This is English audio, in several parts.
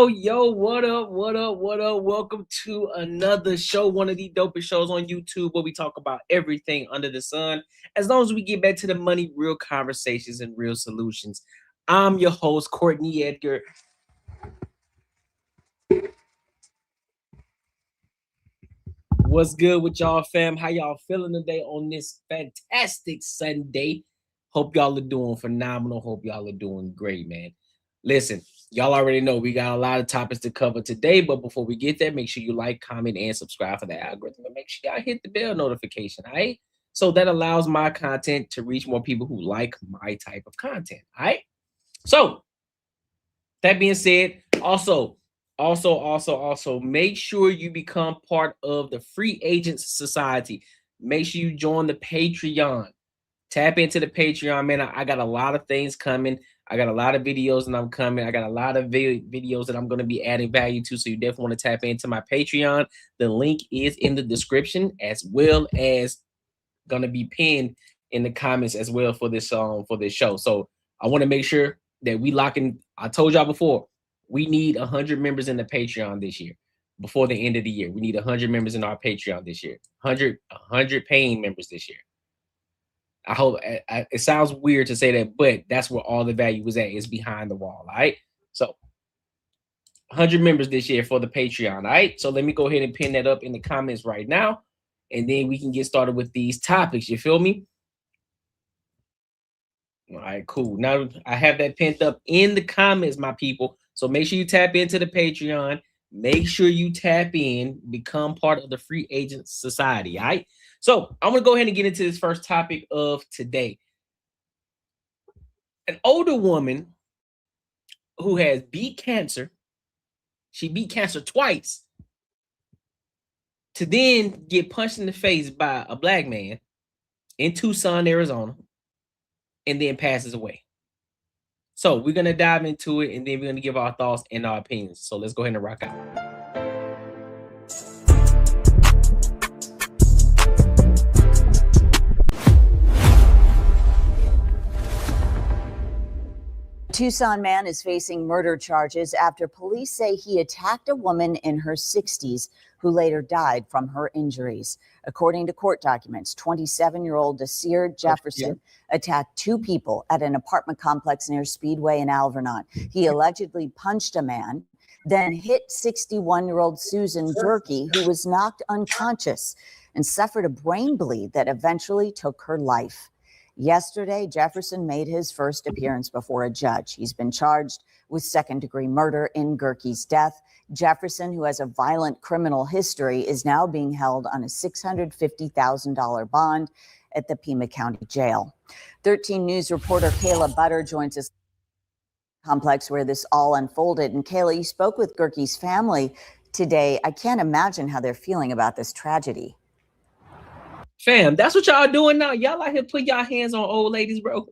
Yo, what up? Welcome to another show, one of the dopest shows on YouTube where we talk about everything under the sun. As long as we get back to the money, real conversations and real solutions. I'm your host, Courtnee Edgar. What's good with y'all, fam? How y'all feeling today on this fantastic Sunday? Hope y'all are doing phenomenal. Hope y'all are doing great, man. Listen, y'all already know we got a lot of topics to cover today, but before we get there, make sure you like, comment, and subscribe for the algorithm. And make sure y'all hit the bell notification, all right? So that allows my content to reach more people who like my type of content, all right? So, that being said, also, make sure you become part of the Free Agents Society. Make sure you join the Patreon. Tap into the Patreon, man. I got a lot of things coming. I got a lot of videos that I'm coming. I got a lot of videos that I'm going to be adding value to. So you definitely want to tap into my Patreon. The link is in the description, as well as going to be pinned in the comments as well for this show. So I want to make sure that we lock in. I told y'all before, we need 100 members in the Patreon this year. Before the end of the year, we need 100 members in our Patreon this year. 100 paying members this year. I hope it sounds weird to say that, but that's where all the value is at, is behind the wall. All right. So 100 members this year for the Patreon. All right. So let me go ahead and pin that up in the comments right now. And then we can get started with these topics. You feel me? All right, cool. Now I have that pinned up in the comments, my people. So make sure you tap into the Patreon. Make sure you tap in, become part of the Free Agent Society. All right. So I'm going to go ahead and get into this first topic of today. An older woman who has beat cancer. She beat cancer twice to then get punched in the face by a black man in Tucson, Arizona, and then passes away. So we're going to dive into it, and then we're going to give our thoughts and our opinions. So let's go ahead and rock out. Tucson man is facing murder charges after police say he attacked a woman in her 60s who later died from her injuries. According to court documents, 27-year-old Desir Jefferson attacked two people at an apartment complex near Speedway in Alvernon. He allegedly punched a man, then hit 61-year-old Susan Durkee, who was knocked unconscious and suffered a brain bleed that eventually took her life. Yesterday, Jefferson made his first appearance before a judge. He's been charged with second-degree murder in Durkee's death. Jefferson, who has a violent criminal history, is now being held on a $650,000 bond at the Pima County Jail. 13 News reporter Kayla Butter joins us complex where this all unfolded. And Kayla, you spoke with Durkee's family today. I can't imagine how they're feeling about this tragedy. Fam, that's what y'all doing now. Y'all out here putting y'all hands on old ladies, bro.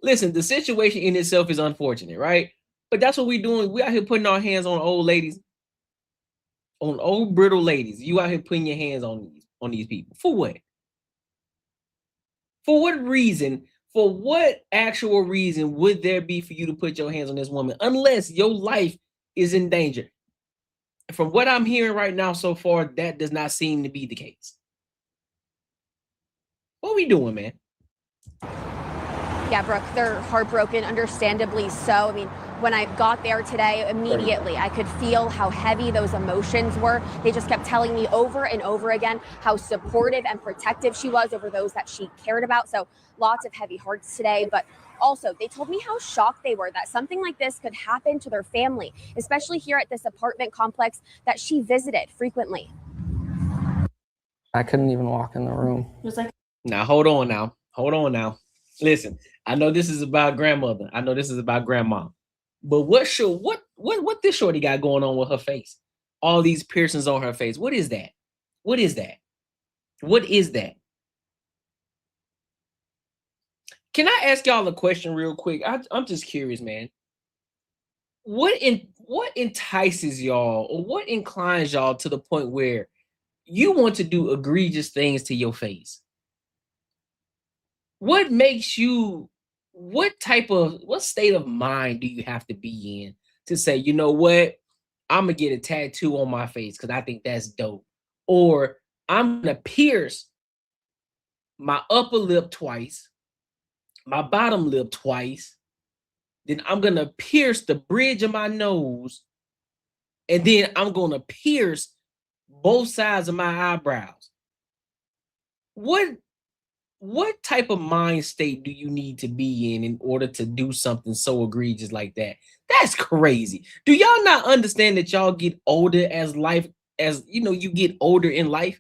Listen, the situation in itself is unfortunate, right? But that's what we're doing. We out here putting our hands on old ladies, on old brittle ladies. You out here putting your hands on these people. For what? For what reason? For what actual reason would there be for you to put your hands on this woman unless your life is in danger? From what I'm hearing right now so far, that does not seem to be the case. What are we doing, man? Yeah, Brooke, they're heartbroken, understandably so. I mean, when I got there today, immediately I could feel how heavy those emotions were. They just kept telling me over and over again how supportive and protective she was over those that she cared about. So lots of heavy hearts today, but also they told me how shocked they were that something like this could happen to their family, especially here at this apartment complex that she visited frequently. I couldn't even walk in the room. It was like, now hold on now. Listen, I know this is about grandmother. I know this is about grandma. But what this shorty got going on with her face? All these piercings on her face. What is that? What is that? What is that? Can I ask y'all a question real quick? I'm just curious, man. What entices y'all, or what inclines y'all to the point where you want to do egregious things to your face? What makes you, what state of mind do you have to be in to say, you know what, I'm gonna get a tattoo on my face because I think that's dope, or I'm gonna pierce my upper lip twice, my bottom lip twice, then I'm gonna pierce the bridge of my nose, and then I'm gonna pierce both sides of my eyebrows? What type of mind state do you need to be in order to do something so egregious like that? That's crazy. Do y'all not understand that y'all get older as you get older in life,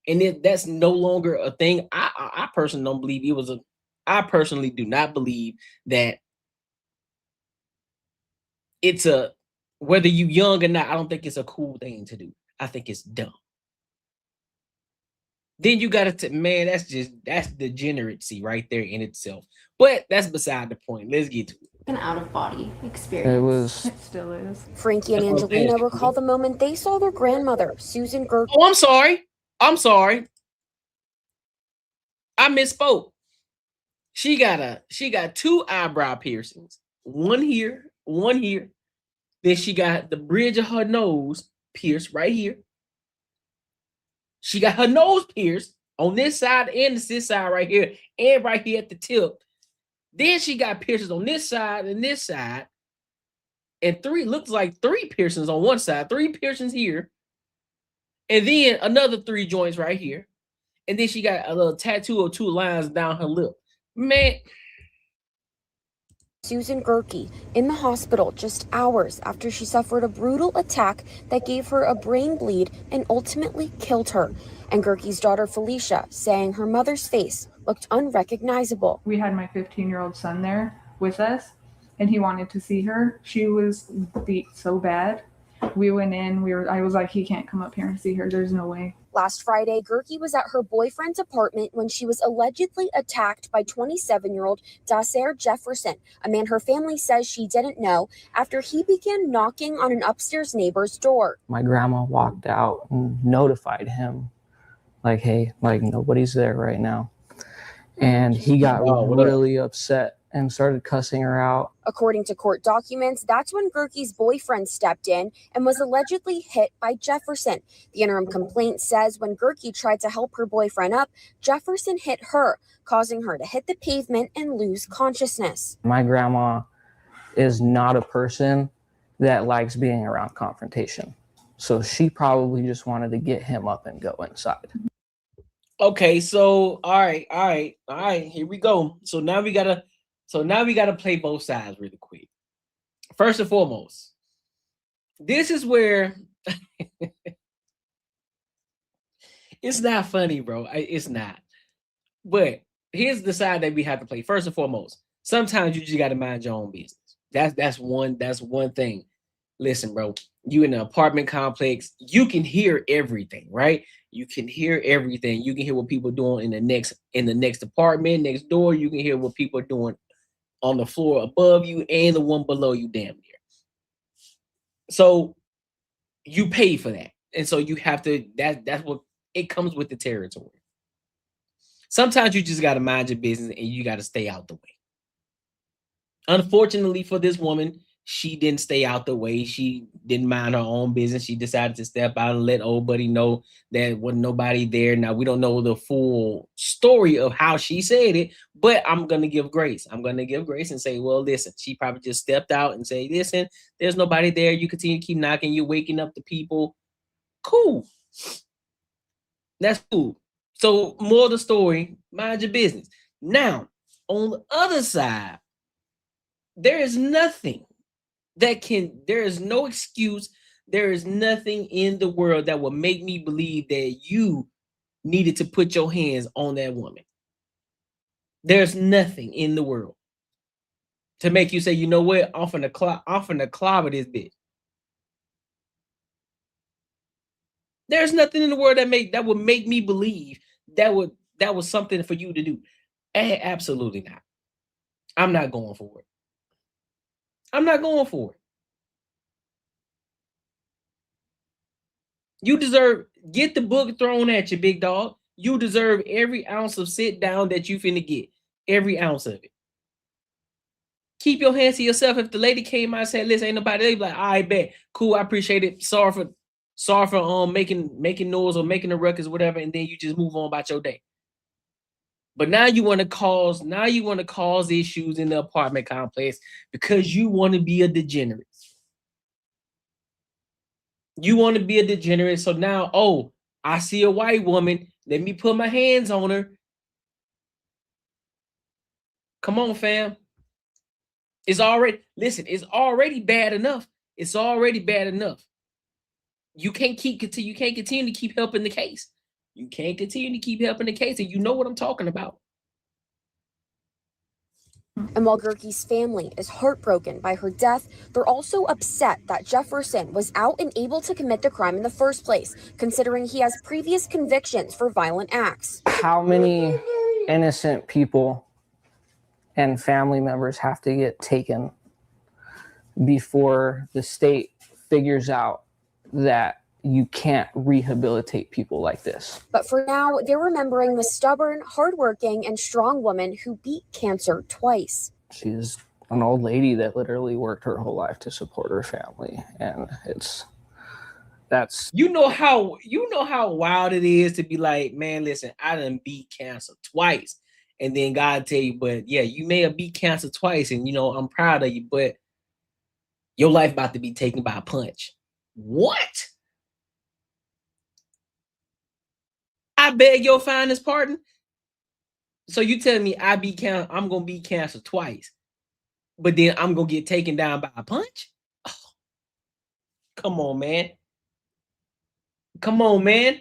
and that's no longer a thing? I personally don't believe I personally do not believe that it's whether you young or not, I don't think it's a cool thing to do. I think it's dumb. Then you gotta man, that's degeneracy right there in itself. But that's beside the point. Let's get to it. an out-of-body experience. It still is. Frankie and Angelina recall the moment they saw their grandmother, Susan Gerke. Oh, I'm sorry. I misspoke. She got two eyebrow piercings. One here, one here. Then she got the bridge of her nose pierced right here. She got her nose pierced on this side and this side right here, and right here at the tip. Then she got piercings on this side and this side. And looks like three piercings on one side, three piercings here. And then another three joints right here. And then she got a little tattoo of two lines down her lip. Man. Susan Gerke in the hospital just hours after she suffered a brutal attack that gave her a brain bleed and ultimately killed her. And Gerke's daughter Felicia saying her mother's face looked unrecognizable. We had my 15-year-old son there with us, and he wanted to see her. She was beat so bad. We went in, I was like, he can't come up here and see her. There's no way. Last Friday, Gerke was at her boyfriend's apartment when she was allegedly attacked by 27-year-old Daser Jefferson, a man her family says she didn't know, after he began knocking on an upstairs neighbor's door. My grandma walked out and notified him, like, hey, like, nobody's there right now. And he got really upset and started cussing her out. According to court documents, that's when Gerke's boyfriend stepped in and was allegedly hit by Jefferson. The interim complaint says when Gerke tried to help her boyfriend up, Jefferson hit her, causing her to hit the pavement and lose consciousness. My grandma is not a person that likes being around confrontation. So she probably just wanted to get him up and go inside. Okay, so all right, here we go. So now we gotta play both sides really quick. First and foremost, this is where it's not funny, bro. It's not. But here's the side that we have to play. First and foremost, sometimes you just gotta mind your own business. That's one thing. Listen, bro, you in an apartment complex, you can hear everything, right? You can hear everything. You can hear what people are doing in the next apartment, next door. You can hear what people are doing on the floor above you and the one below you, damn near. So you pay for that. And so you have to, that's what it comes with the territory. Sometimes you just got to mind your business and you got to stay out the way. Unfortunately for this woman, she didn't stay out the way. She didn't mind her own business. She decided to step out and let old buddy know that wasn't nobody there. Now, we don't know the full story of how she said it, but I'm going to give grace. I'm going to give grace and say, well, listen, she probably just stepped out and say, listen, there's nobody there. You continue to keep knocking. You're waking up the people. Cool. That's cool. So, more of the story, mind your business. Now, on the other side, there is nothing there is no excuse. There is nothing in the world that will make me believe that you needed to put your hands on that woman. There's nothing in the world to make you say, you know what, I'm finna clobber this bitch. There's nothing in the world that would make me believe that was something for you to do. Absolutely not. I'm not going for it. I'm not going for it. You deserve, get the book thrown at you, big dog. You deserve every ounce of sit down that you finna get. Every ounce of it. Keep your hands to yourself. If the lady came out and said, listen, ain't nobody, they be like, I bet. Cool, I appreciate it. Sorry for making noise or making a ruckus or whatever, and then you just move on about your day. But now you want to cause issues in the apartment complex because you want to be a degenerate. You want to be a degenerate. So now, oh, I see a white woman. Let me put my hands on her. Come on, fam. It's already bad enough. It's already bad enough. You can't continue to keep helping the case. You can't continue to keep helping the case, and you know what I'm talking about. And while Gerke's family is heartbroken by her death, they're also upset that Jefferson was out and able to commit the crime in the first place, considering he has previous convictions for violent acts. How many innocent people and family members have to get taken before the state figures out that you can't rehabilitate people like this? But for now, they're remembering the stubborn, hardworking, and strong woman who beat cancer twice. She's an old lady that literally worked her whole life to support her family, and that's you know how wild it is to be like, man, listen, I done beat cancer twice, and then God tell you, but yeah, you may have beat cancer twice, and I'm proud of you, but your life about to be taken by a punch. What? I beg your finest pardon. So you telling me I'm gonna beat cancer twice, but then I'm gonna get taken down by a punch? Oh, come on, man. Come on, man.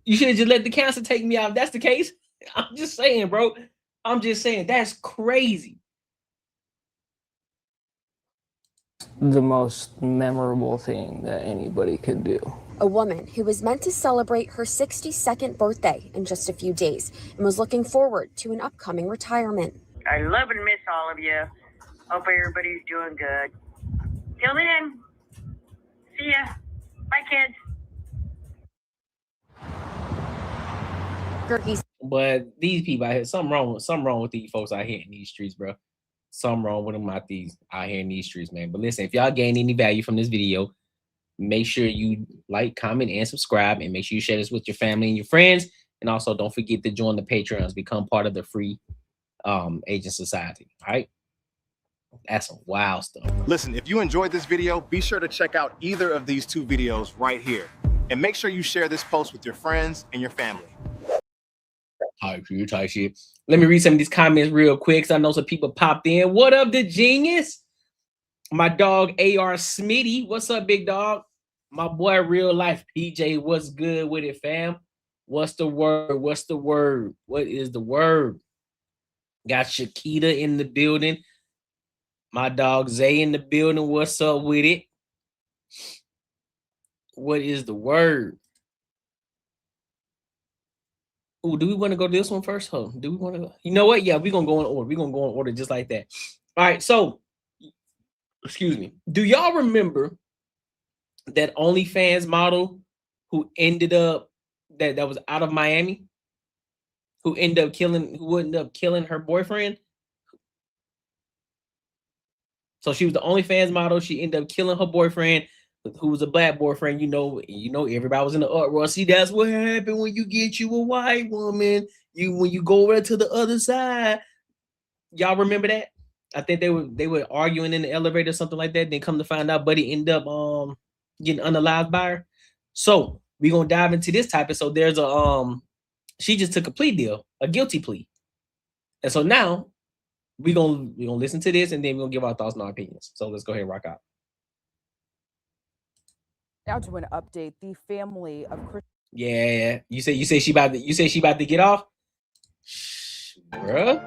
You should have just let the cancer take me out. If that's the case. I'm just saying, bro. I'm just saying that's crazy. The most memorable thing that anybody could do. A woman who was meant to celebrate her 62nd birthday in just a few days and was looking forward to an upcoming retirement. I love and miss all of you. Hope everybody's doing good. Till then, see ya. Bye, kids. But these people out here, something wrong with these folks out here in these streets, bro. Something wrong with them out here in these streets, man. But listen, if y'all gain any value from this video, make sure you like, comment, and subscribe, and make sure you share this with your family and your friends. And also, don't forget to join the Patreons, become part of the free agent society. All right, that's some wild stuff. Listen, if you enjoyed this video, be sure to check out either of these two videos right here, and make sure you share this post with your friends and your family. Type shit. Let me read some of these comments real quick, because I know some people popped in. What up, the genius? My dog AR Smitty. What's up, big dog? My boy Real Life PJ. What's good with it, fam? What's the word? What's the word? What is the word? Got Shakita in the building. My dog Zay in the building. What's up with it? What is the word? Oh, do we want to go to this one first? Huh? Do we want to? You know what? Yeah, we're gonna go in order. We're gonna go in order just like that. All right. So, excuse me. Do y'all remember that OnlyFans model who ended up that was out of Miami, who ended up killing her boyfriend? So she was the OnlyFans model. She ended up killing her boyfriend, who was a black boyfriend. You know, everybody was in the uproar. See, that's what happened when you get you a white woman. When you go over to the other side. Y'all remember that? I think they were arguing in the elevator or something like that. Then come to find out, Buddy ended up getting unalived by her. So we're gonna dive into this topic. So there's she just took a plea deal, a guilty plea. And so now we're gonna listen to this and then we're gonna give our thoughts and our opinions. So let's go ahead and rock out. Now to an update, the family of Chris. Yeah. You say she about to get off? Bruh.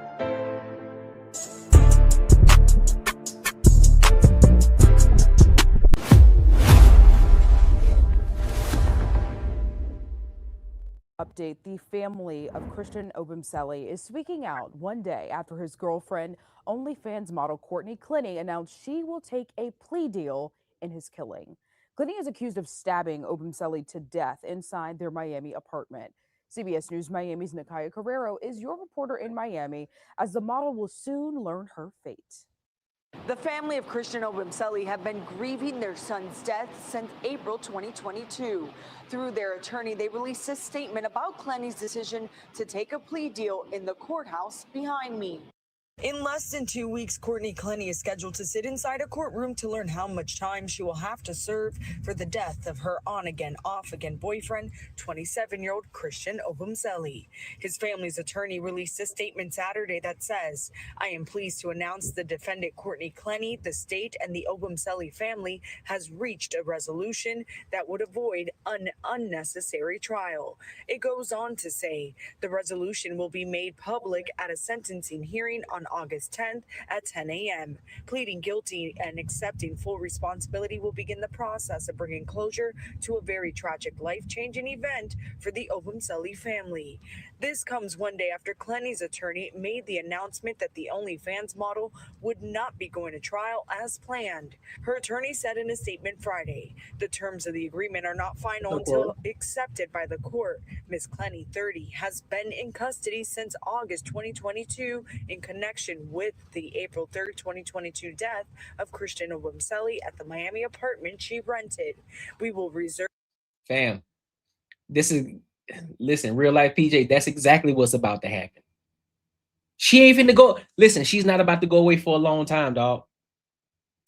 Update, the family of Christian Obumseli is speaking out one day after his girlfriend, OnlyFans model Courtnee Edgar, announced she will take a plea deal in his killing. Edgar is accused of stabbing Obumseli to death inside their Miami apartment. CBS News Miami's Nakaya Carrero is your reporter in Miami as the model will soon learn her fate. The family of Christian Obumseli have been grieving their son's death since April 2022. Through their attorney, they released a statement about Courtnee's decision to take a plea deal in the courthouse behind me. In less than 2 weeks, Courtnee Edgar is scheduled to sit inside a courtroom to learn how much time she will have to serve for the death of her on-again, off-again boyfriend, 27-year-old Christian Obumseli. His family's attorney released a statement Saturday that says, "I am pleased to announce the defendant Courtnee Edgar, the state, and the Obumseli family has reached a resolution that would avoid an unnecessary trial." It goes on to say, the resolution will be made public at a sentencing hearing on August 10th at 10 a.m. Pleading guilty and accepting full responsibility will begin the process of bringing closure to a very tragic, life-changing event for the Obumseli family. This comes one day after Courtnee's attorney made the announcement that the OnlyFans model would not be going to trial as planned. Her attorney said in a statement Friday, the terms of the agreement are not final until accepted by the court. Ms. Courtnee, 30, has been in custody since August 2022 in connection with the April 3rd, 2022 death of Christian Obumseli at the Miami apartment she rented. We will reserve. Fam, listen, real life PJ, that's exactly what's about to happen. She ain't finna go. Listen, she's not about to go away for a long time, dog.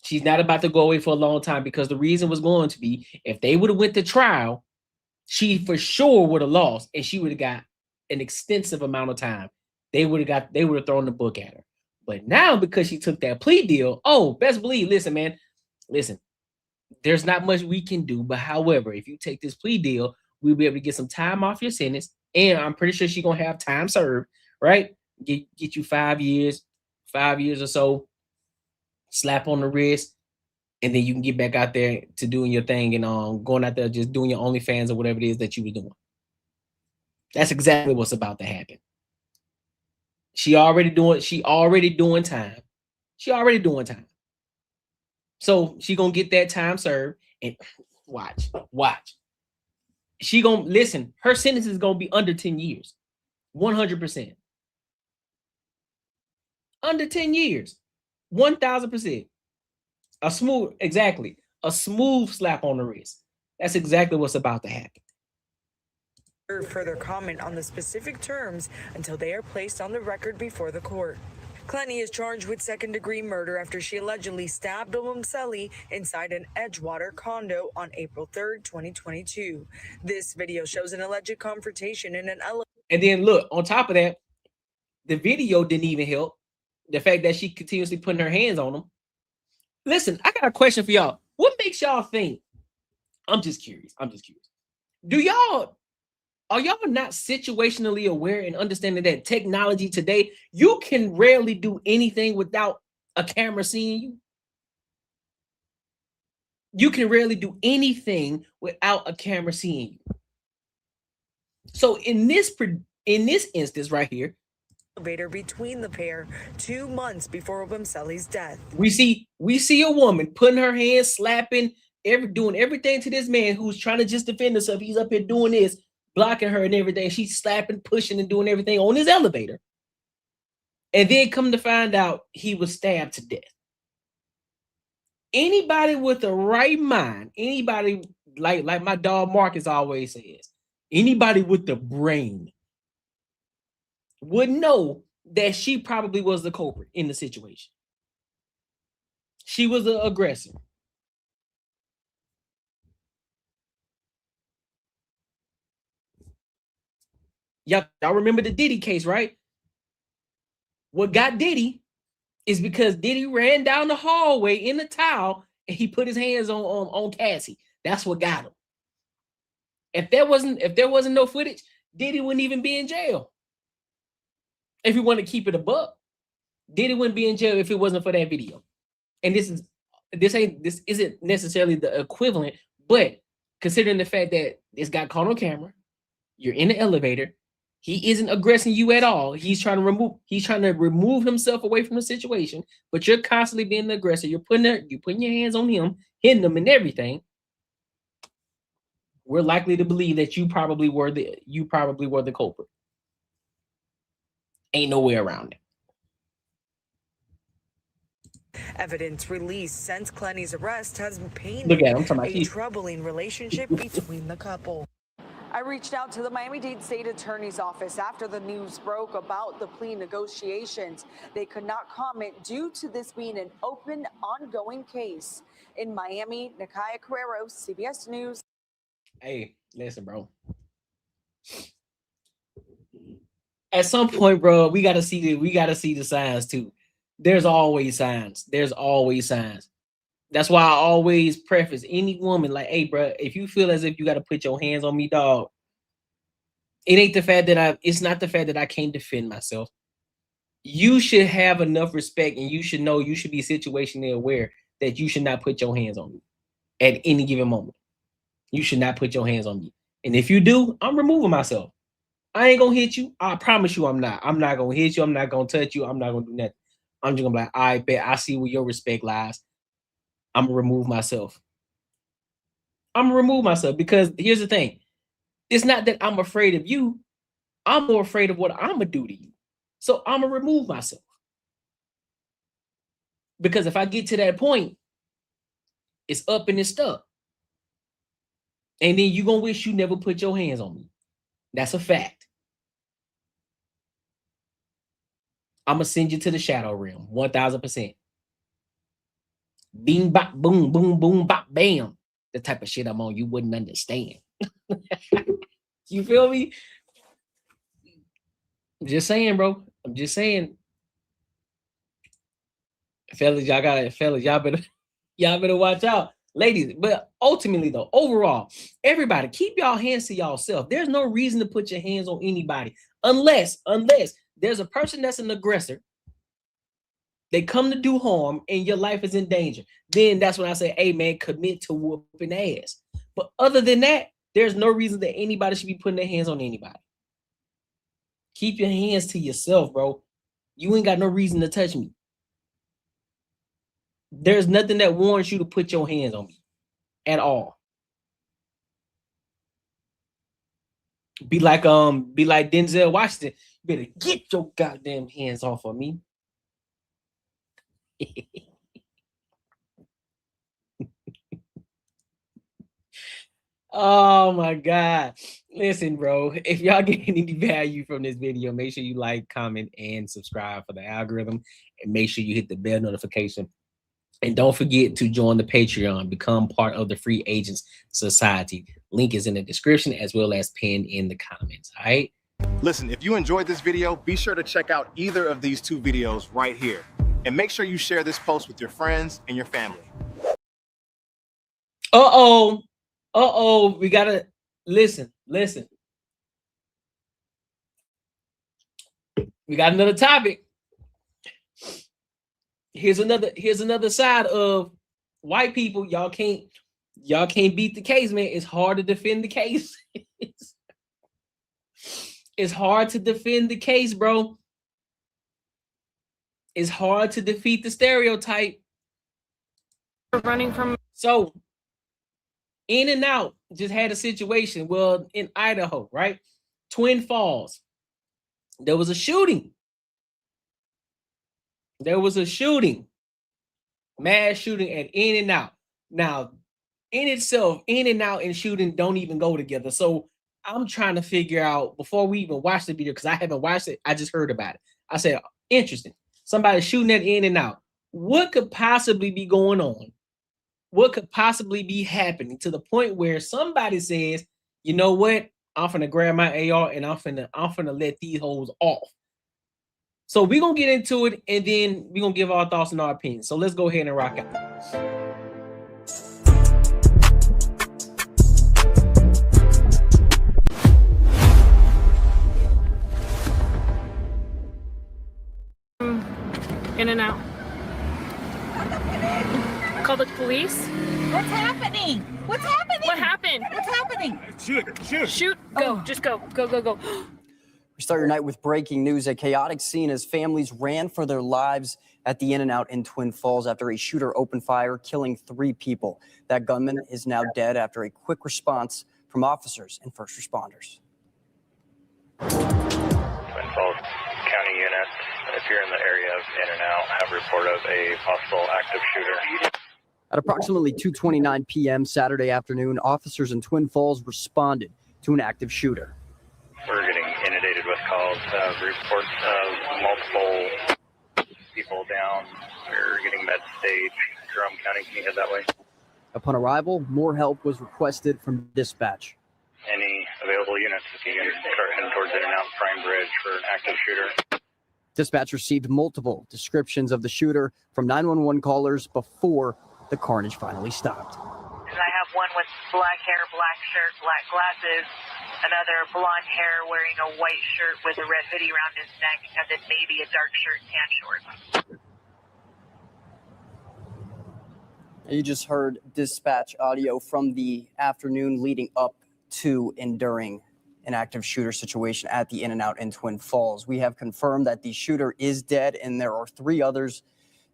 She's not about to go away for a long time because the reason was going to be if they would have went to trial, she for sure would have lost and she would have got an extensive amount of time. They would have thrown the book at her. But now because she took that plea deal, best believe, listen, there's not much we can do. But however, if you take this plea deal, we'll be able to get some time off your sentence. And I'm pretty sure she's going to have time served, right? Get you 5 years or so, slap on the wrist, and then you can get back out there to doing your thing and going out there just doing your OnlyFans or whatever it is that you were doing. That's exactly what's about to happen. She already doing time. So she gonna get that time served and watch. She gonna listen. Her sentence is gonna be under 10 years, 100%. Under 10 years, 1000%. A smooth slap on the wrist. That's exactly what's about to happen. Further comment on the specific terms until they are placed on the record before the court. Courtnee is charged with second-degree murder after she allegedly stabbed Obumseli inside an Edgewater condo on April 3rd, 2022. This video shows an alleged confrontation in an elevator. And then look, on top of that, the video didn't even help. The fact that she continuously putting her hands on him. Listen, I got a question for y'all. What makes y'all think? I'm just curious. Are y'all not situationally aware and understanding that technology today, you can rarely do anything without a camera seeing you? You can rarely do anything without a camera seeing you. So in this instance right here, elevator between the pair 2 months before Obumseli's death. We see a woman putting her hands, slapping, doing everything to this man who's trying to just defend himself. He's up here doing this, blocking her and everything. She's slapping, pushing, and doing everything on his elevator. And then come to find out he was stabbed to death. Anybody with the right mind, anybody like my dog Marcus always says, anybody with the brain would know that she probably was the culprit in the situation. She was the aggressor. Y'all remember the Diddy case, right? What got Diddy is because Diddy ran down the hallway in a towel and he put his hands on Cassie. That's what got him. If there wasn't no footage, Diddy wouldn't even be in jail. If you want to keep it a buck, Diddy wouldn't be in jail if it wasn't for that video. And this isn't necessarily the equivalent, but considering the fact that this got caught on camera, you're in the elevator, he isn't aggressing you at all. He's trying to remove himself away from the situation, but you're constantly being the aggressor. You're putting your hands on him, hitting him and everything. We're likely to believe that you probably were the culprit. Ain't no way around it. Evidence released since Courtnee's arrest has painted Look at him, I'm talking about a troubling relationship between the couple. I reached out to the Miami-Dade State Attorney's Office after the news broke about the plea negotiations. They could not comment due to this being an open, ongoing case. In Miami, Nakaya Carrero, CBS News. Hey, listen, bro. At some point, bro, we gotta see the signs too. There's always signs. There's always signs. That's why I always preface any woman like, hey, bro, if you feel as if you got to put your hands on me, dog, it's not the fact that I can't defend myself. You should have enough respect and you should know you should be situationally aware that you should not put your hands on me at any given moment. You should not put your hands on me. And if you do, I'm removing myself. I ain't gonna hit you. I promise you I'm not. I'm not gonna hit you. I'm not gonna touch you. I'm not gonna do nothing. I'm just gonna be like, I bet I see where your respect lies. I'm gonna remove myself. I'm gonna remove myself because here's the thing. It's not that I'm afraid of you. I'm more afraid of what I'm gonna do to you. So I'm gonna remove myself. Because if I get to that point, it's up and it's stuck. And then you're gonna wish you never put your hands on me. That's a fact. I'm gonna send you to the shadow realm, 1000%. Bing, bop, boom, boom, boom, bop, bam. The type of shit I'm on, you wouldn't understand. You feel me? I'm just saying, bro. I'm just saying. Fellas, y'all better watch out. Ladies, but ultimately though, overall, everybody keep y'all hands to y'allself. There's no reason to put your hands on anybody unless there's a person that's an aggressor. They come to do harm and your life is in danger. Then that's when I say, hey man, commit to whooping ass. But other than that, there's no reason that anybody should be putting their hands on anybody. Keep your hands to yourself, bro. You ain't got no reason to touch me. There's nothing that warrants you to put your hands on me at all. Be like Denzel Washington. You better get your goddamn hands off of me. Oh my God. Listen, bro, if y'all get any value from this video, make sure you like, comment, and subscribe for the algorithm. And make sure you hit the bell notification. And don't forget to join the Patreon, become part of the Free Agents Society. Link is in the description as well as pinned in the comments. All right. Listen, if you enjoyed this video, be sure to check out either of these two videos right here. And make sure you share this post with your friends and your family. We gotta listen. We got another topic. Here's another side of white people. Y'all can't beat the case, man. It's hard to defend the case. It's hard to defend the case, bro. It's hard to defeat the stereotype. Running from so In and Out just had a situation. Well, in Idaho, right? Twin Falls. There was a shooting. Mass shooting and in and out. Now, in itself, in and out and shooting don't even go together. So I'm trying to figure out before we even watch the video, because I haven't watched it, I just heard about it. I said, interesting. Somebody shooting at in and out. What could possibly be going on? What could possibly be happening to the point where somebody says, you know what? I'm finna grab my AR and I'm finna let these hoes off. So we're gonna get into it and then we're gonna give our thoughts and our opinions. So let's go ahead and rock out. In and out. Call the police. What's happening? What's happening? What happened? What's happening? Shoot. Go. Just go. Go. We start your night with breaking news. A chaotic scene as families ran for their lives at the In-N-Out in Twin Falls after a shooter opened fire, killing 3 people. That gunman is now dead after a quick response from officers and first responders. Twin Falls County units, if you're in the area of In-N-Out, have report of a possible active shooter. At approximately 2:29 p.m. Saturday afternoon, officers in Twin Falls responded to an active shooter. We're getting inundated with calls, reports of multiple people down. We're getting med stage. Jerome County, can you head that way? Upon arrival, more help was requested from dispatch. Any available units, if you can start heading towards In-N-Out Prime Bridge for an active shooter. Dispatch received multiple descriptions of the shooter from 911 callers before the carnage finally stopped. And I have one with black hair, black shirt, black glasses, another blonde hair wearing a white shirt with a red hoodie around his neck, and then maybe a dark shirt, tan shorts. You just heard dispatch audio from the afternoon leading up to and during an active shooter situation at the In-N-Out in Twin Falls. We have confirmed that the shooter is dead and there are 3 others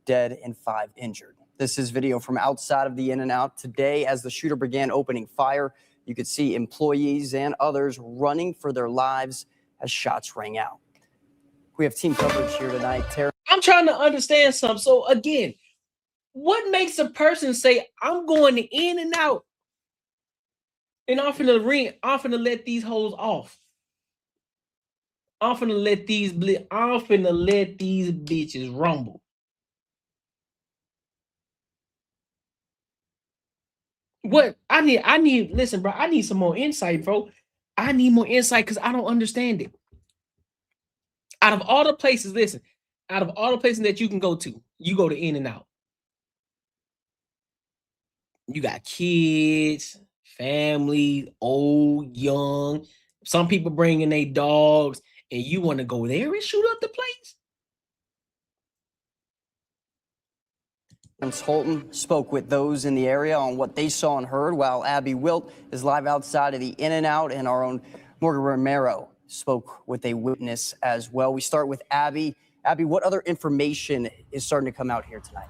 dead and 5 injured. This is video from outside of the In-N-Out today. As the shooter began opening fire, you could see employees and others running for their lives as shots rang out. We have team coverage here tonight. I'm trying to understand something. So again, what makes a person say, I'm going to In-N-Out and I'm finna let these hoes off? I'm finna let these bitches rumble. What I need, listen, bro, I need some more insight, bro. I need more insight because I don't understand it. Out of all the places, listen, out of all the places that you can go to, you go to In-N-Out. You got kids, family, old, young. Some people bringing their dogs, and you want to go there and shoot up the place? Holton spoke with those in the area on what they saw and heard, while Abby Wilt is live outside of the In-N-Out, and our own Morgan Romero spoke with a witness as well. We start with Abby. Abby, what other information is starting to come out here tonight?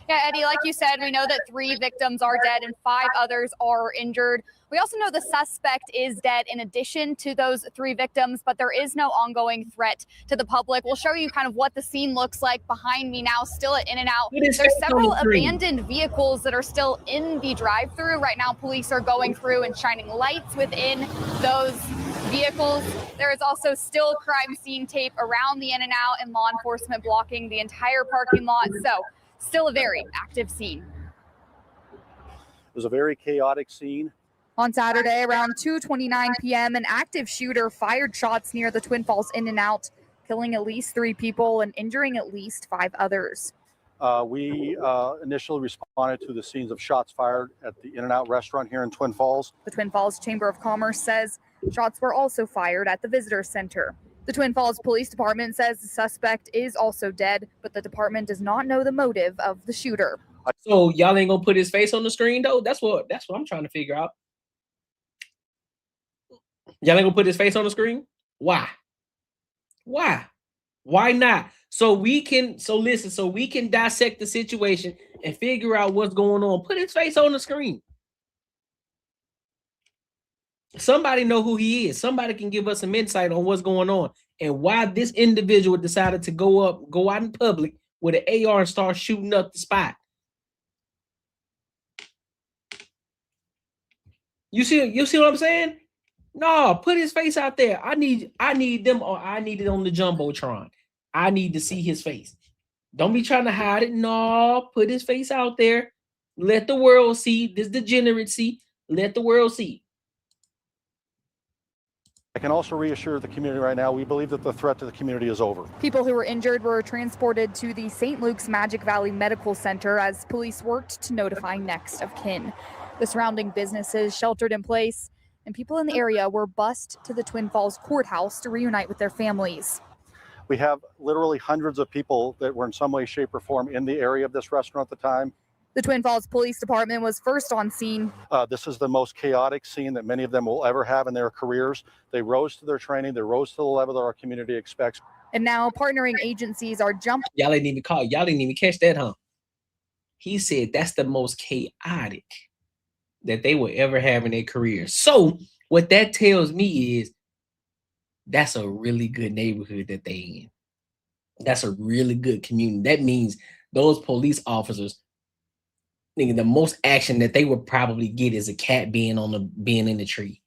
Yeah, Eddie, like you said, we know that 3 victims are dead and 5 others are injured. We also know the suspect is dead in addition to those 3 victims, but there is no ongoing threat to the public. We'll show you kind of what the scene looks like behind me now, still at In-N-Out. There's several abandoned vehicles that are still in the drive-thru. Right now, police are going through and shining lights within those vehicles. There is also still crime scene tape around the In-N-Out and law enforcement blocking the entire parking lot. So still a very active scene. It was a very chaotic scene. On Saturday, around 2:29 p.m., an active shooter fired shots near the Twin Falls In-N-Out, killing at least 3 people and injuring at least 5 others. We initially responded to the scenes of shots fired at the In-N-Out restaurant here in Twin Falls. The Twin Falls Chamber of Commerce says shots were also fired at the visitor center. The Twin Falls Police Department says the suspect is also dead, but the department does not know the motive of the shooter. So y'all ain't gonna put his face on the screen though? That's what I'm trying to figure out. Y'all ain't gonna put his face on the screen? Why? Why not? So we can dissect the situation and figure out what's going on. Put his face on the screen. Somebody know who he is. Somebody can give us some insight on what's going on and why this individual decided to go out in public with an AR and start shooting up the spot. You see what I'm saying? No, put his face out there. I need them, or I need it on the Jumbotron. I need to see his face. Don't be trying to hide it. No, put his face out there. Let the world see this degeneracy. Let the world see. I can also reassure the community right now, we believe that the threat to the community is over. People who were injured were transported to the St. Luke's Magic Valley Medical Center as police worked to notify next of kin. The surrounding businesses sheltered in place, and people in the area were bused to the Twin Falls courthouse to reunite with their families. We have literally hundreds of people that were in some way, shape, or form in the area of this restaurant at the time. The Twin Falls Police Department was first on scene. This is the most chaotic scene that many of them will ever have in their careers. They rose to their training. They rose to the level that our community expects. And now partnering agencies are jumping. Y'all didn't even call. Y'all didn't even catch that, huh? He said that's the most chaotic that they will ever have in their career. So what that tells me is that's a really good neighborhood that they in. That's a really good community. That means those police officers, thinking the most action that they would probably get is a cat being in the tree.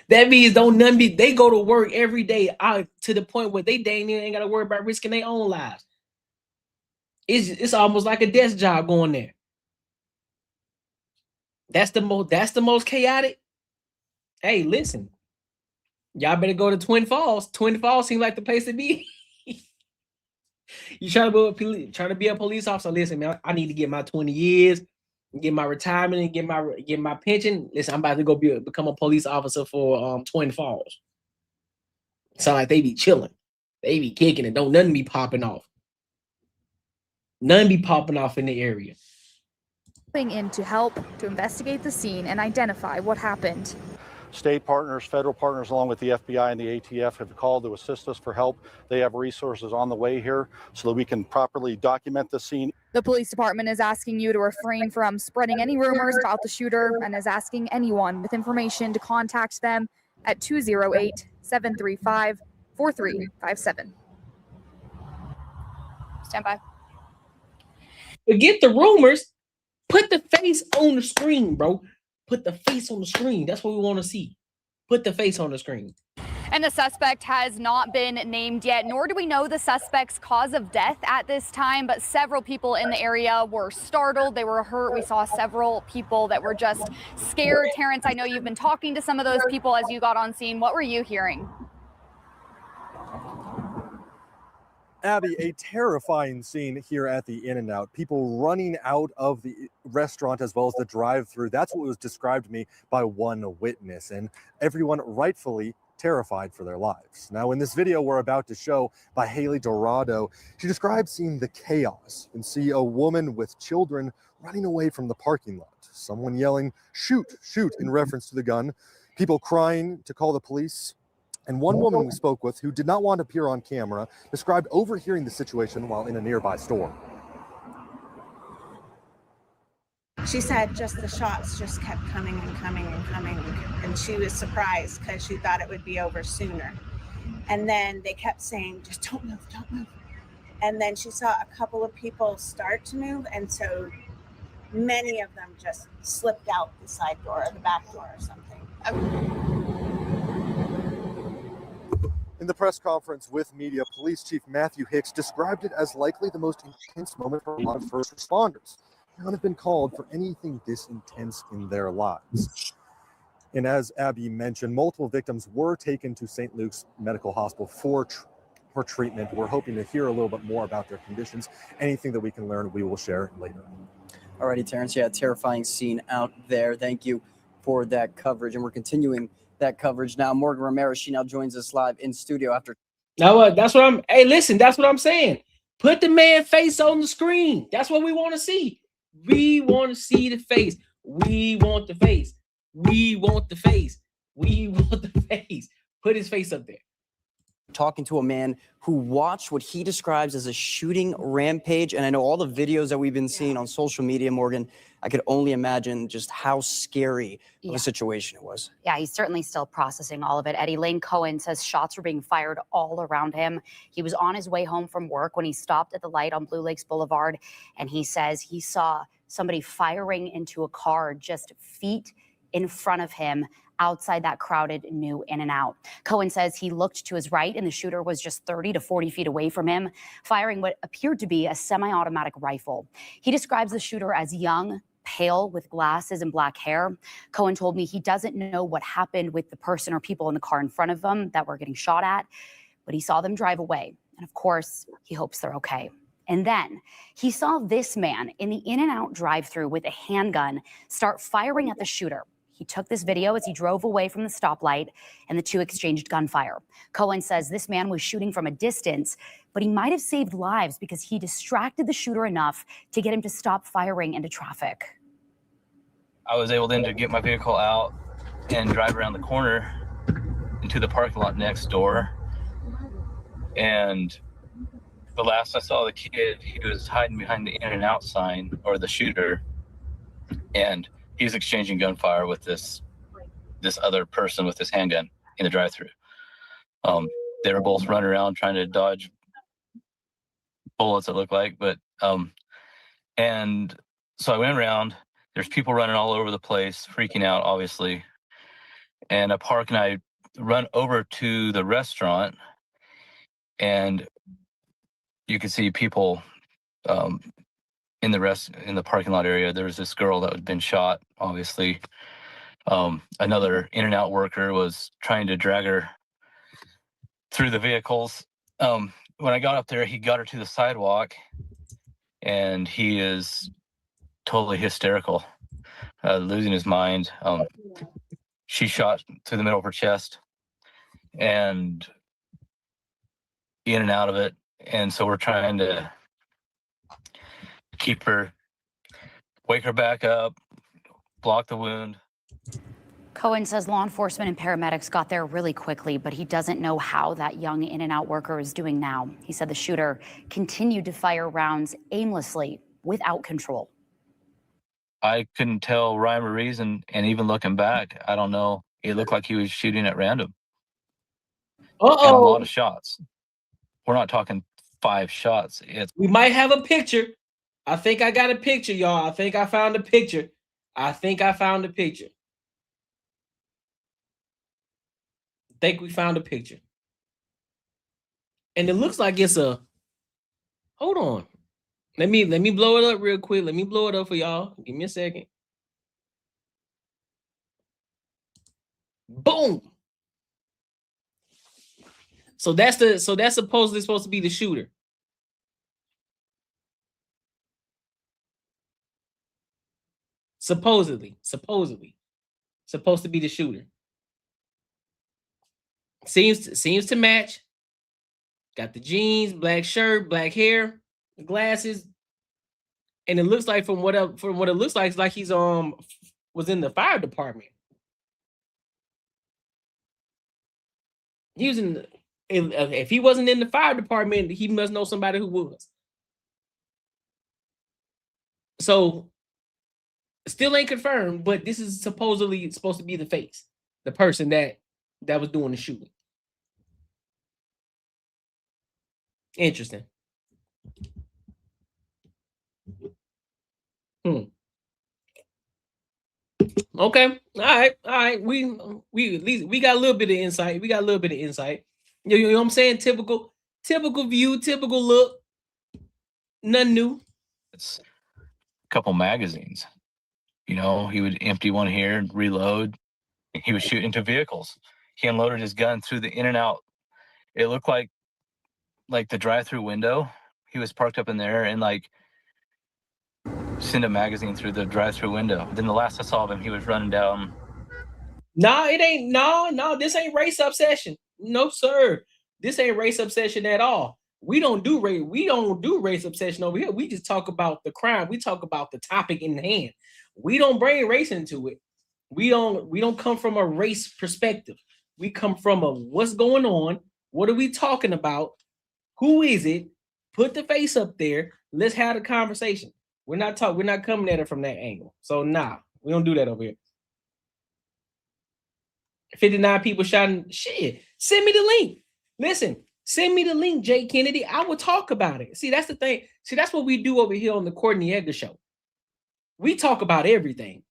That means they go to work every day out to the point where they dang near ain't got to worry about risking their own lives. It's almost like a desk job going there. That's the most chaotic. Hey, listen, y'all better go to Twin Falls. Twin Falls seems like the place to be. You trying to be a police officer? Listen, man, I need to get my 20 years, get my retirement, and get my pension. Listen, I'm about to go become a police officer for Twin Falls. Sound like they be chilling, they be kicking it. Don't nothing be popping off. None be popping off in the area. In to help to investigate the scene and identify what happened. State partners, federal partners, along with the FBI and the ATF have called to assist us for help. They have resources on the way here so that we can properly document the scene. The police department is asking you to refrain from spreading any rumors about the shooter and is asking anyone with information to contact them at 208-735-4357. Stand by. Forget the rumors. Put the face on the screen, bro. Put the face on the screen. That's what we want to see. Put the face on the screen. And the suspect has not been named yet, nor do we know the suspect's cause of death at this time, but several people in the area were startled. They were hurt. We saw several people that were just scared. Terrence, I know you've been talking to some of those people as you got on scene. What were you hearing? Abby, a terrifying scene here at the In-N-Out. People running out of the restaurant as well as the drive-thru. That's what was described to me by one witness, and everyone rightfully terrified for their lives. Now, in this video we're about to show by Haley Dorado, she describes seeing the chaos and see a woman with children running away from the parking lot. Someone yelling, "Shoot, shoot," in reference to the gun. People crying to call the police. And one woman we spoke with, who did not want to appear on camera, described overhearing the situation while in a nearby store. She said just the shots just kept coming and coming and coming, and she was surprised because she thought it would be over sooner. And then they kept saying, just don't move, don't move. And then she saw a couple of people start to move, and so many of them just slipped out the side door or the back door or something. In the press conference with media, Police Chief Matthew Hicks described it as likely the most intense moment for a lot of first responders. None have been called for anything this intense in their lives. And as Abby mentioned, multiple victims were taken to St. Luke's Medical Hospital for treatment. We're hoping to hear a little bit more about their conditions. Anything that we can learn, we will share later. Alrighty, Terrence. Yeah, terrifying scene out there. Thank you for that coverage. And we're continuing that coverage now. Morgan Ramirez, she now joins us live in studio after. Now, that's what I'm. Hey, listen, that's what I'm saying. Put the man face on the screen. That's what we want to see. We want to see the face. We want the face. We want the face. We want the face. Put his face up there. talking to a man who watched what he describes as a shooting rampage. And I know all the videos that we've been seeing on social media, Morgan, I could only imagine just how scary of a situation it was. Yeah, he's certainly still processing all of it. Eddie, Lane Cohen says shots were being fired all around him. He was on his way home from work when he stopped at the light on Blue Lakes Boulevard, and he says he saw somebody firing into a car just feet in front of him outside that crowded new In-N-Out. Cohen says he looked to his right and the shooter was just 30 to 40 feet away from him, firing what appeared to be a semi-automatic rifle. He describes the shooter as young, pale, with glasses and black hair. Cohen told me he doesn't know what happened with the person or people in the car in front of him that were getting shot at, but he saw them drive away. And of course, he hopes they're okay. And then he saw this man in the In-N-Out drive-thru with a handgun start firing at the shooter. He took this video as he drove away from the stoplight, and the two exchanged gunfire. Cohen says this man was shooting from a distance, but he might have saved lives because he distracted the shooter enough to get him to stop firing into traffic. I was able then to get my vehicle out and drive around the corner into the parking lot next door. And the last I saw the kid, he was hiding behind the In-N-Out sign, or the shooter, and he was exchanging gunfire with this other person with this handgun in the drive-thru. They were both running around trying to dodge bullets, it looked like, but and so I went around. There's people running all over the place, freaking out, obviously. And I park and I run over to the restaurant, and you can see people in the parking lot area. There was this girl that had been shot, obviously. Another In-N-Out worker was trying to drag her through the vehicles. When I got up there, he got her to the sidewalk, and he is totally hysterical, losing his mind. She shot through the middle of her chest and in and out of it. And so we're trying to keep her, wake her back up, block the wound. Cohen says law enforcement and paramedics got there really quickly, but he doesn't know how that young In-N-Out worker is doing now. He said the shooter continued to fire rounds aimlessly, without control. I couldn't tell rhyme or reason, and even looking back, I don't know. It looked like he was shooting at random. And a lot of shots. We're not talking 5 shots. We might have a picture. I think I got a picture, y'all. I think I found a picture. I think we found a picture. And it looks like it's a, hold on. Let me blow it up real quick. Let me blow it up for y'all. Give me a second. Boom. So that's supposedly supposed to be the shooter. Supposedly supposed to be the shooter. Seems to match. Got the jeans, black shirt, black hair, glasses, and it looks like from what it looks like, it's like he's was in the fire department. He was in. If he wasn't in the fire department, he must know somebody who was. So, still ain't confirmed, but this is supposedly supposed to be the face, the person that was doing the shooting. Interesting. Okay. All right. We at least we got a little bit of insight. You know what I'm saying? Typical view, typical look. Nothing new. It's a couple magazines. You know, he would empty one here and reload. He was shooting into vehicles. He unloaded his gun through the In-N-Out. It looked like the drive-through window. He was parked up in there and send a magazine through the drive-through window. Then the last I saw of him, he was running down. No, it ain't. No, this ain't race obsession. No, sir. This ain't race obsession at all. We don't do race obsession over here. We just talk about the crime. We talk about the topic in hand. We don't bring race into it. We don't come from a race perspective. We come from a what's going on, What are we talking about? Who is it? Put the face up there. Let's have a conversation. We're not coming at it from that angle. So nah, we don't do that over here. 59 people shouting, shit. Send me the link. Listen, send me the link, Jay Kennedy. I will talk about it. See, that's the thing. See, that's what we do over here on the Courtnee Edgar Show. We talk about everything.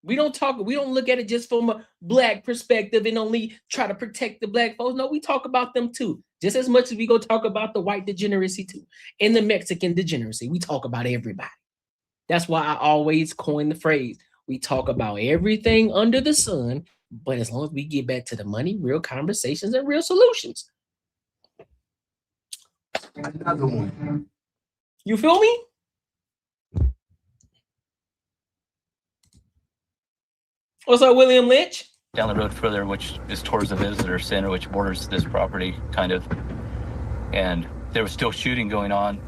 We don't look at it just from a black perspective and only try to protect the black folks. No, we talk about them too. Just as much as we go talk about the white degeneracy too. And the Mexican degeneracy. We talk about everybody. That's why I always coin the phrase. We talk about everything under the sun, but as long as we get back to the money, real conversations and real solutions. Another one. You feel me? What's up, William Lynch? Down the road further, which is towards the visitor center, which borders this property, kind of. And there was still shooting going on.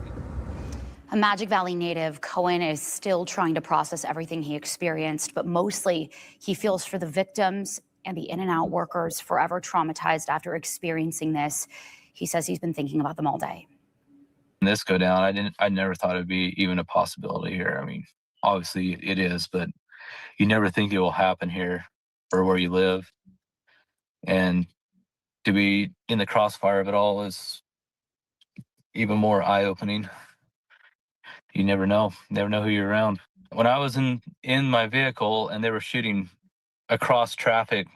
A Magic Valley native, Cohen is still trying to process everything he experienced, but mostly he feels for the victims and the in-and-out workers forever traumatized after experiencing this. He says he's been thinking about them all day. When this go down, I never thought it'd be even a possibility here. I mean, obviously it is, but you never think it will happen here or where you live. And to be in the crossfire of it all is even more eye-opening. You never know who you're around. When I was in my vehicle and they were shooting across traffic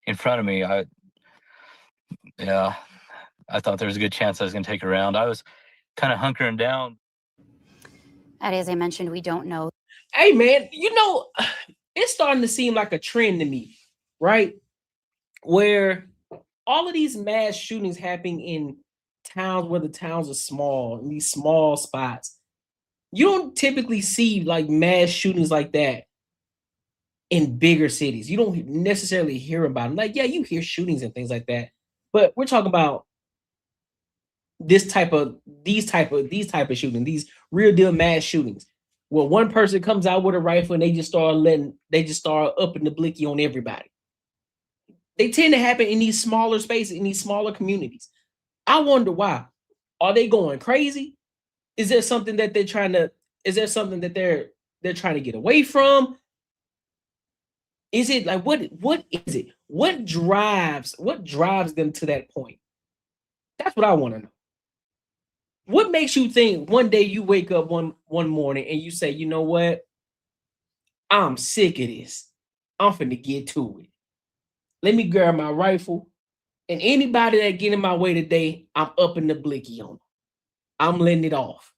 in front of me, I thought there was a good chance I was going to take a round. I was kind of hunkering down. Eddie, as I mentioned, we don't know. Hey, man, it's starting to seem like a trend to me, right? Where all of these mass shootings happening in towns where the towns are small, in these small spots. You don't typically see like mass shootings like that in bigger cities. You don't necessarily hear about them. Like, yeah, you hear shootings and things like that, but we're talking about these type of shooting, these real deal mass shootings, where one person comes out with a rifle and they just start upping the blicky on everybody. They tend to happen in these smaller spaces, in these smaller communities. I wonder why. Are they going crazy? Is there something that they're trying to get away from? Is it like what is it? What drives them to that point? That's what I want to know. What makes you think one day you wake up one morning and you say, you know what? I'm sick of this. I'm finna get to it. Let me grab my rifle, and anybody that get in my way today, I'm upping the blicky on them. I'm letting it off.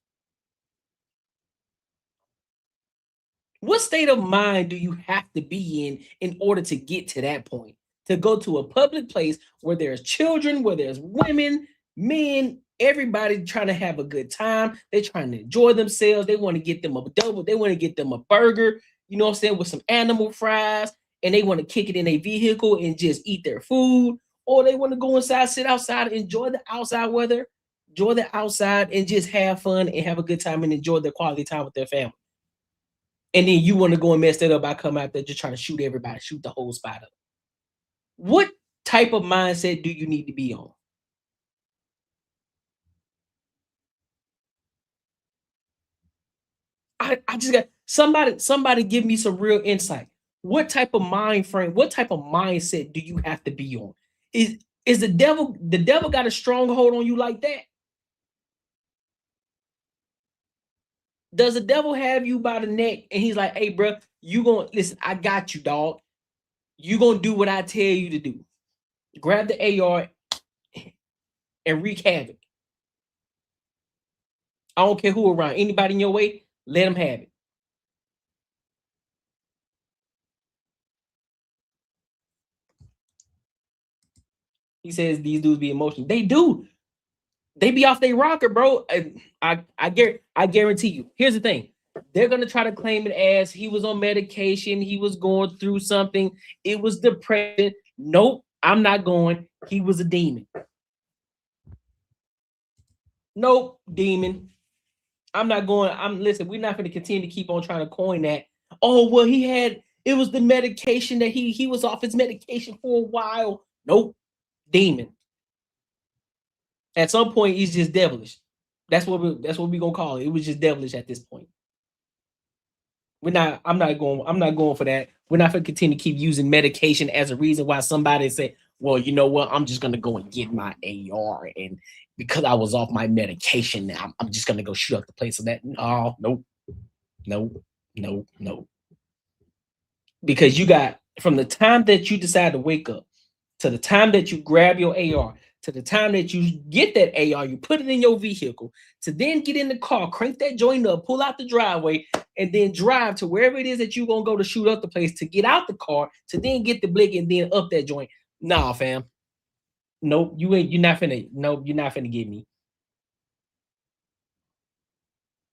What state of mind do you have to be in order to get to that point? To go to a public place where there's children, where there's women, men, everybody trying to have a good time. They're trying to enjoy themselves. They want to get them a double. They want to get them a burger, you know what I'm saying, with some animal fries, and they want to kick it in a vehicle and just eat their food. Or they want to go inside, sit outside, enjoy the outside weather, enjoy the outside, and just have fun and have a good time and enjoy their quality time with their family. And then you want to go and mess that up by coming out there just trying to shoot everybody, shoot the whole spot up. What type of mindset do you need to be on? I just got somebody give me some real insight. What type of mind frame, what type of mindset do you have to be on? Is the devil got a stronghold on you like that? Does the devil have you by the neck and he's like, hey, bro, you gonna listen, I got you, dog. You gonna do what I tell you to do. Grab the AR and wreak havoc. I don't care who around. Anybody in your way, let them have it. He says these dudes be emotional. They do. They be off their rocker, bro. I guarantee you. Here's the thing. They're going to try to claim it as he was on medication. He was going through something. It was depression. Nope, I'm not going. He was a demon. Nope, demon. I'm not going. Listen, we're not going to continue to keep on trying to coin that. Oh, well, it was the medication that he was off his medication for a while. Nope, demon. At some point, it's just devilish. That's what we gonna call it. It was just devilish at this point. I'm not going for that. We're not gonna continue to keep using medication as a reason why somebody say, well, you know what, I'm just gonna go and get my AR, and because I was off my medication now, I'm just gonna go shoot up the place. So that no. Because you got, from the time that you decide to wake up to the time that you grab your AR, to the time that you get that AR, you put it in your vehicle, to then get in the car, crank that joint up, pull out the driveway, and then drive to wherever it is that you're going to go to shoot up the place, to get out the car, to then get the blick and then up that joint. Nah, fam. Nope, you're not finna get me.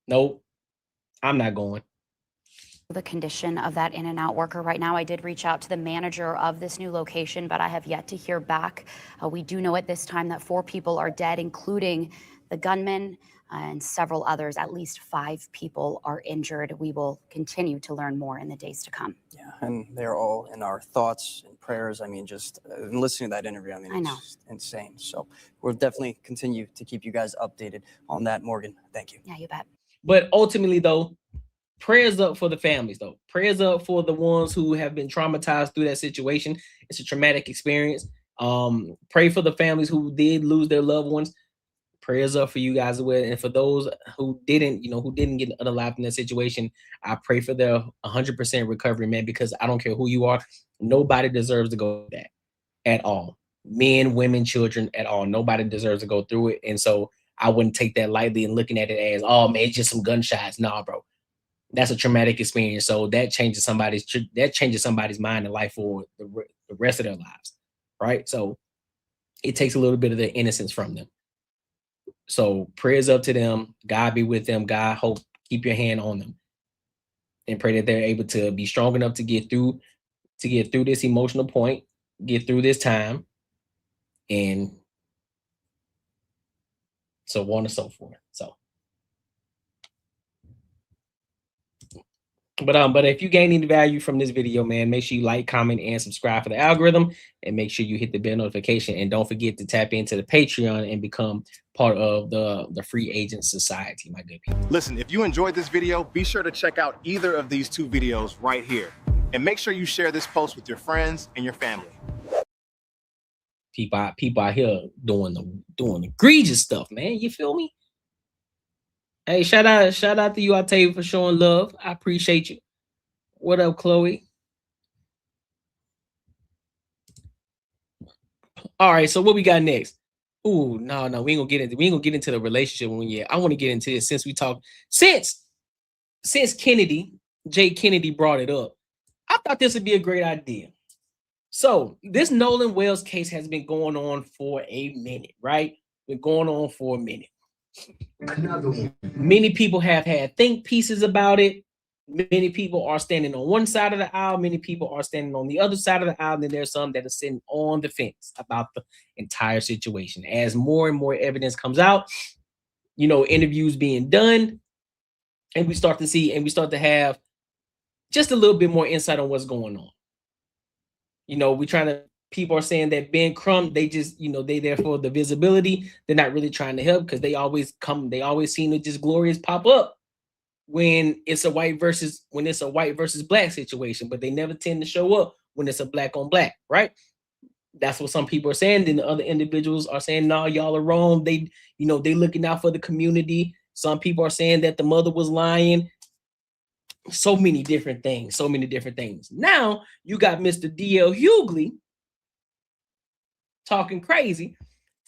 Nope, I'm not going. The condition of that In-N-Out worker right now. I did reach out to the manager of this new location, but I have yet to hear back. We do know at this time that 4 people are dead, including the gunman and several others. At least 5 people are injured. We will continue to learn more in the days to come. Yeah, and they're all in our thoughts and prayers. I mean, just listening to that interview, I mean, it's just insane. So we'll definitely continue to keep you guys updated on that, Morgan. Thank you. Yeah, you bet. But ultimately, though, prayers up for the families, though. Prayers up for the ones who have been traumatized through that situation. It's a traumatic experience. Pray for the families who did lose their loved ones. Prayers up for you guys as well. And for those who didn't get unalived in that situation, I pray for their 100% recovery, man, because I don't care who you are. Nobody deserves to go through that at all. Men, women, children, at all. Nobody deserves to go through it. And so I wouldn't take that lightly and looking at it as, oh, man, it's just some gunshots. Nah, bro. That's a traumatic experience. So that changes somebody's mind and life for the rest of their lives, right? So it takes a little bit of the innocence from them. So prayers up to them. God be with them. God, keep your hand on them, and pray that they're able to be strong enough to get through this emotional point, get through this time, and so on and so forth. So. But if you gain any value from this video, man, make sure you like, comment, and subscribe for the algorithm, and make sure you hit the bell notification, and don't forget to tap into the Patreon and become part of the Free Agent Society, my good people. Listen, if you enjoyed this video, be sure to check out either of these 2 videos right here, and make sure you share this post with your friends and your family. People out here doing egregious stuff, man. You feel me? Hey, shout out to you, Octavia, for showing love. I appreciate you. What up, Chloe? All right, so what we got next? Ooh, no, we ain't gonna get into the relationship one yet. I want to get into this since Jay Kennedy brought it up. I thought this would be a great idea. So this Nolan Wells case has been going on for a minute, right? Been going on for a minute. Many people have had think pieces about it. Many people are standing on one side of the aisle. Many people are standing on the other side of the aisle. And there's some that are sitting on the fence about the entire situation. As more and more evidence comes out, interviews being done, and we start to have just a little bit more insight on what's going on. People are saying that Ben Crump, they just, they there for the visibility. They're not really trying to help, because they always seem to just glorious pop up when it's a white versus black situation, but they never tend to show up when it's a black on black, right? That's what some people are saying. Then the other individuals are saying, no, y'all are wrong. They looking out for the community. Some people are saying that the mother was lying. So many different things. Now you got Mr. D.L. Hughley talking crazy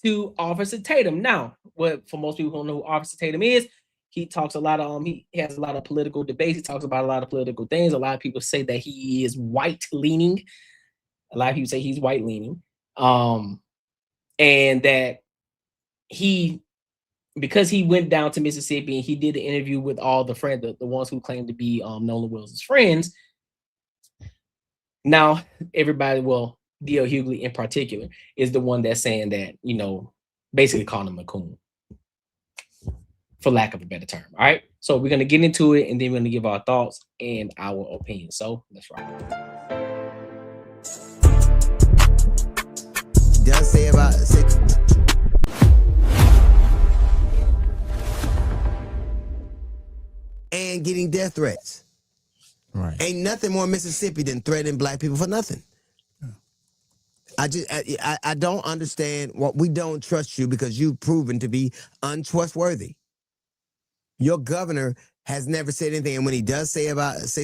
to Officer Tatum. Now, for most people who don't know who Officer Tatum is, he talks a lot of he has a lot of political debates. He talks about a lot of political things. A lot of people say that he is white leaning. And that because he went down to Mississippi and he did the interview with all the ones who claim to be Nolan Wells' friends. Now everybody, D.L. Hughley in particular, is the one that's saying that, basically calling him a coon, for lack of a better term. All right. So we're going to get into it, and then we're going to give our thoughts and our opinions. So let's rock. Just say about 6. getting death threats. Right. Ain't nothing more Mississippi than threatening black people for nothing. I don't understand what we don't trust you because you've proven to be untrustworthy. Your governor has never said anything, and when he does say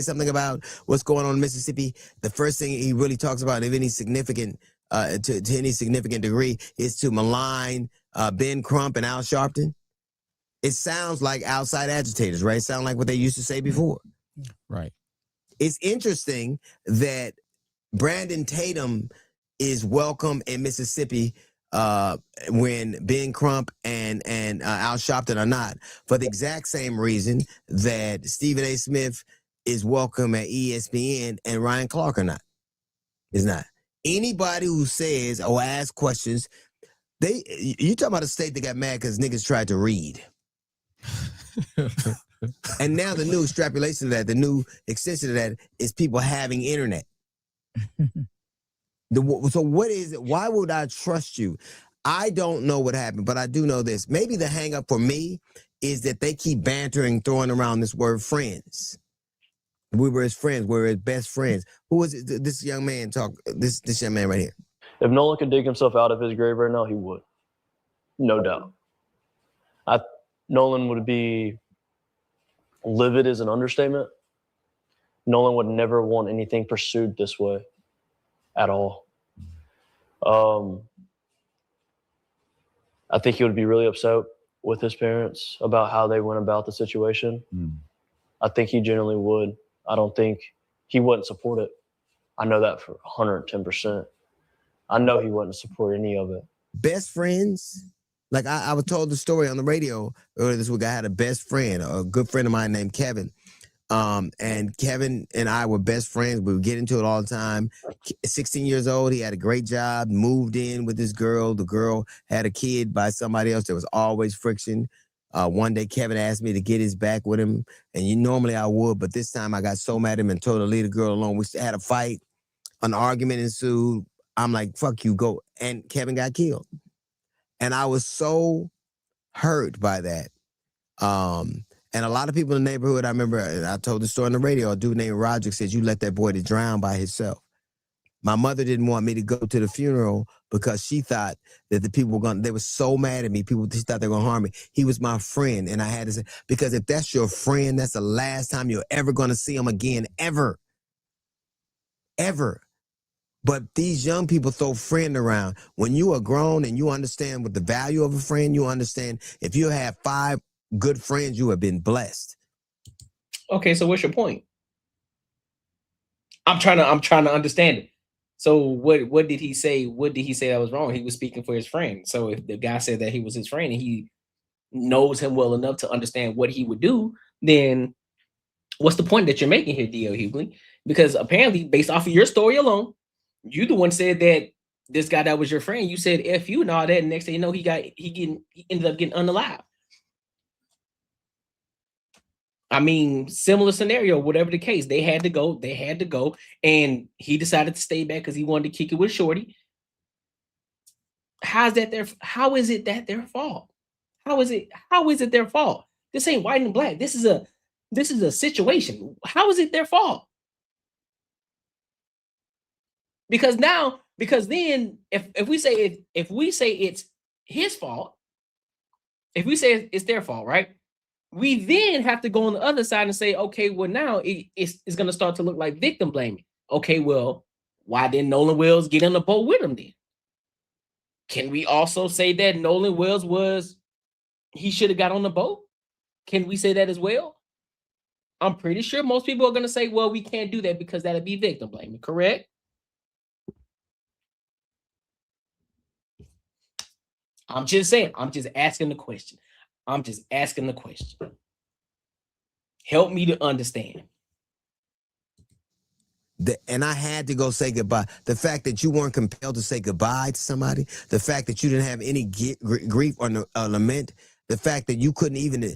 something about what's going on in Mississippi, the first thing he really talks about, if any significant to any significant degree, is to malign Ben Crump and Al Sharpton. It sounds like outside agitators, right? It sounds like what they used to say before. Right. It's interesting that Brandon Tatum is welcome in Mississippi when Ben Crump and Al Sharpton are not, for the exact same reason that Stephen A. Smith is welcome at ESPN and Ryan Clark are not. Is not. Anybody who says or asks questions, you talking about a state that got mad because niggas tried to read. And now the new extrapolation of that, the new extension of that is people having internet. So what is it? Why would I trust you? I don't know what happened, but I do know this. Maybe the hang up for me is that they keep bantering, throwing around this word friends. We were his friends. We were his best friends. Who was it? This young man this young man right here. If Nolan could dig himself out of his grave right now, he would. No doubt. Nolan would be livid is an understatement. Nolan would never want anything pursued this way at all. I think he would be really upset with his parents about how they went about the situation. I think he genuinely would. I don't think he wouldn't support it. I know that for 110%. I know he wouldn't support any of it. Best friends? Like I was told the story on the radio earlier this week. I had a best friend, a good friend of mine named Kevin. And Kevin and I were best friends. We would get into it all the time. 16 years old, he had a great job, moved in with this girl. The girl had a kid by somebody else. There was always friction. One day, Kevin asked me to get his back with him. And normally I would, but this time I got so mad at him and told her to leave the girl alone. We had a fight. An argument ensued. I'm like, fuck you, go. And Kevin got killed. And I was so hurt by that. And a lot of people in the neighborhood, I remember, I told the story on the radio, a dude named Roger said, you let that boy to drown by himself. My mother didn't want me to go to the funeral because she thought that the people were they were so mad at me. She thought they were going to harm me. He was my friend. And I had to say, because if that's your friend, that's the last time you're ever going to see him again, ever. Ever. But these young people throw friend around. When you are grown and you understand what the value of a friend, you understand if you have 5 good friends, you have been blessed. Okay, so what's your point? I'm trying to understand it. So what did he say? What did he say that was wrong? He was speaking for his friend. So if the guy said that he was his friend and he knows him well enough to understand what he would do, then what's the point that you're making here, D.L. Hughley? Because apparently, based off of your story alone, you the one said that this guy that was your friend, you said F you and all that, and next thing you know, he ended up getting unalived. I mean, similar scenario, whatever the case, they had to go, and he decided to stay back because he wanted to kick it with Shorty. How is it that their fault? How is it their fault? This ain't white and black. This is a situation. How is it their fault? Because then if we say it's his fault, if we say it's their fault, right? We then have to go on the other side and say, okay, well, now it's going to start to look like victim blaming. Okay, well, why didn't Nolan Wells get on the boat with him then? Can we also say that Nolan Wells he should have got on the boat? Can we say that as well? I'm pretty sure most people are going to say, well, we can't do that because that'd be victim blaming, correct? I'm just saying, I'm just asking the question. Help me to understand. And I had to go say goodbye. The fact that you weren't compelled to say goodbye to somebody, the fact that you didn't have any grief or lament, the fact that you couldn't even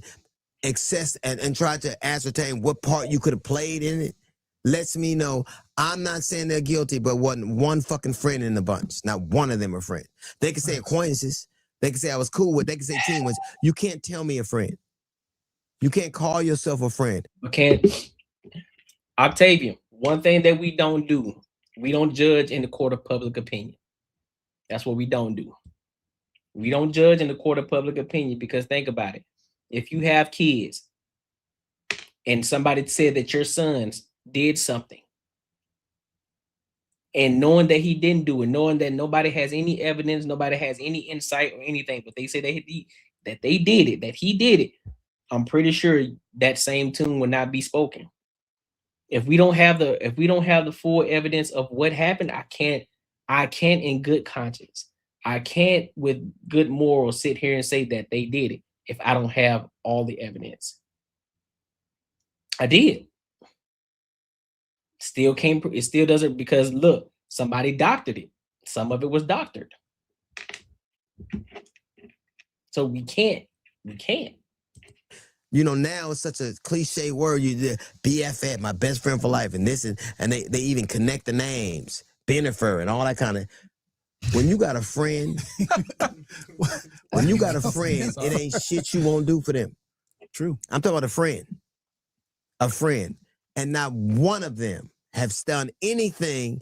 access and try to ascertain what part you could have played in it, lets me know I'm not saying they're guilty, but wasn't one fucking friend in the bunch. Not one of them are friends. They can say acquaintances. They can say I was cool with. They can say team was. You can't tell me a friend. You can't call yourself a friend. Okay, Octavian, one thing that we don't do, we don't judge in the court of public opinion. That's what we don't do. We don't judge in the court of public opinion because think about it. If you have kids and somebody said that your sons did something, and knowing that he didn't do it, knowing that nobody has any evidence, nobody has any insight or anything, but they say that they did it, that he did it, I'm pretty sure that same tune will not be spoken. If we don't have the full evidence of what happened, I can't in good conscience, I can't with good morals sit here and say that they did it if I don't have all the evidence. I did. Still can't, it still doesn't, because look, somebody doctored it. Some of it was doctored. So we can't. You know, now it's such a cliche word. You did BFF, my best friend for life, and this is, and they even connect the names, Bennifer and all that kind of. When you got a friend, it ain't shit you won't do for them. True. I'm talking about a friend, and not one of them have done anything.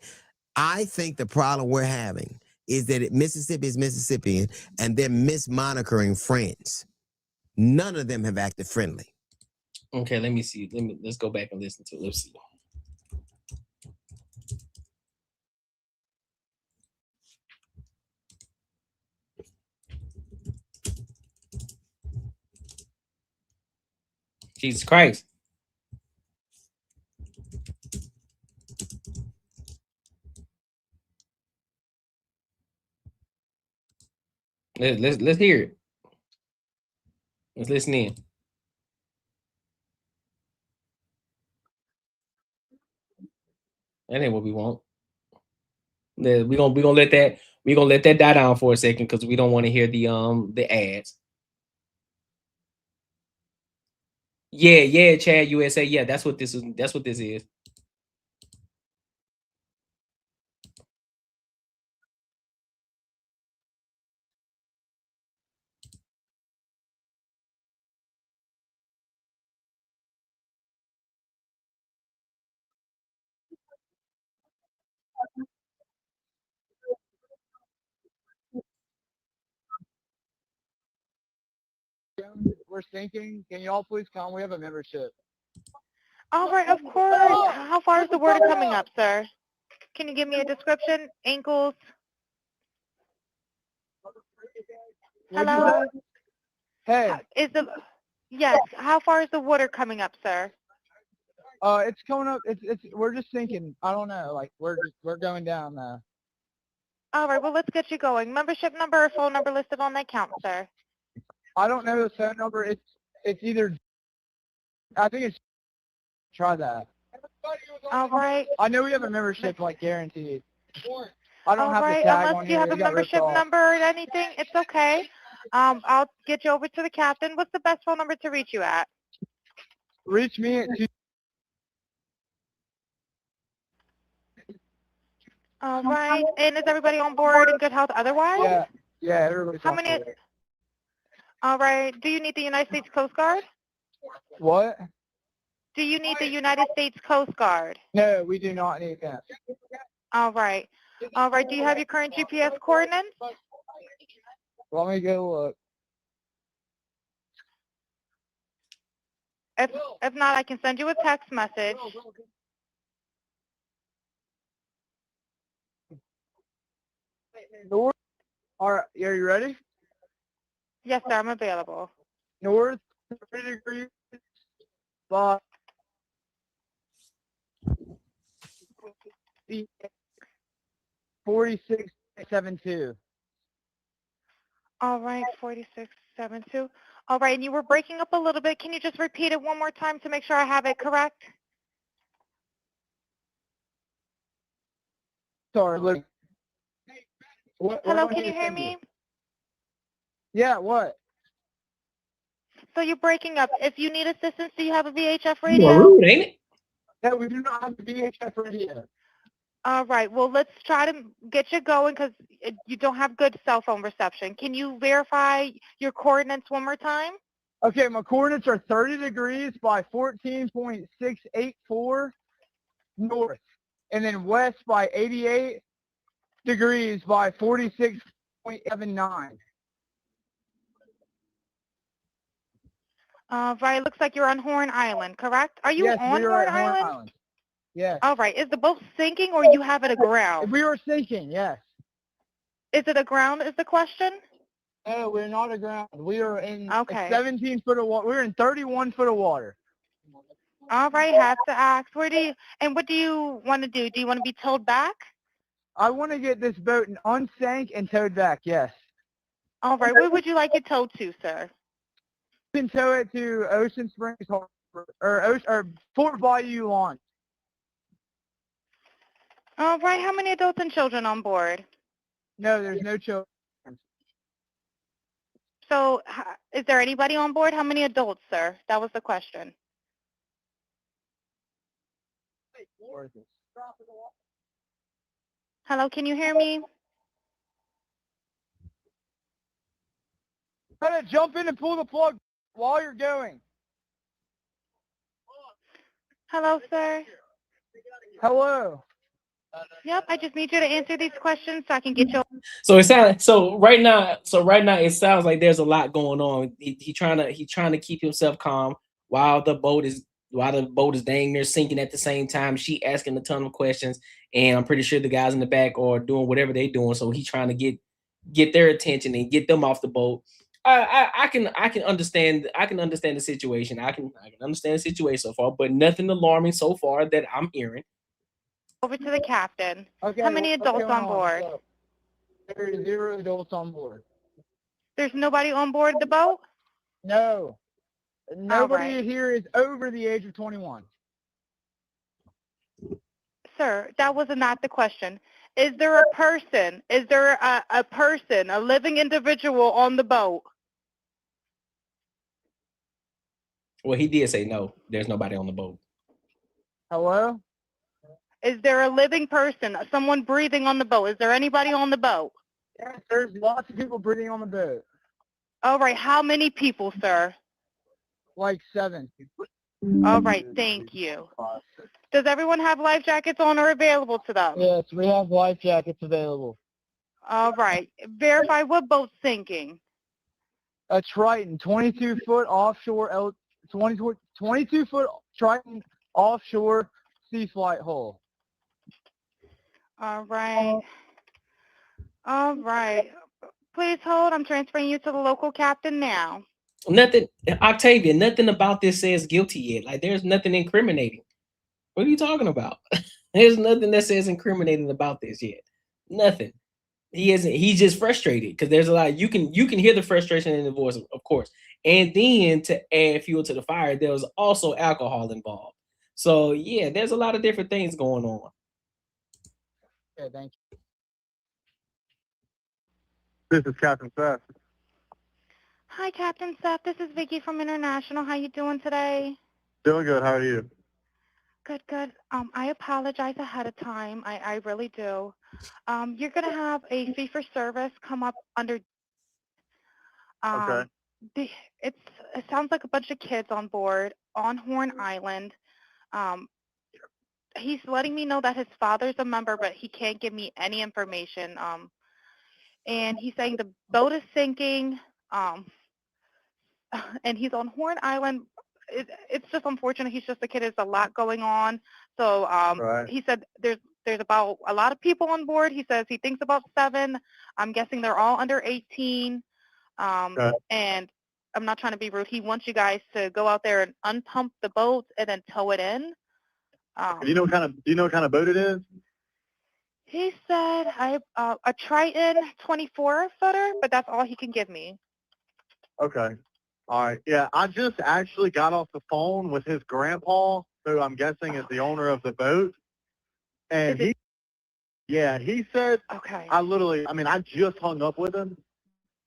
I think the problem we're having is that Mississippi is Mississippian, and they're mismonitoring friends. None of them have acted friendly. Okay, let me see. Let's go back and listen to it. Let's see. Jesus Christ. Let's hear it. Let's listen in. That ain't what we want. We're gonna let that die down for a second because we don't want to hear the ads. Yeah, Chad USA. Yeah, that's what this is. That's what this is. We're thinking, can you all please come? We have a membership. All right, of course. How far is the water coming up, sir? Can you give me a description? Ankles? Hello? Hey. Yes, how far is the water coming up, sir? It's coming up. We're just thinking. I don't know. Like we're going down now. All right, well, let's get you going. Membership number or phone number listed on the account, sir? I don't know the phone number. It's either. I think it's. Try that. All right. I know we have a membership, like guaranteed. I don't have right, the tag unless on you here. have a It got ripped membership off. number or anything, it's okay. I'll get you over to the captain. What's the best phone number to reach you at? Reach me at All right, and is everybody on board in good health otherwise? Yeah, everybody's How on many? board. All right, do you need the United States Coast Guard? What? Do you need the United States Coast Guard? No, we do not need that. All right. All right, do you have your current GPS coordinates? Let me go look. If not, I can send you a text message. North. All right, are you ready? Yes, sir, I'm available. North 30 degrees. 4672. All right, 4672. All right, and you were breaking up a little bit. Can you just repeat it one more time to make sure I have it correct? Sorry, look. Hello, can you hear me? Yeah, what? So you're breaking up. If you need assistance, do you have a VHF You radio? are rude, ain't it? Yeah, we do not have a VHF radio. All right, well, let's try to get you going because you don't have good cell phone reception. Can you verify your coordinates one more time? Okay, my coordinates are 30 degrees by 14.684 north, and then west by 88 degrees by 46.79. Right, looks like you're on Horn Island, correct? Are you Yes, on we are Horn at Horn Island? Island. Yes. All right, is the boat sinking or you have it aground? We are sinking, yes. Is it aground is the question? No, we're not aground. We are in Okay. 17 foot of water. We're in 31 foot of water. All right, have to ask. What do you want to do? Do you want to be towed back? I want to get this boat unsank and towed back, yes. All right, where would you like it towed to, sir? You can tow it to Ocean Springs Harbor, or Fort Bayou Launch. All right, how many adults and children on board? No, there's no children. So, is there anybody on board? How many adults, sir? That was the question. Hello, can you hear me? Try to jump in and pull the plug while you're going. Hello, sir. Hello. Yep, I just need you to answer these questions so I can get you. So right now it sounds like there's a lot going on. He trying to keep himself calm while the boat is dang near sinking at the same time. She asking a ton of questions, and I'm pretty sure the guys in the back are doing whatever they're doing. So he's trying to get their attention and get them off the boat. I can understand the situation. I can understand the situation so far, but nothing alarming so far that I'm hearing. Over to the captain. Okay, How many adults on board? So, there are 0 adults on board. There's nobody on board the boat? No. Nobody right. here is over the age of 21. Sir, that was not the question. Is there a person? Is there a person, a living individual on the boat? Well, he did say no. There's nobody on the boat. Hello? Is there a living person, someone breathing on the boat? Is there anybody on the boat? Yes, there's lots of people breathing on the boat. All right, how many people, sir? Like 7. All right, thank you. Does everyone have life jackets on or available to them? Yes, we have life jackets available. All right, verify what boat's sinking. A Triton, 22-foot offshore, 22-foot Triton offshore sea flight hull. All right. All right. Please hold. I'm transferring you to the local captain now. Nothing, Octavia, nothing about this says guilty yet. Like, there's nothing incriminating. What are you talking about? There's nothing that says incriminating about this yet. Nothing. He isn't. He's just frustrated because there's a lot. You can hear the frustration in the voice, of course. And then to add fuel to the fire, there was also alcohol involved. So yeah, there's a lot of different things going on. Okay, thank you. This is Captain Seth. Hi, Captain Seth. This is Vicky from International. How you doing today? Doing good. How are you? Good, good. I apologize ahead of time. I really do. You're going to have a fee for service come up under. Okay. It sounds like a bunch of kids on board on Horn Island. He's letting me know that his father's a member, but he can't give me any information. And he's saying the boat is sinking, and he's on Horn Island. It's just unfortunate. He's just a kid. There's a lot going on. So Right. he said there's about a lot of people on board. He says he thinks about 7. I'm guessing they're all under 18. Okay. And I'm not trying to be rude. He wants you guys to go out there and unpump the boat and then tow it in. Do you know what kind of boat it is? He said a Triton 24-footer, but that's all he can give me. Okay. All right. Yeah, I just actually got off the phone with his grandpa, who I'm guessing is the owner of the boat. And he said, okay. I just hung up with him.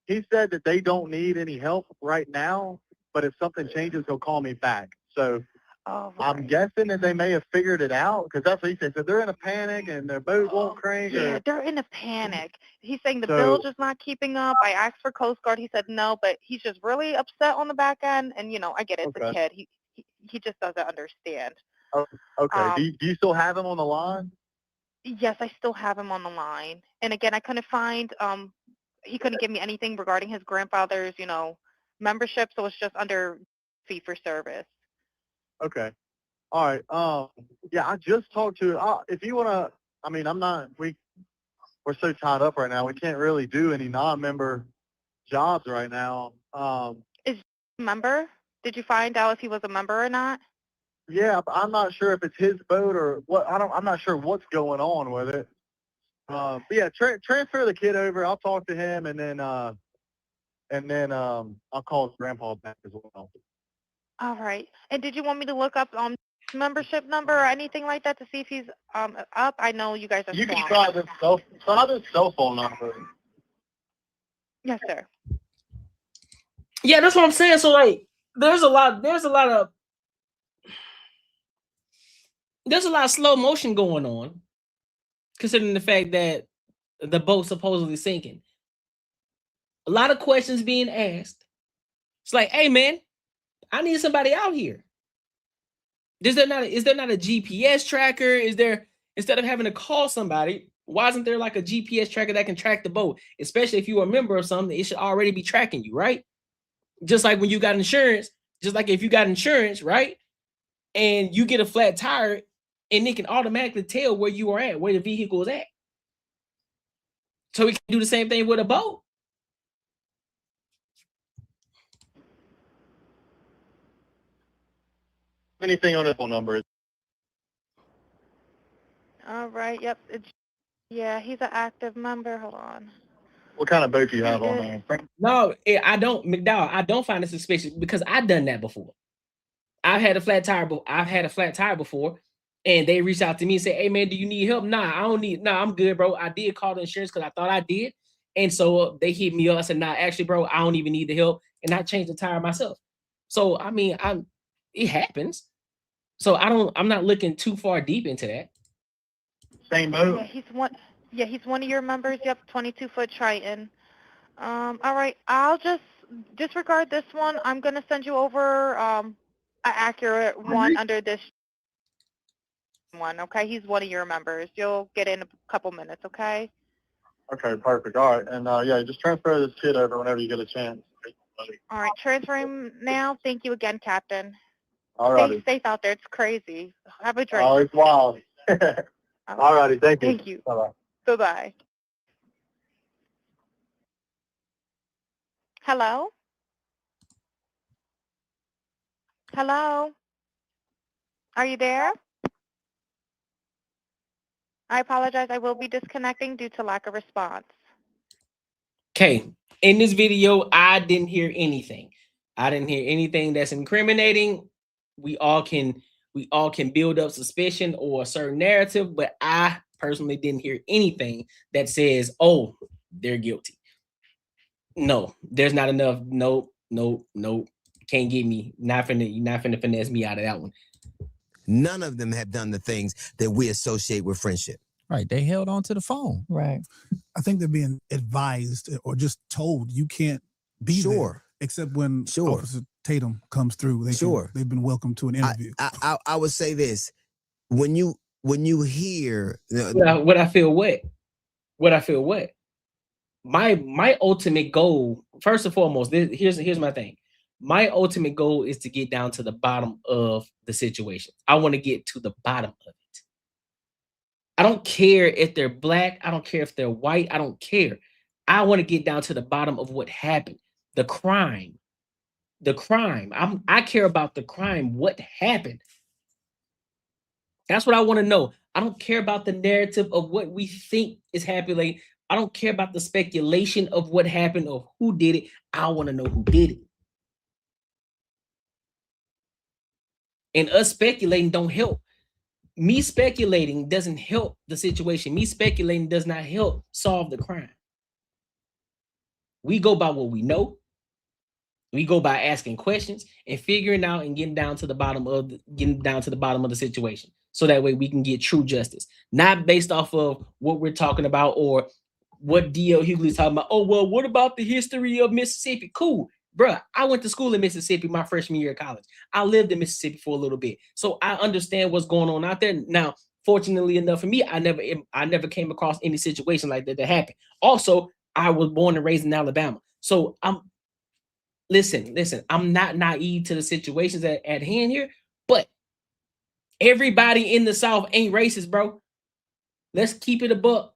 He said that they don't need any help right now, but if something changes, he'll call me back. So Oh, I'm guessing that they may have figured it out because that's what he said. So they're in a panic and their boat won't crank. yeah, they're in a panic. He's saying the So- bilge is not keeping up. I asked for Coast Guard. He said no, but he's just really upset on the back end. And, you know, I get it. It's a Okay. kid. He just doesn't understand. Oh, okay. Do you still have him on the line? Yes, I still have him on the line. And again, I couldn't find, he couldn't give me anything regarding his grandfather's, you know, membership. So it's just under fee for service. Okay. All right. Yeah, I just talked to. If you want to, I mean, we're so tied up right now. We can't really do any non-member jobs right now. Is he a member? Did you find out if he was a member or not? Yeah, but I'm not sure if it's his boat or what. I'm not sure what's going on with it. But yeah, transfer the kid over. I'll talk to him, and then I'll call his grandpa back as well. All right. And did you want me to look up membership number or anything like that to see if he's up? I know you guys are You can swamped. try this cell phone number. Yes, sir. Yeah, that's what I'm saying. So like, there's a lot of slow motion going on, considering the fact that the boat's supposedly sinking. A lot of questions being asked. It's like, hey man, I need somebody out here. Is there not a GPS tracker? Is there, instead of having to call somebody, why isn't there like a GPS tracker that can track the boat? Especially if you're a member of something, it should already be tracking you, right? Just like when you got insurance, just like if you got insurance, right? And you get a flat tire, and it can automatically tell where you are at, where the vehicle is at. So we can do the same thing with a boat. Anything on his phone number? All right. Yep. Yeah, he's an active member. Hold on. What kind of boat do you have on there? No, I don't, McDowell. I don't find it suspicious because I've done that before. I've had a flat tire before, and they reached out to me and said, "Hey man, do you need help?" Nah, I'm good, bro. I did call the insurance because I thought I did, and so they hit me up. I said, "Nah, actually, bro, I don't even need the help," and I changed the tire myself. So I mean, it happens. So I'm not looking too far deep into that. Same boat. Yeah, he's one of your members. Yep, 22-foot Triton. All right, I'll just disregard this one. I'm gonna send you over an accurate one under this one. Okay, he's one of your members. You'll get in a couple minutes. Okay. Okay, perfect. All right, and yeah, just transfer this kid over whenever you get a chance. All right, transferring now. Thank you again, Captain. All righty. Stay safe out there. It's crazy. Have a drink. Oh, it's wild. All righty, thank you. Thank you. Bye-bye. Bye-bye. Hello? Hello? Are you there? I apologize. I will be disconnecting due to lack of response. Okay, in this video, I didn't hear anything. I didn't hear anything that's incriminating. We all can build up suspicion or a certain narrative, but I personally didn't hear anything that says, "Oh, they're guilty." No, there's not enough. Nope. Can't get me. Not finna finesse me out of that one. None of them have done the things that we associate with friendship. Right. They held on to the phone. Right. I think they're being advised or just told you can't be there. Except when Officer Tatum comes through, they've been welcomed to an interview. I would say this: when you hear what I feel wet, my ultimate goal, first and foremost, here's my thing. My ultimate goal is to get down to the bottom of the situation. I want to get to the bottom of it. I don't care if they're black. I don't care if they're white. I don't care. I want to get down to the bottom of what happened. The crime. I care about the crime. What happened? That's what I want to know. I don't care about the narrative of what we think is happening. I don't care about the speculation of what happened or who did it. I want to know who did it. And us speculating don't help. Me speculating doesn't help the situation. Me speculating does not help solve the crime. We go by what we know. We go by asking questions and figuring out and getting down to the bottom of the situation. So that way we can get true justice, not based off of what we're talking about or what D.L. Hughley's talking about. Oh, well, what about the history of Mississippi? Cool. Bruh, I went to school in Mississippi my freshman year of college. I lived in Mississippi for a little bit. So I understand what's going on out there. Now, fortunately enough for me, I never came across any situation like that happened. Also, I was born and raised in Alabama. So listen, I'm not naive to the situations at hand here, but everybody in the South ain't racist, bro. Let's keep it a buck.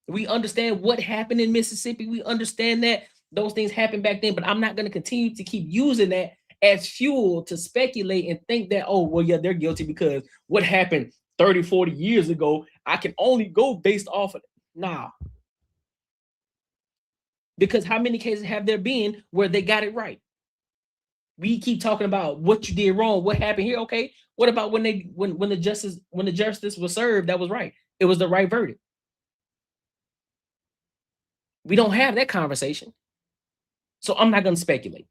We understand what happened in Mississippi. We understand that those things happened back then, but I'm not going to continue to keep using that as fuel to speculate and think that, oh, well, yeah, they're guilty because what happened 30, 40 years ago, I can only go based off of it. Nah. Because how many cases have there been where they got it right? We keep talking about what you did wrong, what happened here. Okay, what about when the justice was served? That was right. It was the right verdict. We don't have that conversation, so I'm not going to speculate.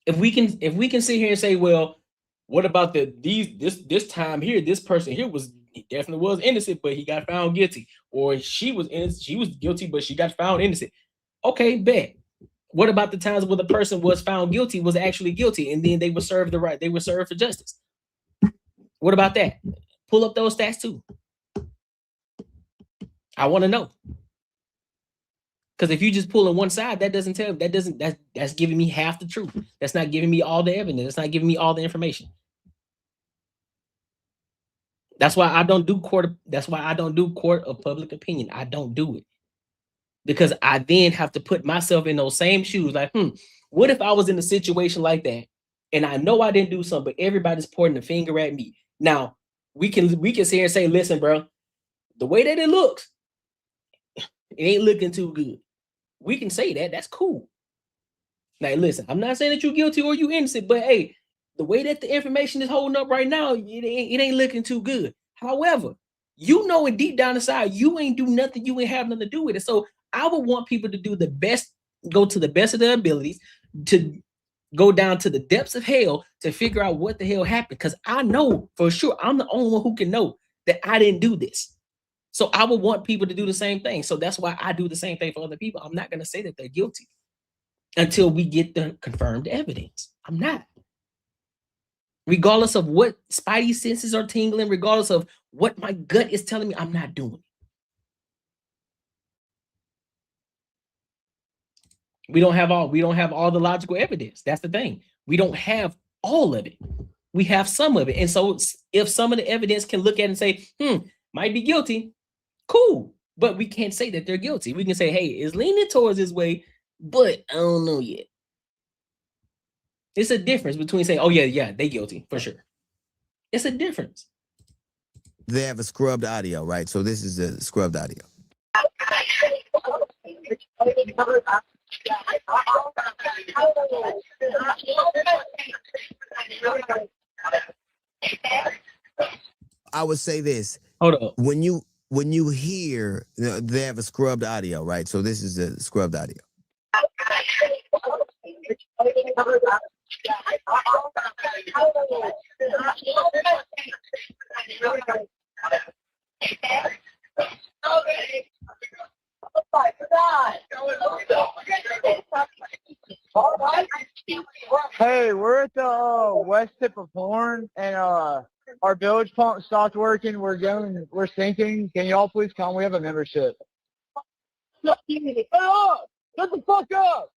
If we can sit here and say, well, what about this time here? This person here he definitely was innocent, but he got found guilty, or she was innocent, she was guilty, but she got found innocent. Okay, bet. What about the times where the person was found guilty, was actually guilty, and then they were served they were served for justice? What about that? Pull up those stats too. I want to know. Because if you just pull on one side, that's giving me half the truth. That's not giving me all the evidence. That's not giving me all the information. That's why I don't do court of public opinion. I don't do it. Because I then have to put myself in those same shoes. Like, what if I was in a situation like that and I know I didn't do something, but everybody's pointing the finger at me? Now, we can sit here and say, listen, bro, the way that it looks, it ain't looking too good. We can say that. That's cool. Now, listen, I'm not saying that you're guilty or you innocent, but hey, the way that the information is holding up right now, it ain't looking too good. However, you know it deep down inside, you ain't do nothing, you ain't have nothing to do with it. So I would want people to do the best, go to the best of their abilities, to go down to the depths of hell to figure out what the hell happened. Because I know for sure I'm the only one who can know that I didn't do this. So I would want people to do the same thing. So that's why I do the same thing for other people. I'm not going to say that they're guilty until we get the confirmed evidence. I'm not. Regardless of what spidey senses are tingling, regardless of what my gut is telling me, I'm not doing it. We don't have all the logical evidence. That's the thing. We don't have all of it. We have some of it. And so if some of the evidence can look at it and say, might be guilty, cool. But we can't say that they're guilty. We can say, hey, it's leaning towards this way, but I don't know yet. It's a difference between saying, oh, yeah, they guilty for sure. It's a difference. They have a scrubbed audio, right? So this is a scrubbed audio. I would say this. Hold up. When you hear, they have a scrubbed audio, right? So this is a scrubbed audio. Hey, we're at the west tip of Horn, and our village pump stopped working. We're sinking. Can y'all please come? We have a membership. Shut the fuck up!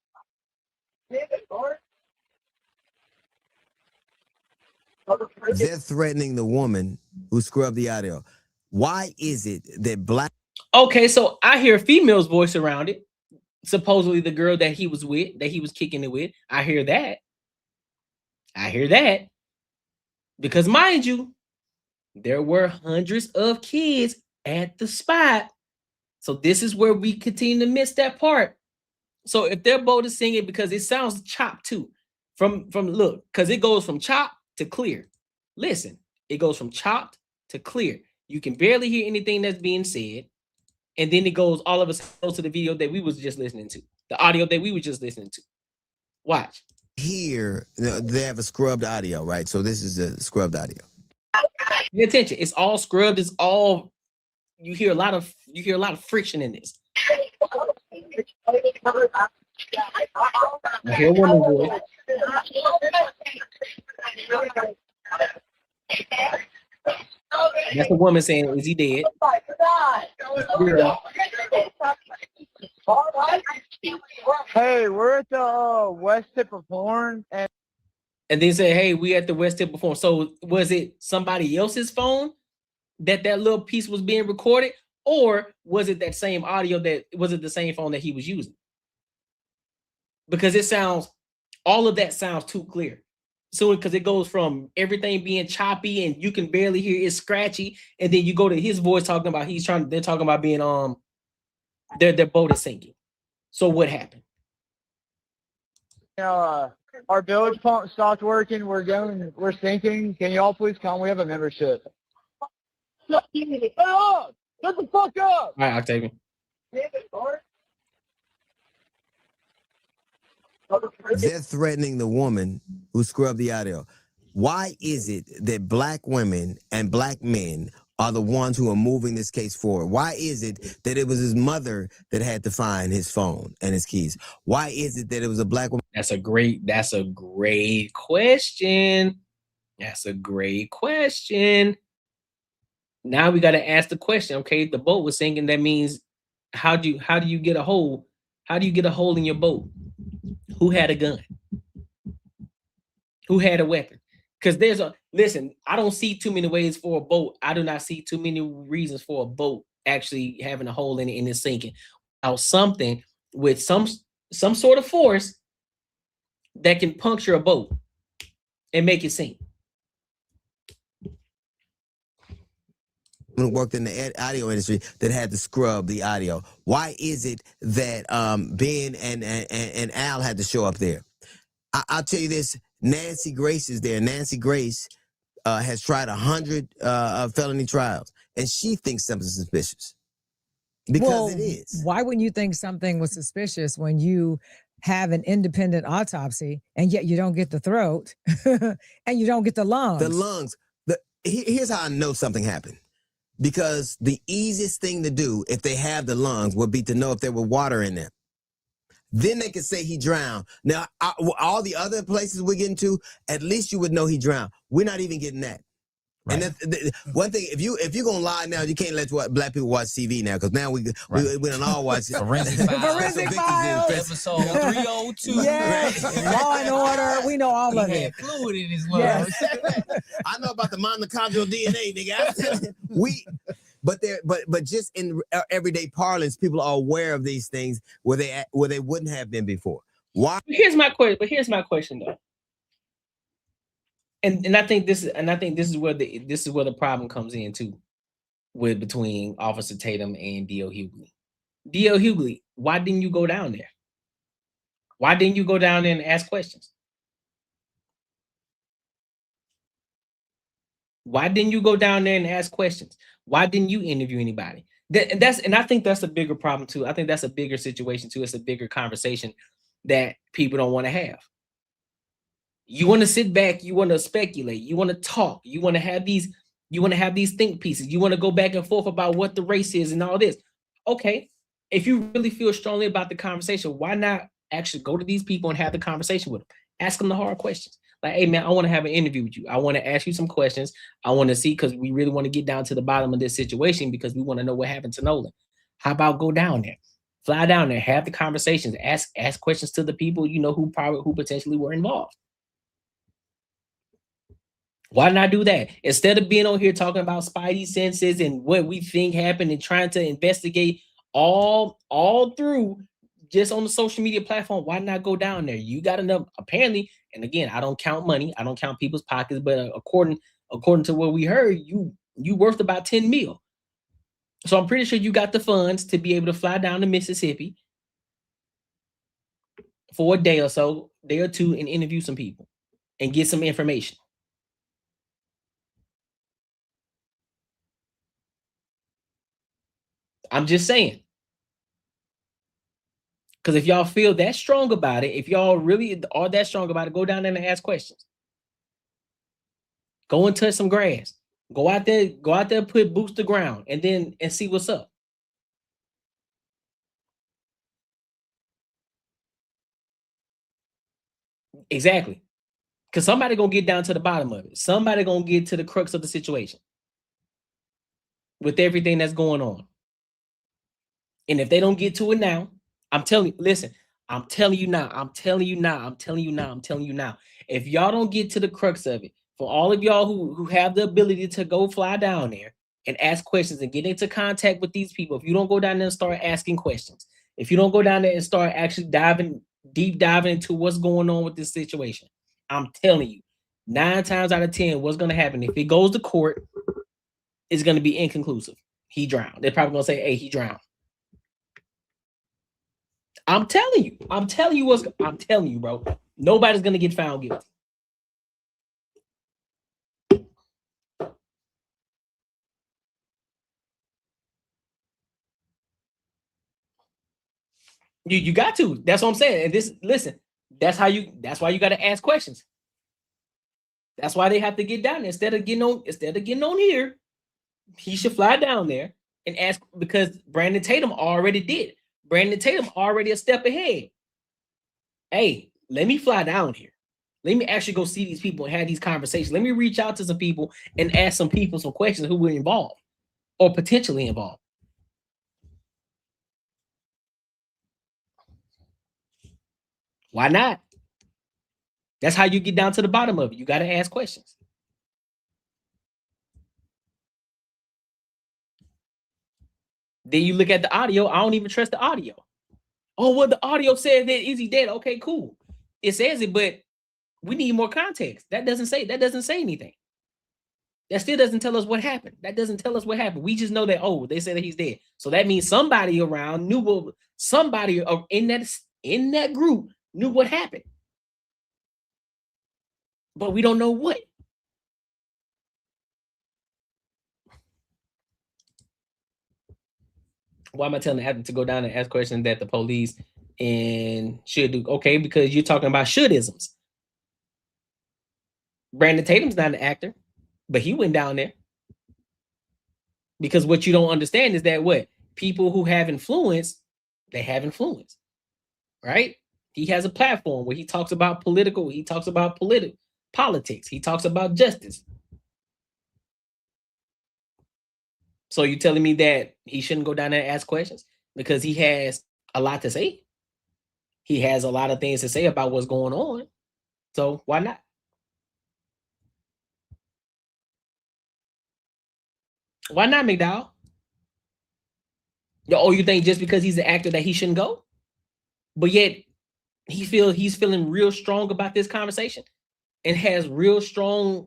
They're threatening the woman who scrubbed the audio. Why is it that black? Okay, so I hear a female's voice around it. Supposedly the girl that he was with, that he was kicking it with. I hear that. Because mind you, there were hundreds of kids at the spot. So this is where we continue to miss that part. So if they're both singing, because it sounds chopped too. From look, because it goes from chopped to clear. Listen, it goes from chopped to clear. You can barely hear anything that's being said. And then it goes all of us to the video that we was just listening to, the audio that we were just listening to. Watch. Here, they have a scrubbed audio, right? So this is the scrubbed audio. Pay attention. It's all scrubbed. It's all you hear a lot of friction in this. I hear a woman's voice. That's the woman saying, "Is he dead?" Yeah. Hey, we're at the west tip of Horn, and then say, "Hey, we at the west tip before." So was it somebody else's phone that little piece was being recorded, or was it that same audio was it the same phone that he was using? Because all of that sounds too clear. So because it goes from everything being choppy and you can barely hear, it's scratchy, and then you go to his voice talking about they're talking about being their boat is sinking. So what happened? our bilge pump stopped working. We're sinking. Can y'all please come? We have a membership. Shut the fuck up! All right, Octavian. They're threatening the woman who scrubbed the audio. Why is it that black women and black men are the ones who are moving this case forward? Why is it that it was his mother that had to find his phone and his keys? Why is it that it was a black woman? That's a great question. That's a great question. Now we got to ask the question. Okay, the boat was sinking. That means how do you get a hole? How do you get a hole in your boat? Who had a gun? Who had a weapon? Because listen, I don't see too many ways for a boat. I do not see too many reasons for a boat actually having a hole in it and it's sinking. Out something with some sort of force that can puncture a boat and make it sink. Who worked in the audio industry that had to scrub the audio. Why is it that Ben and Al had to show up there? I'll tell you this. Nancy Grace is there. Nancy Grace has tried 100 felony trials, and she thinks something's suspicious because it is. Why wouldn't you think something was suspicious when you have an independent autopsy and yet you don't get the throat and you don't get the lungs? The lungs. Here's how I know something happened. Because the easiest thing to do if they have the lungs would be to know if there were water in them. Then they could say he drowned. Now, all the other places we're getting to, at least you would know he drowned. We're not even getting that. Right. And one thing, if you're gonna lie now, you can't let black people watch TV now, because now we don't all watch Forensic Files. Episode 302. Yes. Law and Order. We know all of it. Fluid in his lungs. Yes. I know about the mitochondrial DNA, nigga. But just in everyday parlance, people are aware of these things where they wouldn't have been before. Why? Here's my question though. And I think this is where the problem comes in too, between Officer Tatum and D.L. Hughley. D.L. Hughley, why didn't you go down there? Why didn't you go down there and ask questions? Why didn't you go down there and ask questions? Why didn't you interview anybody? And I think that's a bigger problem too. I think that's a bigger situation too. It's a bigger conversation that people don't want to have. You want to sit back, you want to speculate, you want to talk, you want to have these think pieces, you want to go back and forth about what the race is and all this. Okay, if you really feel strongly about the conversation, why not actually go to these people and have the conversation with them? Ask them the hard questions. Like, hey man, I want to have an interview with you. I want to ask you some questions. I want to see, because we really want to get down to the bottom of this situation, because we want to know what happened to Nolan. How about go down there? Fly down there, have the conversations, ask questions to the people who potentially were involved. Why not do that? Instead of being on here talking about spidey senses and what we think happened and trying to investigate all through just on the social media platform, why not go down there? You got enough, apparently, and again, I don't count money, I don't count people's pockets, but according to what we heard, you worth about 10 mil. So I'm pretty sure you got the funds to be able to fly down to Mississippi for a day or two, and interview some people and get some information. I'm just saying. Because if y'all feel that strong about it, if y'all really are that strong about it, go down there and ask questions. Go and touch some grass. Go out there, put boots to ground, and see what's up. Exactly. Because somebody gonna get down to the bottom of it. Somebody gonna get to the crux of the situation with everything that's going on. And if they don't get to it now, I'm telling you, listen, I'm telling you now. If y'all don't get to the crux of it, for all of y'all who have the ability to go fly down there and ask questions and get into contact with these people, if you don't go down there and start asking questions, if you don't go down there and start actually deep diving into what's going on with this situation, I'm telling you, 9 times out of 10, what's going to happen if it goes to court, it's going to be inconclusive. He drowned. They're probably going to say, hey, he drowned. I'm telling you, bro. Nobody's going to get found guilty. You got to. That's what I'm saying. And listen, that's why you got to ask questions. That's why they have to get down there. Instead of getting on here, he should fly down there and ask, because Brandon Tatum already did. Brandon Tatum already a step ahead. Hey, let me fly down here. Let me actually go see these people and have these conversations. Let me reach out to some people and ask some people some questions who were involved or potentially involved. Why not? That's how you get down to the bottom of it. You got to ask questions. Then you look at the audio. I don't even trust the audio. Oh, well, the audio says that is he dead? Okay, cool. It says it, but we need more context. That doesn't say anything. That still doesn't tell us what happened. That doesn't tell us what happened. We just know that, oh, they said that he's dead. So that means somebody around knew what, somebody in that group knew what happened. But we don't know what. Why am I telling Adam to go down and ask questions that the police and should do? Okay, because you're talking about should-isms. Brandon Tatum's not an actor, but he went down there. Because what you don't understand is that what? People who have influence, they have influence, right? He has a platform where he talks about politics, he talks about justice. So you're telling me that he shouldn't go down there and ask questions because he has a lot to say? He has a lot of things to say about what's going on. So why not? Why not, McDowell? Oh, you think just because he's an actor that he shouldn't go? But yet he's feeling real strong about this conversation and has real strong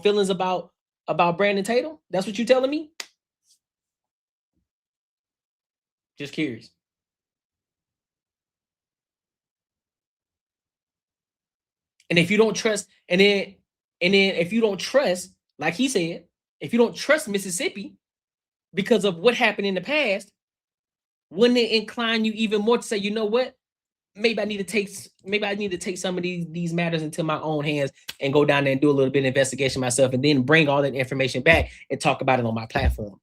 feelings about Brandon Tatum? That's what you're telling me? Just curious. And if you don't trust, and then if you don't trust, like he said, if you don't trust Mississippi because of what happened in the past, wouldn't it incline you even more to say, you know what? Maybe I need to take some of these matters into my own hands and go down there and do a little bit of investigation myself and then bring all that information back and talk about it on my platform.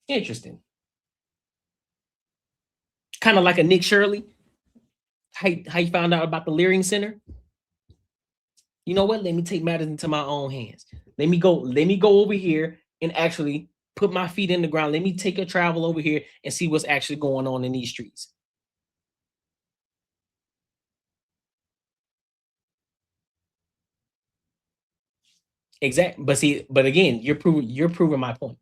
Interesting. Kind of like a Nick Shirley. How you found out about the Leering Center? You know what? Let me take matters into my own hands. Let me go over here and actually put my feet in the ground. Let me take a travel over here and see what's actually going on in these streets. Exactly. But again, you're proving my point.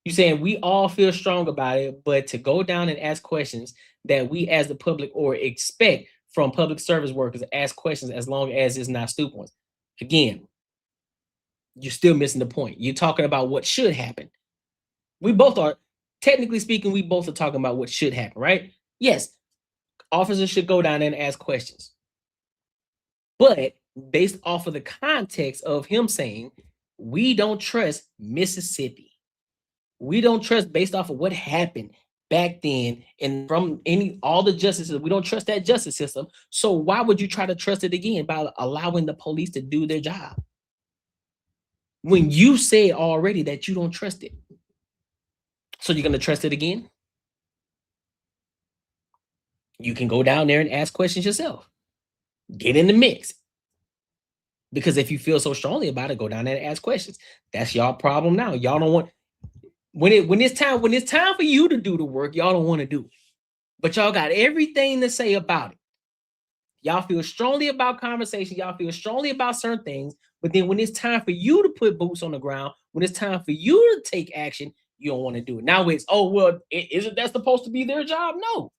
You're saying we all feel strong about it, but to go down and ask questions that we as the public or expect from public service workers ask questions as long as it's not stupid ones. Again, you're still missing the point. You're talking about what should happen. We both are, technically speaking, we both are talking about what should happen, right? Yes, officers should go down there and ask questions. But based off of the context of him saying, we don't trust Mississippi. We don't trust based off of what happened back then, and from all the justice system. We don't trust that justice system. So why would you try to trust it again by allowing the police to do their job? When you said already that you don't trust it. So you're going to trust it again? You can go down there and ask questions yourself. Get in the mix. Because if you feel so strongly about it, go down there and ask questions. That's y'all problem now. Y'all don't want when it's time for you to do the work, y'all don't want to do it. But y'all got everything to say about it. Y'all feel strongly about conversation. Y'all feel strongly about certain things. But then when it's time for you to put boots on the ground, when it's time for you to take action, you don't want to do it. Now it's, oh, well, isn't that supposed to be their job? No.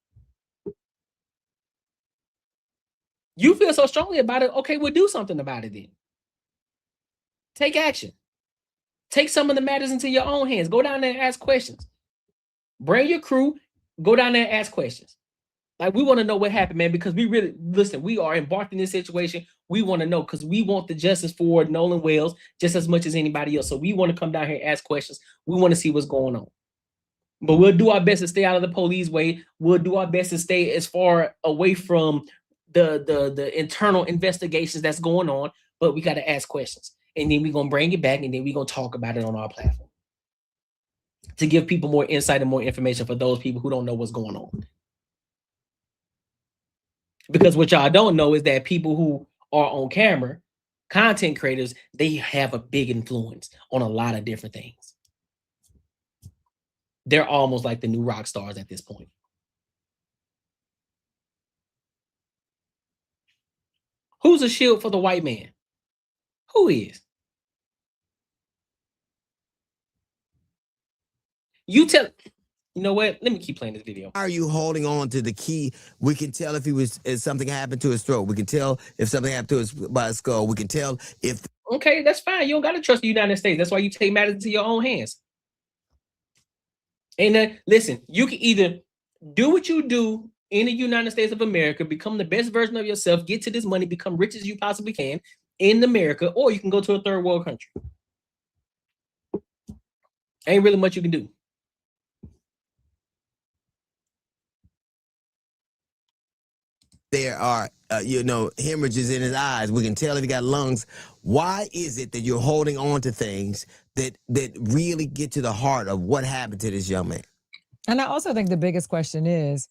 You feel so strongly about it. Okay, we'll do something about it then. Take action. Take some of the matters into your own hands. Go down there and ask questions. Bring your crew. Go down there and ask questions. Like, we want to know what happened, man, because we really, listen, we are embarked in this situation. We want to know because we want the justice for Nolan Wells just as much as anybody else. So we want to come down here and ask questions. We want to see what's going on. But we'll do our best to stay out of the police way. We'll do our best to stay as far away from the internal investigations that's going on. But we got to ask questions. And then we're going to bring it back, and then we're going to talk about it on our platform to give people more insight and more information for those people who don't know what's going on. Because what y'all don't know is that people who are on camera, content creators, they have a big influence on a lot of different things. They're almost like the new rock stars at this point. Who's a shield for the white man? Who is? You tell. You know what? Let me keep playing this video. Why are you holding on to the key? We can tell if something happened to his throat. We can tell if something happened to his skull. We can tell if. Okay, that's fine. You don't got to trust the United States. That's why you take matters into your own hands. And listen, you can either do what you do in the United States of America, become the best version of yourself, get to this money, become rich as you possibly can in America, or you can go to a third world country. Ain't really much you can do. There are, hemorrhages in his eyes. We can tell if he got lungs. Why is it that you're holding on to things that really get to the heart of what happened to this young man? And I also think the biggest question is,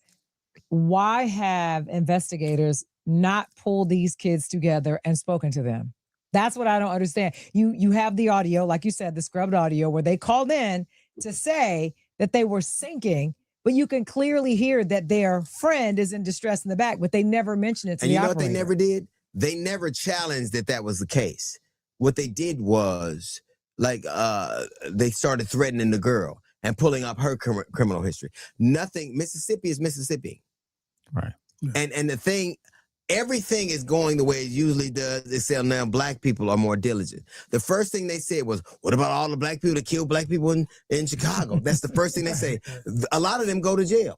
why have investigators not pulled these kids together and spoken to them? That's what I don't understand. You have the audio, like you said, the scrubbed audio, where they called in to say that they were sinking, but you can clearly hear that their friend is in distress in the back, but they never mentioned it to the operator. And you know what they never did? They never challenged that was the case. What they did was, they started threatening the girl and pulling up her criminal history. Nothing. Mississippi is Mississippi. Right. And the thing, everything is going the way it usually does. They say now black people are more diligent. The first thing they said was, what about all the black people that killed black people in Chicago? That's the first thing they say. A lot of them go to jail.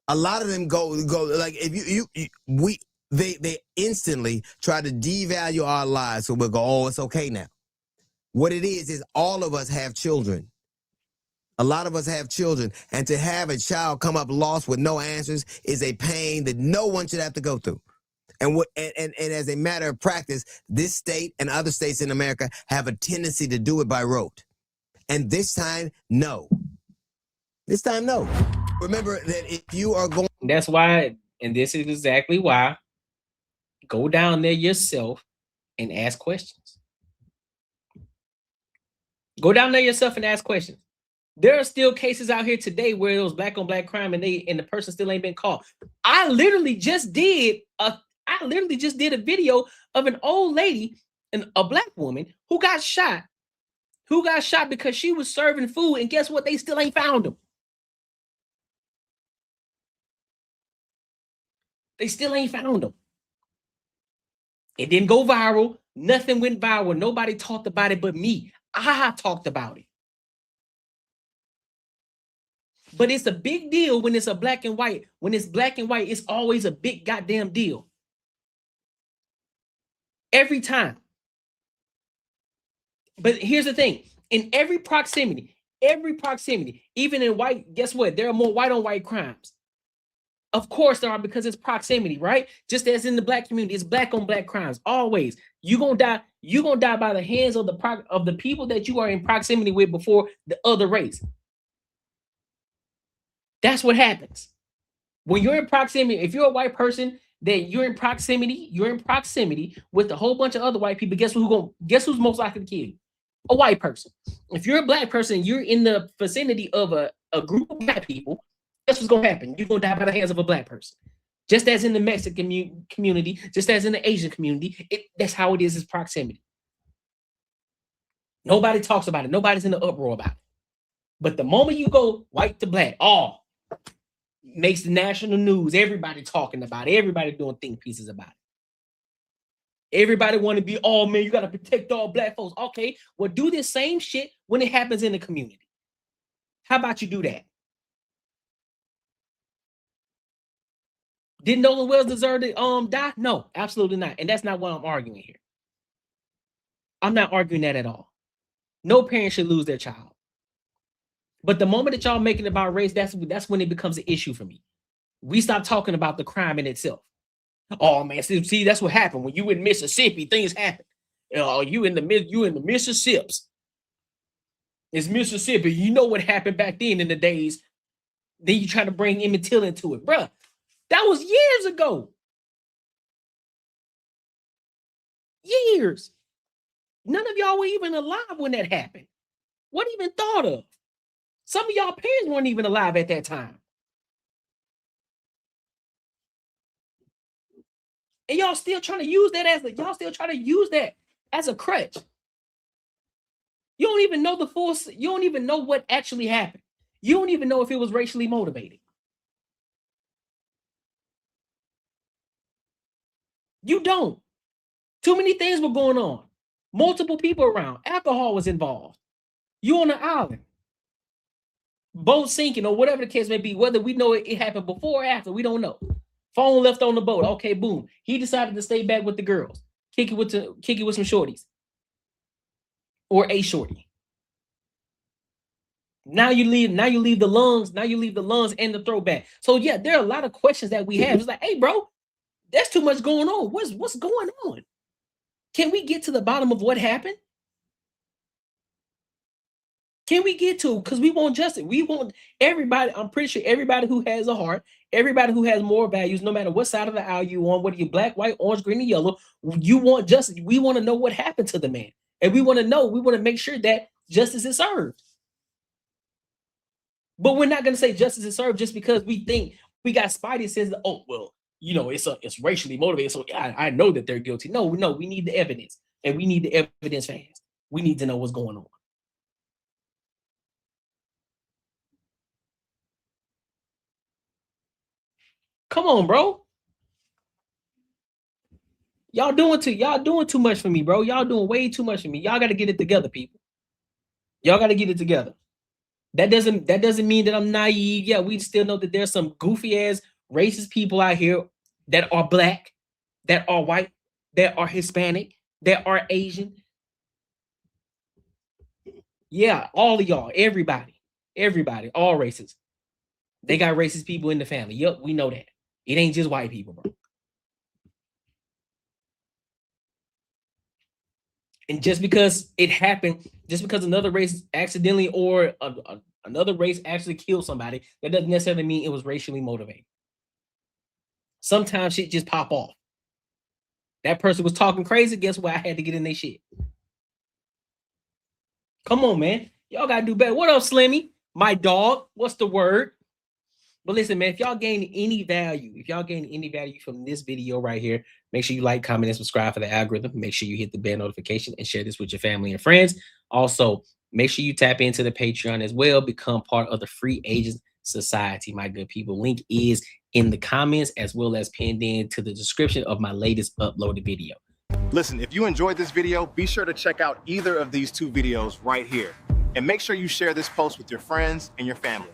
A lot of them go like, if they instantly try to devalue our lives. So we'll go, oh, it's okay now. What it is all of us have children. A lot of us have children, and to have a child come up lost with no answers is a pain that no one should have to go through. And as a matter of practice, this state and other states in America have a tendency to do it by rote. And this time, no. This time, no. Remember that if you are going... That's why, and this is exactly why, go down there yourself and ask questions. Go down there yourself and ask questions. There are still cases out here today where it was black on black crime and the person still ain't been caught. I literally just did a video of an old lady, a black woman who got shot because she was serving food, and guess what? They still ain't found them. They still ain't found them. It didn't go viral. Nothing went viral. Nobody talked about it but me. I talked about it. But it's a big deal when it's a black and white. When it's black and white, it's always a big goddamn deal. Every time. But here's the thing. In every proximity, Every proximity, even in white, guess what? There are more white on white crimes. Of course there are, because it's proximity, right? Just as in the black community, it's black on black crimes. Always. You're gonna die by the hands of the people that you are in proximity with before the other race. That's what happens. When you're in proximity, if you're a white person, then you're in proximity with a whole bunch of other white people. Guess who's most likely to kill you? A white person. If you're a black person, you're in the vicinity of a group of black people, guess what's gonna happen? You're gonna die by the hands of a black person. Just as in the Mexican community, just as in the Asian community, that's how it is proximity. Nobody talks about it. Nobody's in the uproar about it. But the moment you go white to black, makes the national news. Everybody talking about it. Everybody doing think pieces about it. Everybody want to be, oh man, you got to protect all black folks. Okay, well, do this same shit when it happens in the community. How about you do that? Did Nolan Wells deserve to die? No, absolutely not. And that's not what I'm arguing here. I'm not arguing that at all. No parent should lose their child. But the moment that y'all make it about race, that's when it becomes an issue for me. We stop talking about the crime in itself. Oh man, see, that's what happened when you in Mississippi. Things happen. You in the Mississippis. It's Mississippi. You know what happened back then in the days. Then you try to bring Emmett Till into it, bruh. That was years ago. Years. None of y'all were even alive when that happened. What even thought of? Some of y'all parents weren't even alive at that time. And y'all still trying to use that as a crutch. You don't even know the full, you don't even know what actually happened. You don't even know if it was racially motivated. You don't. Too many things were going on. Multiple people around. Alcohol was involved. You on the island. Boat sinking or whatever the case may be. Whether we know it happened before or after, we don't know. Phone left on the boat. Okay, boom. He decided to stay back with the girls. Kick it with some shorties. Or a shorty. Now you leave the lungs. Now you leave the lungs and the throwback. So yeah, there are a lot of questions that we have. It's like, hey, bro, there's too much going on. What's going on? Can we get to the bottom of what happened? Can we get to? Because we want justice. We want everybody. I'm pretty sure everybody who has a heart, everybody who has moral values, no matter what side of the aisle you on, whether you're black, white, orange, green, or yellow, you want justice. We want to know what happened to the man. And we want to know, we want to make sure that justice is served. But we're not going to say justice is served just because we think we got Spidey says, oh, well, you know, it's racially motivated. So yeah, I know that they're guilty. No, we need the evidence. And we need the evidence fast. We need to know what's going on. Come on, bro. Y'all doing too much for me, bro. Y'all doing way too much for me. Y'all got to get it together, people. Y'all got to get it together. That doesn't mean that I'm naive. Yeah, we still know that there's some goofy ass racist people out here that are black, that are white, that are Hispanic, that are Asian. Yeah, all of y'all, everybody, all races. They got racist people in the family. Yep, we know that. It ain't just white people, bro. And just because it happened, just because another race accidentally or another race actually killed somebody, that doesn't necessarily mean it was racially motivated. Sometimes shit just pop off. That person was talking crazy. Guess what? I had to get in their shit. Come on, man. Y'all got to do better. What up, Slimmy? My dog. What's the word? But listen, man, if y'all gain any value from this video right here, make sure you like, comment, and subscribe for the algorithm. Make sure you hit the bell notification and share this with your family and friends. Also, make sure you tap into the Patreon as well. Become part of the Free Agent Society, my good people. Link is in the comments as well as pinned into the description of my latest uploaded video. Listen, if you enjoyed this video, be sure to check out either of these two videos right here. And make sure you share this post with your friends and your family.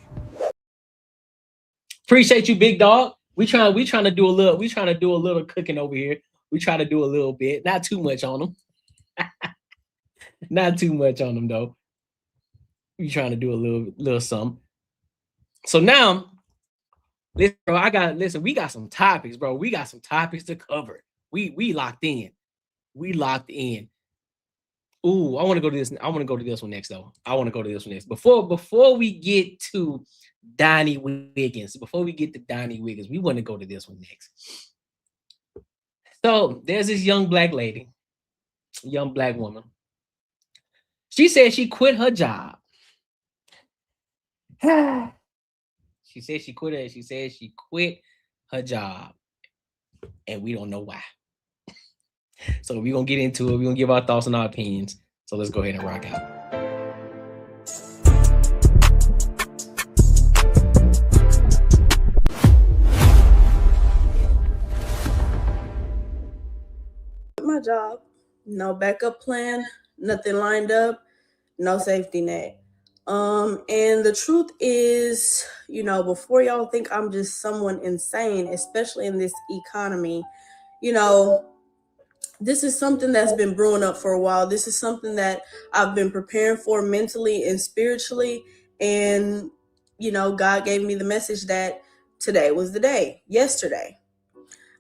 Appreciate you, big dog. We trying to do a little cooking over here. We try to do a little bit, not too much on them. Not too much on them though. We trying to do a little something. So now, listen, bro, we got some topics, bro. We got some topics to cover. We locked in. We locked in. Ooh, I want to go to this. I want to go to this one next, though. I want to go to this one next. Before we get to Donnie Wiggins, we want to go to this one next. So there's this young black lady, young black woman. She said she quit her job. She said she quit it. She said she quit her job, and we don't know why. So we're gonna get into it. We're gonna give our thoughts and our opinions. So let's go ahead and rock out. My job, no backup plan, nothing lined up, no safety net. And the truth is, before y'all think I'm just someone insane, especially in this economy, this is something that's been brewing up for a while. This is something that I've been preparing for mentally and spiritually. And, God gave me the message that today was the day, yesterday.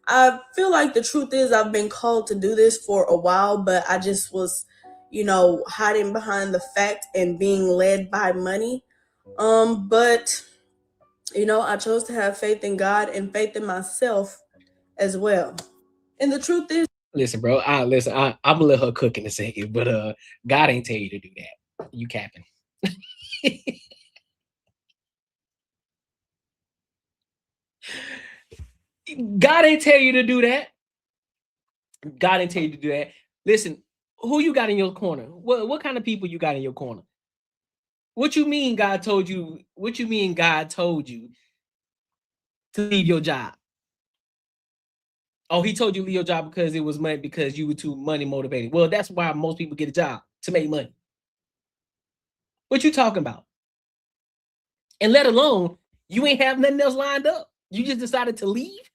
I feel like the truth is I've been called to do this for a while, but I just was, hiding behind the fact and being led by money. But, I chose to have faith in God and faith in myself as well. And the truth is, listen, bro, I'm gonna let her cook in a second, but God ain't tell you to do that. You capping. God ain't tell you to do that. God ain't tell you to do that. Listen, who you got in your corner? What kind of people you got in your corner? What you mean God told you? What you mean God told you to leave your job? Oh, he told you to leave your job because it was money, because you were too money motivated. Well, that's why most people get a job, to make money. What you talking about? And let alone, you ain't have nothing else lined up. You just decided to leave.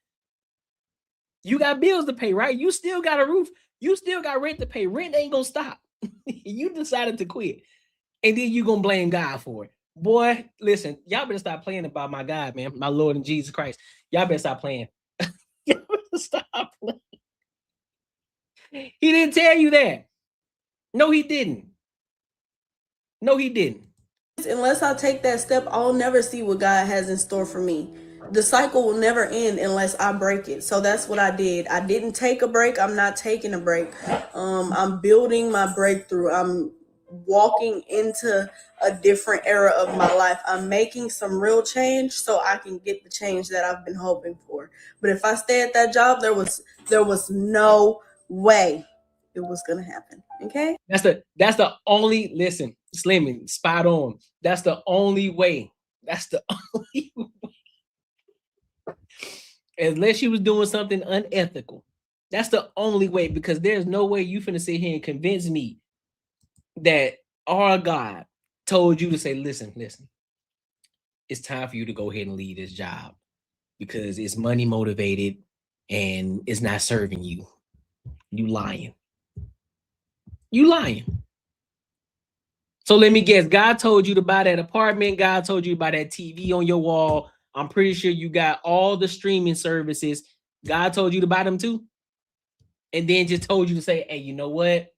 You got bills to pay, right? You still got a roof. You still got rent to pay. Rent ain't gonna stop. You decided to quit. And then you gonna blame God for it. Boy, listen, y'all better stop playing about my God, man. My Lord and Jesus Christ. Y'all better stop playing. Y'all better stop playing. He didn't tell you that. No, he didn't. No, he didn't. Unless I take that step, I'll never see what God has in store for me. The cycle will never end unless I break it. So that's what I did. I didn't take a break. I'm not taking a break. I'm building my breakthrough. I'm walking into a different era of my life. I'm making some real change so I can get the change that I've been hoping for. But if I stay at that job, there was no way it was gonna happen. Okay? That's the only, listen, Slimmy, spot on. That's the only way. That's the only way. Unless she was doing something unethical. That's the only way, because there's no way you finna sit here and convince me that our God told you to say, listen, it's time for you to go ahead and leave this job because it's money motivated and it's not serving you. You lying. You lying. So let me guess, God told you to buy that apartment. God told you to buy that TV on your wall. I'm pretty sure you got all the streaming services. God told you to buy them too. And then just told you to say, hey, you know what?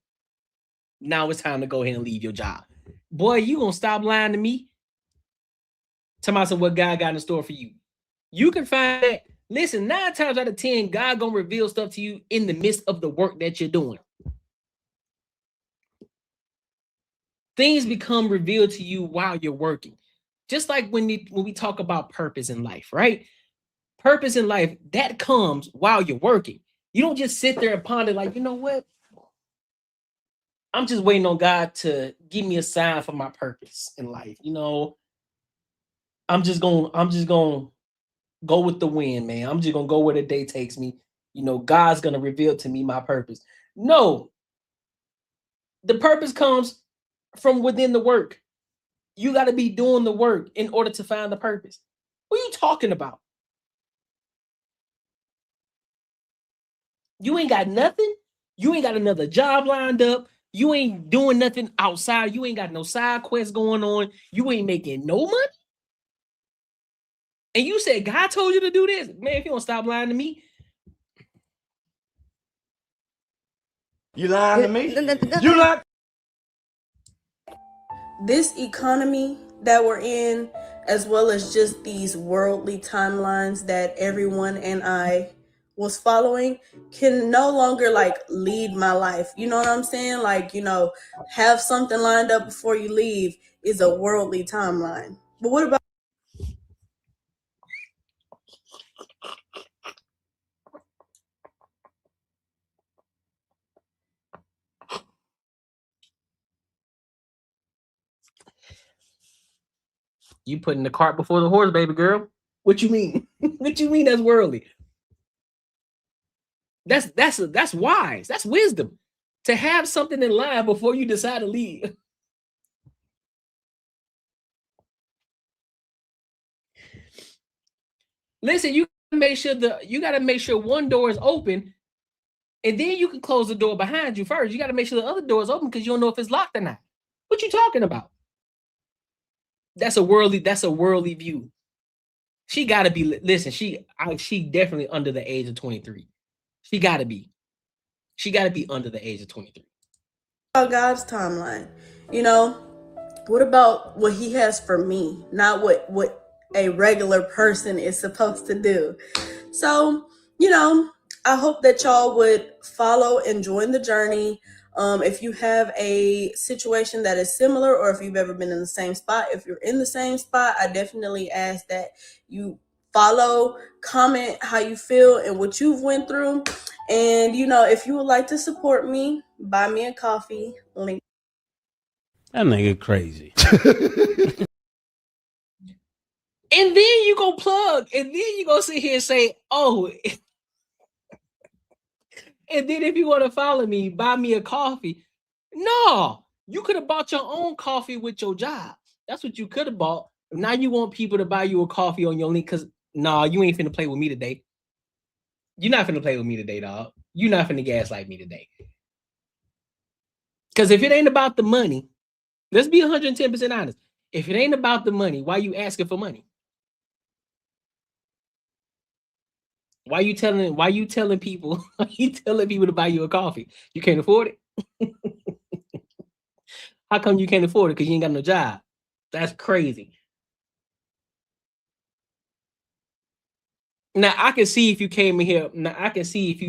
Now it's time to go ahead and leave your job. Boy, you gonna stop lying to me? Tell me what God got in store for you. You can find that. Listen, 9 times out of 10, God gonna reveal stuff to you in the midst of the work that you're doing. Things become revealed to you while you're working. Just like when we talk about purpose in life, right? Purpose in life, that comes while you're working. You don't just sit there and ponder like, you know what? I'm just waiting on God to give me a sign for my purpose in life. I'm just gonna go with the wind, man. I'm just gonna go where the day takes me. God's gonna reveal to me my purpose. No, the purpose comes from within the work. You got to be doing the work in order to find the purpose. What are you talking about? You ain't got nothing. You ain't got another job lined up. You ain't doing nothing outside. You ain't got no side quests going on. You ain't making no money. And you said God told you to do this? Man, if you don't stop lying to me. You lying to me? You lying? This economy that we're in, as well as just these worldly timelines that everyone and I was following, can no longer like lead my life. You know what I'm saying? Like, you know, have something lined up before you leave is a worldly timeline. But what about you putting the cart before the horse, baby girl? What you mean? What you mean that's worldly? That's wise. That's wisdom. To have something in line before you decide to leave. Listen, you gotta make sure one door is open, and then you can close the door behind you first. You gotta make sure the other door is open because you don't know if it's locked or not. What you talking about? That's a worldly view. She gotta be. Listen, she definitely under the age of 23. She gotta be. She gotta be under the age of 23. God's timeline? You know, what about what he has for me? Not what a regular person is supposed to do. So, you know, I hope that y'all would follow and join the journey. If you have a situation that is similar, or if you've ever been in the same spot, if you're in the same spot, I definitely ask that you follow, comment how you feel and what you've went through. And, you know, if you would like to support me, buy me a coffee. Link. That nigga crazy. And then you go plug, and then you go sit here and say, oh, and then if you want to follow me, buy me a coffee. No, you could have bought your own coffee with your job. That's what you could have bought. Now you want people to buy you a coffee on your link because, nah, you ain't finna play with me today. You're not finna play with me today, dog. You're not finna gaslight me today. Because if it ain't about the money, let's be 110% honest. If it ain't about the money, why you asking for money? Why you telling people to buy you a coffee? You can't afford it? How come you can't afford it? Because you ain't got no job. That's crazy. Now I can see if you came in here. Now I can see if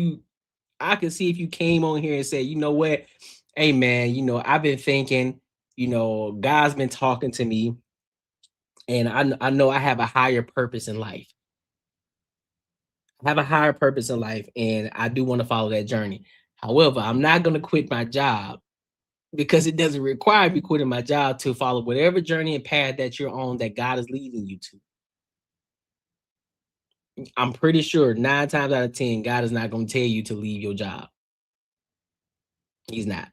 you came on here and said, you know what? Hey man, you know, I've been thinking, you know, God's been talking to me, and I know I have a higher purpose in life. I have a higher purpose in life, and I do want to follow that journey. However, I'm not going to quit my job because it doesn't require me quitting my job to follow whatever journey and path that you're on that God is leading you to. I'm pretty sure 9 times out of 10, God is not going to tell you to leave your job. He's not.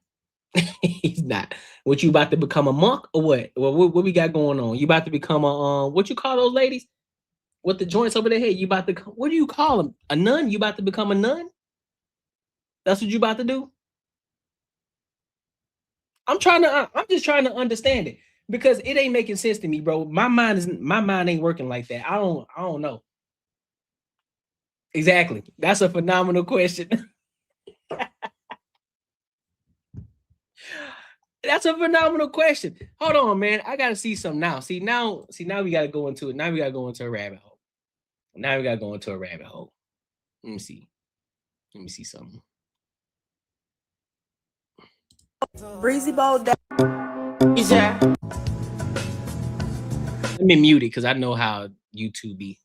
He's not. What, you about to become a monk or what? Well, what we got going on? You about to become a what you call those ladies with the joints over their head? You about to, what do you call them? A nun? You about to become a nun? That's what you about to do? I'm just trying to understand it because it ain't making sense to me, bro. My mind ain't working like that. I don't know. Exactly. That's a phenomenal question. That's a phenomenal question. Hold on, man. I gotta see something now. See now we gotta go into it. Now we gotta go into a rabbit hole. Let me see. Let me see something. Breezy Bowl. Is that? Let me mute it because I know how YouTube be.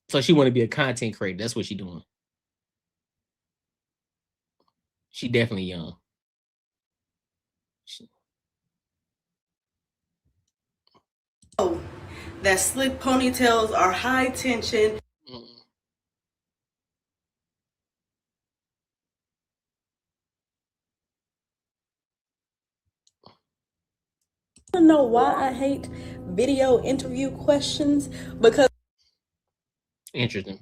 So she want to be a content creator. That's what she doing. She definitely young. That slick ponytails are high tension. I don't know why I hate video interview questions because interesting.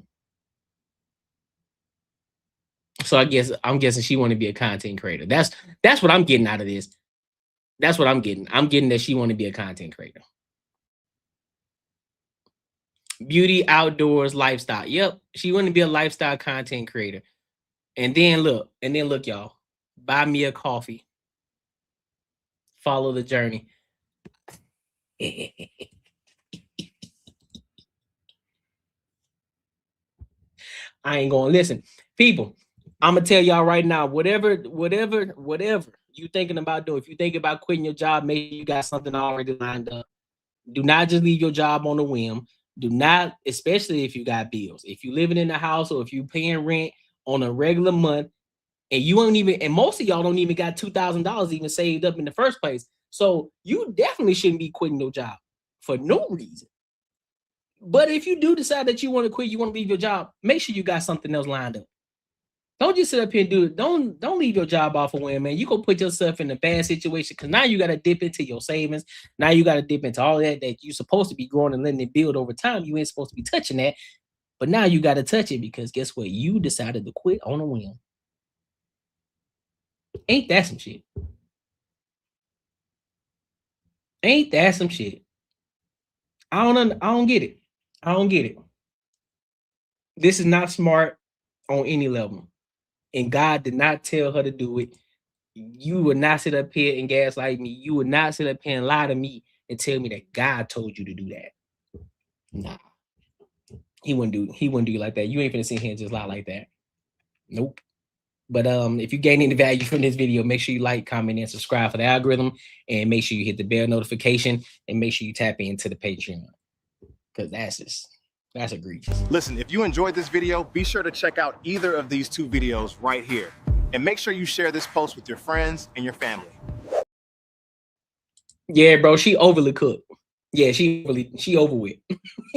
So I'm guessing she want to be a content creator. That's what I'm getting out of this. That's what I'm getting. I'm getting that she want to be a content creator. Beauty, outdoors, lifestyle. Yep, she want to be a lifestyle content creator. And then look, y'all. Buy me a coffee. Follow the journey. I ain't gonna listen. People, I'm gonna tell y'all right now, whatever you thinking about doing, if you think about quitting your job, maybe you got something already lined up. Do not just leave your job on a whim. Do not, especially if you got bills. If you living in the house or if you paying rent on a regular month, and you don't even, and most of y'all don't even got $2,000 even saved up in the first place. So you definitely shouldn't be quitting your job for no reason. But if you do decide that you want to quit, you want to leave your job, make sure you got something else lined up. Don't just sit up here and do it. Don't leave your job off a whim, man. You gonna put yourself in a bad situation because now you got to dip into your savings. Now you got to dip into all that you're supposed to be growing and letting it build over time. You ain't supposed to be touching that, but now you got to touch it because guess what? You decided to quit on a whim. Ain't that some shit? Ain't that some shit? I don't get it. I don't get it. This is not smart on any level. And God did not tell her to do it. You would not sit up here and gaslight me. You would not sit up here and lie to me and tell me that God told you to do that. Nah. He wouldn't do you like that. You ain't finna sit here and just lie like that. Nope. But if you gain any value from this video, make sure you like, comment, and subscribe for the algorithm. And make sure you hit the bell notification and make sure you tap into the Patreon. Because that's egregious. Listen, if you enjoyed this video, be sure to check out either of these two videos right here. And make sure you share this post with your friends and your family. Yeah, bro, she overly cooked. Yeah, she over with.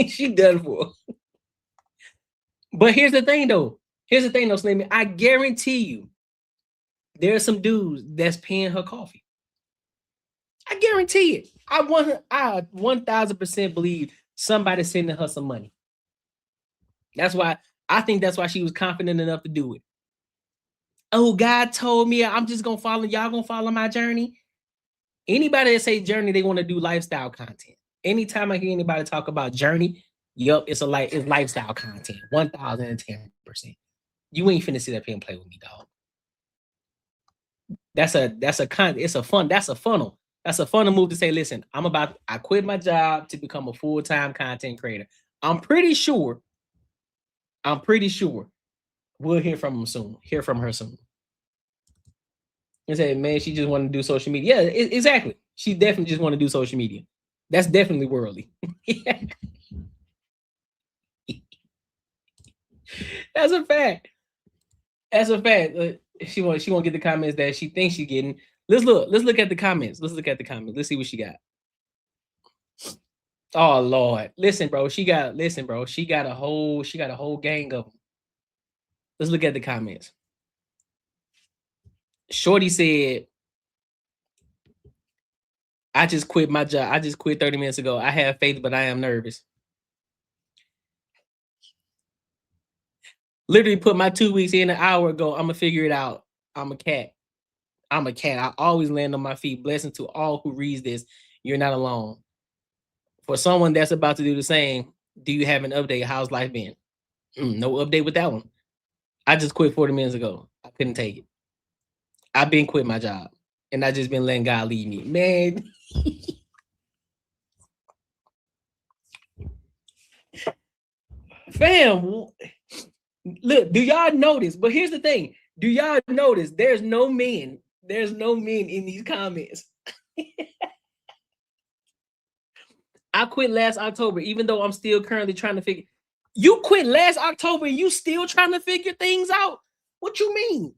She done for. But here's the thing, though. Slimmy. I guarantee you, there's some dudes that's paying her coffee. I guarantee it. I 1000% believe somebody's sending her some money. I think that's why she was confident enough to do it. Oh, God told me I'm just gonna follow, y'all gonna follow my journey. Anybody that say journey, they want to do lifestyle content. Anytime I hear anybody talk about journey, yep, it's lifestyle content. 1010%. You ain't finna sit up here and play with me, dog. That's a funnel. That's a funnel move to say, listen, I quit my job to become a full-time content creator. I'm pretty sure we'll hear from her soon. And say, man, she just want to do social media. Yeah, exactly. She definitely just want to do social media. That's definitely worldly. That's a fact. She won't get the comments that she thinks she's getting. Let's look at the comments. Let's see what she got. Oh Lord. Listen, bro. She got a whole gang of them. Let's look at the comments. Shorty said, I just quit my job. I just quit 30 minutes ago. I have faith, but I am nervous. Literally put my 2 weeks in an hour ago. I'm going to figure it out. I'm a cat. I always land on my feet. Blessing to all who reads this. You're not alone. For someone that's about to do the same, do you have an update? How's life been? No update with that one. I just quit 40 minutes ago. I couldn't take it. I've been quit my job. And I just been letting God lead me. Man. Fam. Look, do y'all notice? But here's the thing. Do y'all notice there's no men in these comments? I quit last October, even though I'm still currently trying to figure. You quit last October and you still trying to figure things out? What you mean?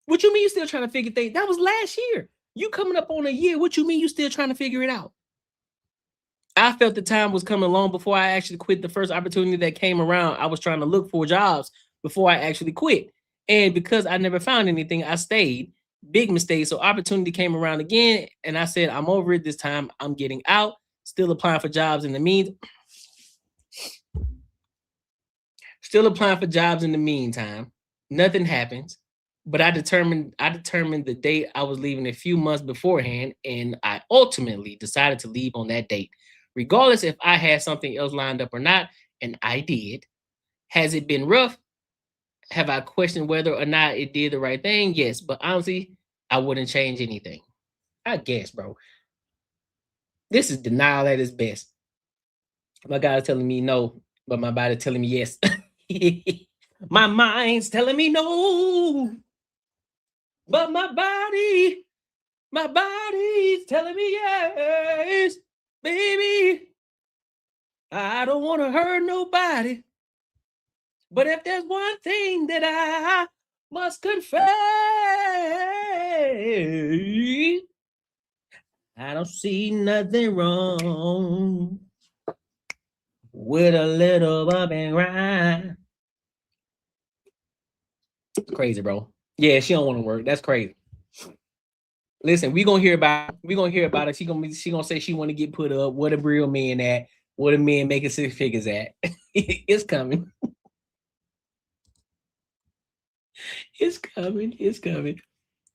What you mean you still trying to figure things? That was last year. You coming up on a year. What you mean you still trying to figure it out? I felt the time was coming along before I actually quit. The first opportunity that came around, I was trying to look for jobs before I actually quit. And because I never found anything, I stayed. Big mistake. So opportunity came around again. And I said, I'm over it this time. I'm getting out. Still applying for jobs in the meantime. Still applying for jobs in the meantime. Nothing happens. But I determined the date I was leaving a few months beforehand, and I ultimately decided to leave on that date, regardless if I had something else lined up or not, and I did. Has it been rough? Have I questioned whether or not it did the right thing? Yes, but honestly, I wouldn't change anything. I guess, bro. This is denial at its best. My God's telling me no, but my body telling me yes. My mind's telling me no, but my body's telling me yes, baby. I don't want to hurt nobody, but if there's one thing that I must confess, I don't see nothing wrong with a little bump and grind. Crazy, bro. Yeah, she don't want to work. That's crazy. Listen, we gonna hear about it. She gonna say she want to get put up. What a real man at? What a man making 6 figures at? It's coming. It's coming. It's coming.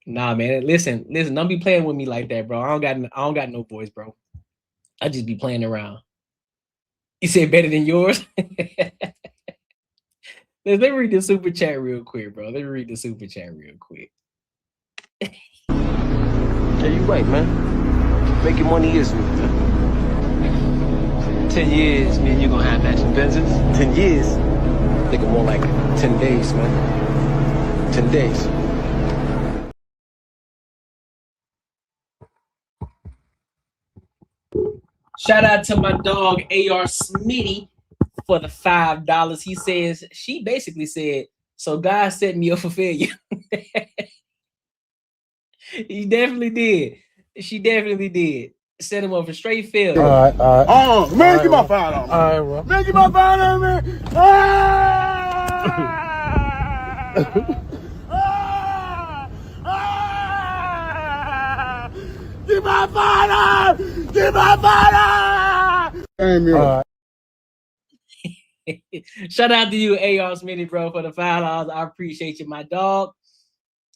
Nah, man. Listen. Don't be playing with me like that, bro. I don't got no voice, bro. I just be playing around. You said better than yours. Let me read the super chat real quick, bro. Let me read the super chat real quick. Yeah, you right, man. Making money is me, man. 10 years, me and you gonna have matching Benzes. 10 years? Think more like 10 days, man. 10 days. Shout out to my dog AR Smitty for the $5. He says, she basically said, so God set me up for failure. He definitely did. She definitely did. Set him up for straight failure. All right. Oh, man, give my $5. All right, bro. Man, give my $5, man. Give my $5. Give my $5. All right. Shout out to you, AR Smitty, bro, for the $5. I appreciate you, my dog.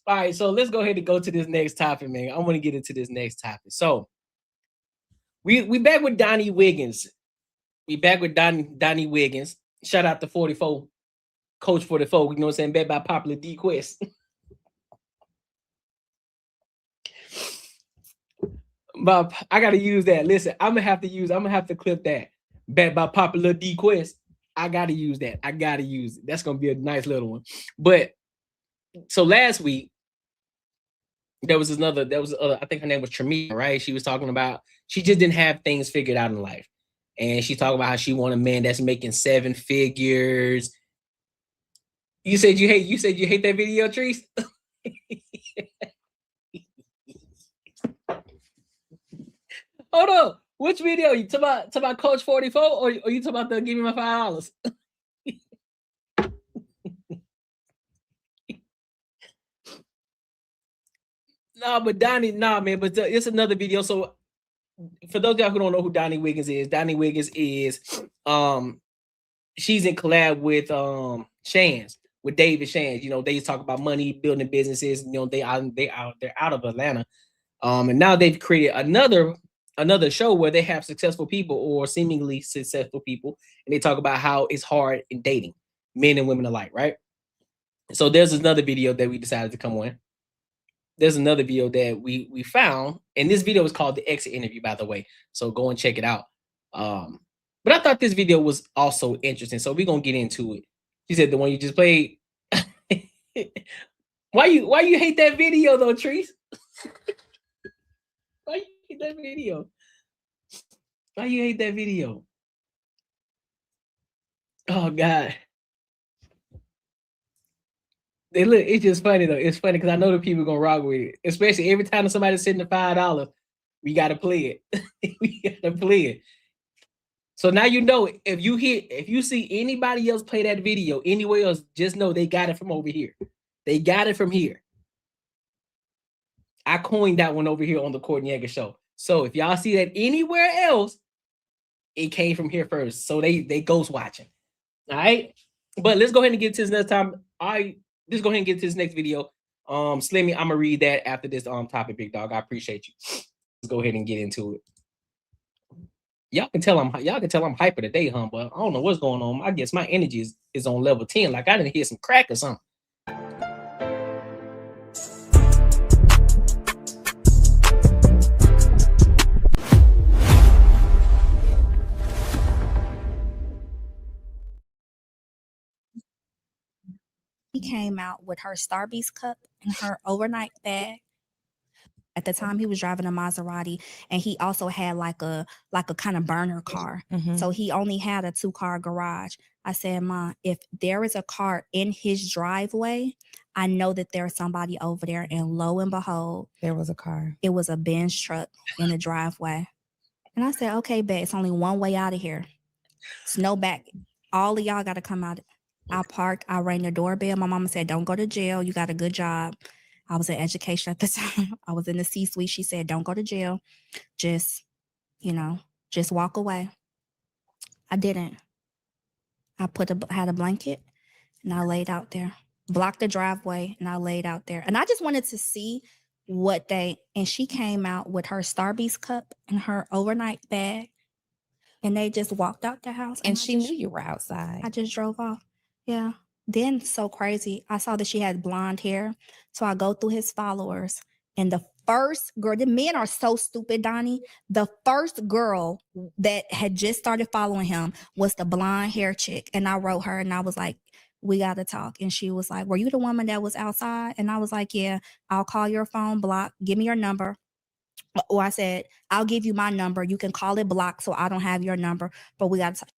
All right, so let's go ahead and go to this next topic, man. I want to get into this next topic. So we back with Donnie Wiggins. We back with Donnie Wiggins. Shout out to 44, Coach 44. You know what I'm saying? Bet by popular DQuest. But I gotta use that. Listen, I'm gonna have to clip that. Bet by popular DQuest. I gotta use that. I gotta use it. That's gonna be a nice little one. But so last week, there was other, I think her name was Tremia, right? She was talking about she just didn't have things figured out in life. And she talked about how she want a man that's making 7 figures. You said you hate that video, Treese? Hold on. Which video? You talk about Coach 44 or you talk about the give me my $5? No, but Donnie, man, but it's another video. So for those of y'all who don't know who Donnie Wiggins is, she's in collab with Shands, with David Shands. You know, they talk about money, building businesses. You know, they're out of Atlanta. And now they've created another show where they have successful people or seemingly successful people, and they talk about how it's hard in dating, men and women alike, right? So there's another video that we decided to come on. There's another video that we found, and this video is called The Exit Interview, by the way. So go and check it out. But I thought this video was also interesting, so we're gonna get into it. She said the one you just played. Why you hate that video though, Treese? Why you hate that video? Why you hate that video? Oh God. Look, it's just funny though. It's funny because I know the people gonna rock with it. Especially every time somebody's sitting the $5, we gotta play it. We gotta play it. So now you know if you see anybody else play that video anywhere else, just know they got it from over here. They got it from here. I coined that one over here on the Courtnee Edgar Show. So if y'all see that anywhere else, it came from here first. So they ghost watching. All right. But let's go ahead and get to this next time. Let's go ahead and get to this next video. Slimmy, I'm gonna read that after this topic, big dog. I appreciate you. Let's go ahead and get into it. Y'all can tell I'm hyper today, huh? But I don't know what's going on. I guess my energy is on level 10. Like I didn't hear some crack or something. He came out with her Starbucks cup and her overnight bag. At the time, he was driving a Maserati, and he also had like a kind of burner car. So he only had a 2-car garage. I said, "Ma, if there is a car in his driveway, I know that there's somebody over there." And lo and behold, there was a car. It was a Benz truck in the driveway. And I said, "Okay, bet it's only one way out of here. It's no back. All of y'all got to come out." I parked. I rang the doorbell. My mama said, "Don't go to jail. You got a good job." I was in education at the time. I was in the C-suite. She said, "Don't go to jail. Just walk away." I didn't. I had a blanket and I laid out there, blocked the driveway, and I laid out there. And I just wanted to see and she came out with her Starbucks cup and her overnight bag, and they just walked out the house. And she knew you were outside. I just drove off. Yeah. Then so crazy, I saw that she had blonde hair. So I go through his followers, and the first girl, the men are so stupid, Donnie. The first girl that had just started following him was the blonde hair chick. And I wrote her and I was like, "We got to talk." And she was like, "Were you the woman that was outside?" And I was like, "Yeah, I'll call your phone block. Give me your number." Or I said, "I'll give you my number. You can call it blocked so I don't have your number, but we got to talk."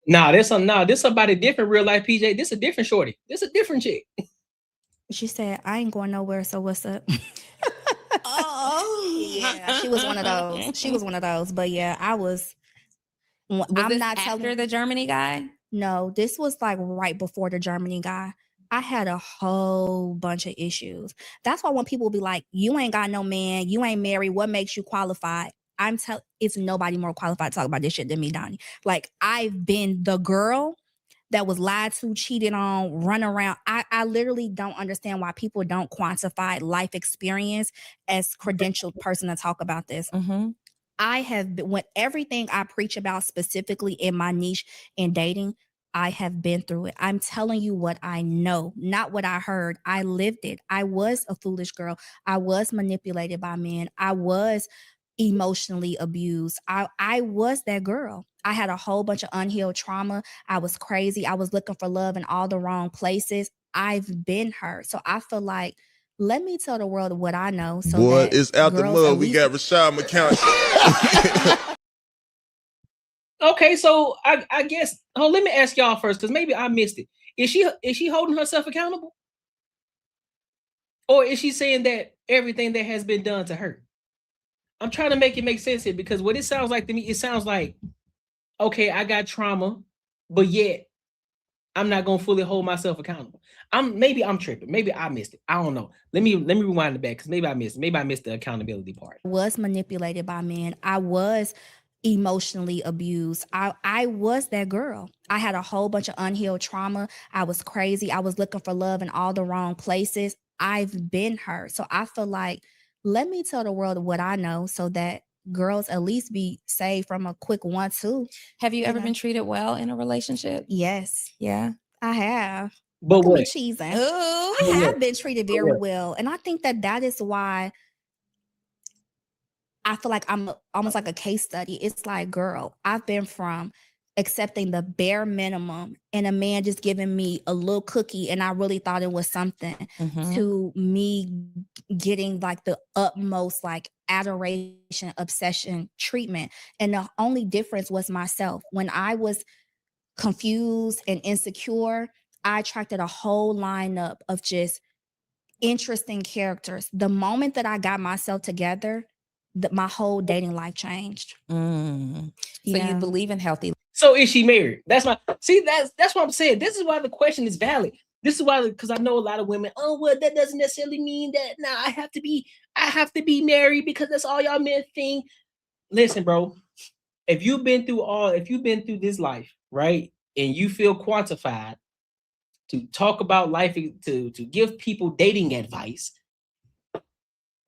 This somebody different real life, PJ. This a different shorty. This a different chick. She said, "I ain't going nowhere, so what's up?" Yeah, she was one of those. She was one of those. But yeah, I'm not after the Germany guy? No, this was like right before the Germany guy. I had a whole bunch of issues. That's why when people be like, "You ain't got no man, you ain't married, what makes you qualified?" It's nobody more qualified to talk about this shit than me, Donnie. Like, I've been the girl that was lied to, cheated on, run around. I literally don't understand why people don't quantify life experience as credentialed person to talk about this. I have been, when everything I preach about specifically in my niche in dating, I have been through it. I'm telling you what I know, not what I heard. I lived it. I was a foolish girl. I was manipulated by men. I was emotionally abused. I was that girl. I had a whole bunch of unhealed trauma. I was crazy. I was looking for love in all the wrong places. I've been hurt. So I feel like, let me tell the world what I know. So boy, it's out the mud. We got Rashad McCown. Okay, so I guess let me ask y'all first, because maybe I missed it. Is she holding herself accountable? Or is she saying that everything that has been done to her? I'm trying to make it make sense here, because what it sounds like to me, it sounds like, okay, I got trauma, but yet I'm not gonna fully hold myself accountable. Maybe I'm tripping. Maybe I missed it. I don't know. Let me rewind it back, because maybe I missed it. Maybe I missed the accountability part. I was manipulated by men. I was emotionally abused. I was that girl. I had a whole bunch of unhealed trauma. I was crazy. I was looking for love in all the wrong places. I've been hurt. So I feel like, let me tell the world what I know, so that girls at least be saved from a quick 1-2. Have you ever been treated well in a relationship? Yes. Yeah. I have. But Look at what? me cheesing. I have been treated very well. And I think that is why I feel like I'm almost like a case study. It's like, girl, I've been from accepting the bare minimum and a man just giving me a little cookie and I really thought it was something, to me getting like the utmost like adoration, obsession, treatment. And the only difference was myself. When I was confused and insecure, I attracted a whole lineup of just interesting characters. The moment that I got myself together, my whole dating life changed. So you believe in healthy. So is she married? That's what I'm saying. This is why the question is valid. This is why, because I know a lot of women, oh, well, that doesn't necessarily mean that I have to be married because that's all y'all men think. Listen, bro, if you've been through this life, right, and you feel quantified, to talk about life, to give people dating advice,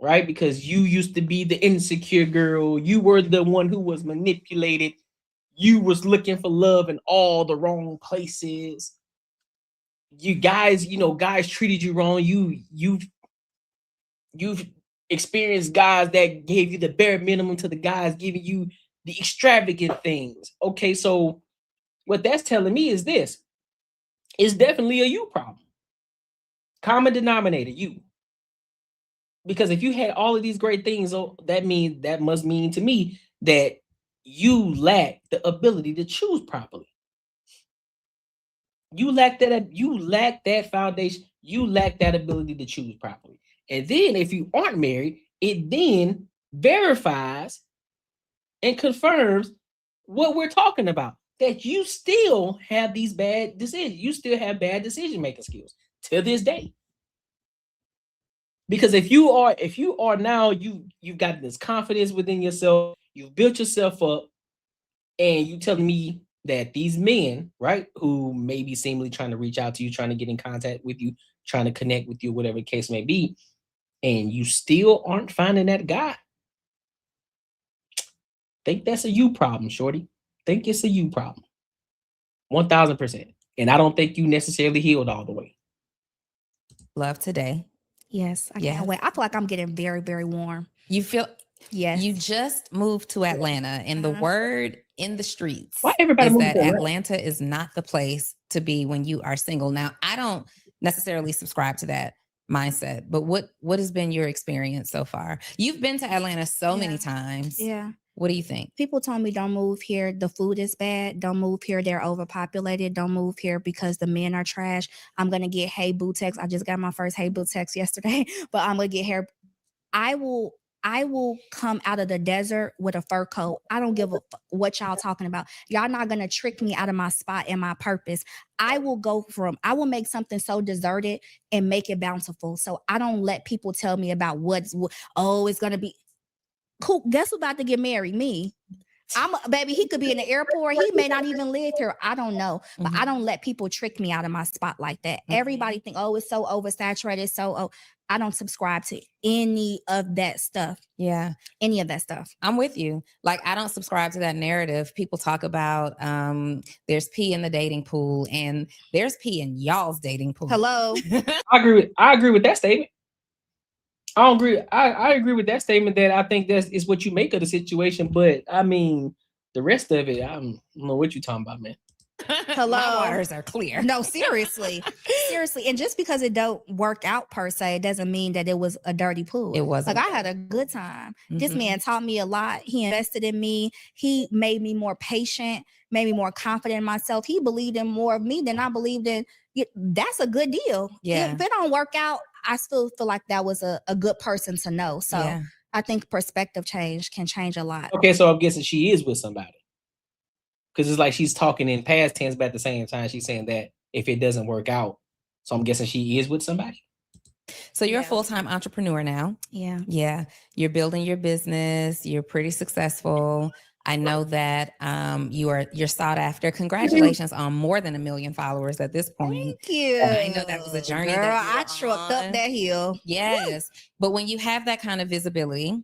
right? Because you used to be the insecure girl. You were the one who was manipulated. You was looking for love in all the wrong places. You guys, guys treated you wrong. You've experienced guys that gave you the bare minimum to the guys giving you the extravagant things. Okay, so what that's telling me is this. It's definitely a you problem. Common denominator, you. Because if you had all of these great things, that must mean to me that you lack the ability to choose properly. You lack that foundation. You lack that ability to choose properly. And then if you aren't married, it then verifies and confirms what we're talking about. That you still have these bad decisions. You still have bad decision-making skills to this day. Because if you are now, you've got this confidence within yourself, you've built yourself up, and you telling me that these men, right, who may be seemingly trying to reach out to you, trying to get in contact with you, trying to connect with you, whatever the case may be, and you still aren't finding that guy, think that's a you problem, shorty. Think it's a you problem. 1000%. And I don't think you necessarily healed all the way. Love today. Yes, I can't wait. I feel like I'm getting very, very warm. You feel Yes. you just moved to Atlanta, and the word in the streets Why everybody is moving that to Atlanta? Atlanta is not the place to be when you are single. Now, I don't necessarily subscribe to that mindset, but what has been your experience so far? You've been to Atlanta so many times. Yeah. What do you think? People told me don't move here. The food is bad. Don't move here. They're overpopulated. Don't move here because the men are trash. I'm going to get hey boo text. I just got my first hey boo text yesterday, but I'm going to get here. I will come out of the desert with a fur coat. I don't give a what y'all talking about. Y'all not going to trick me out of my spot and my purpose. I will make something so deserted and make it bountiful. So I don't let people tell me about it's going to be cool. Guess who's about to get married? Me. Baby, he could be in the airport. He may not even live here. I don't know. But I don't let people trick me out of my spot like that. Everybody think, it's so oversaturated. I don't subscribe to any of that stuff. Yeah. Any of that stuff. I'm with you. Like, I don't subscribe to that narrative. People talk about there's pee in the dating pool, and there's pee in y'all's dating pool. Hello. I agree with that statement. I agree with that statement that I think is what you make of the situation. But I mean, the rest of it, I don't know what you're talking about, man. Hello. My waters are clear. No, seriously. Seriously. And just because it don't work out per se, doesn't mean that it was a dirty pool. It wasn't. Like, I had a good time. This man taught me a lot. He invested in me. He made me more patient, made me more confident in myself. He believed in more of me than I believed in. That's a good deal. Yeah. If it don't work out, I still feel like that was a good person to know. So Yeah. I think perspective change can change a lot. Okay, so I'm guessing she is with somebody. Because it's like she's talking in past tense, but at the same time, she's saying that if it doesn't work out. So I'm guessing she is with somebody. So you're a full-time entrepreneur now. Yeah. Yeah. You're building your business. You're pretty successful. I know that you're sought after. Congratulations on more than 1 million followers at this point. Thank you. I know that was a journey. Girl, that I trucked up that hill. Yes. But when you have that kind of visibility,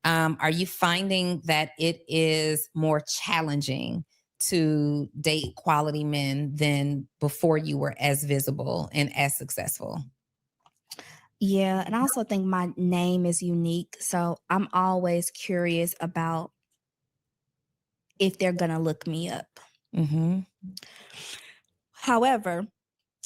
are you finding that it is more challenging to date quality men than before you were as visible and as successful? Yeah. And I also think my name is unique. So I'm always curious about if they're going to look me up. Mm-hmm. However,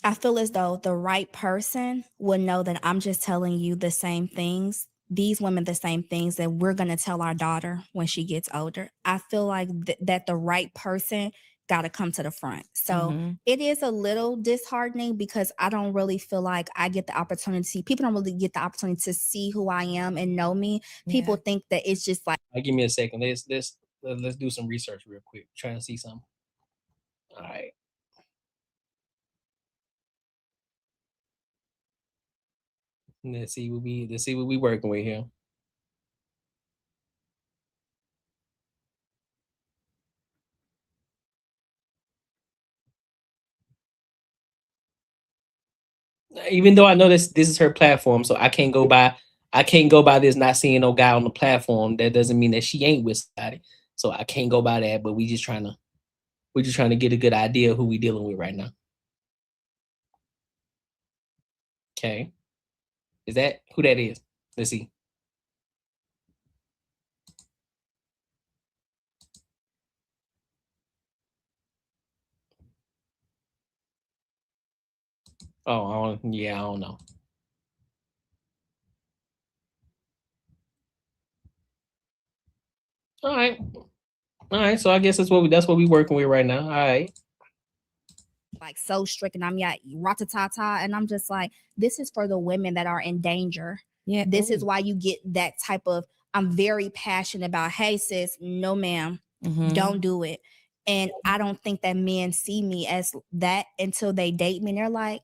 I feel as though the right person will know that I'm just telling you the same things, these women the same things that we're going to tell our daughter when she gets older. I feel like that the right person got to come to the front. So it is a little disheartening because I don't really feel like I get the opportunity. People don't really get the opportunity to see who I am and know me. People think that it's just like. Give me a second. Let's do some research real quick. Trying to see something. All right. Let's see what we working with here. Even though I know this is her platform, so I can't go by this not seeing no guy on the platform. That doesn't mean that she ain't with somebody. So I can't go by that. But we're just trying to get a good idea of who we dealing with right now. Okay. Is that who that is? Let's see. Oh, I don't know. All right. So I guess that's what we working with right now. All right. Like so strict, and I'm ratatata, and I'm just like, this is for the women that are in danger. Yeah. This is why you get that type of. I'm very passionate about. Hey, sis, no, ma'am, don't do it. And I don't think that men see me as that until they date me, and they're like,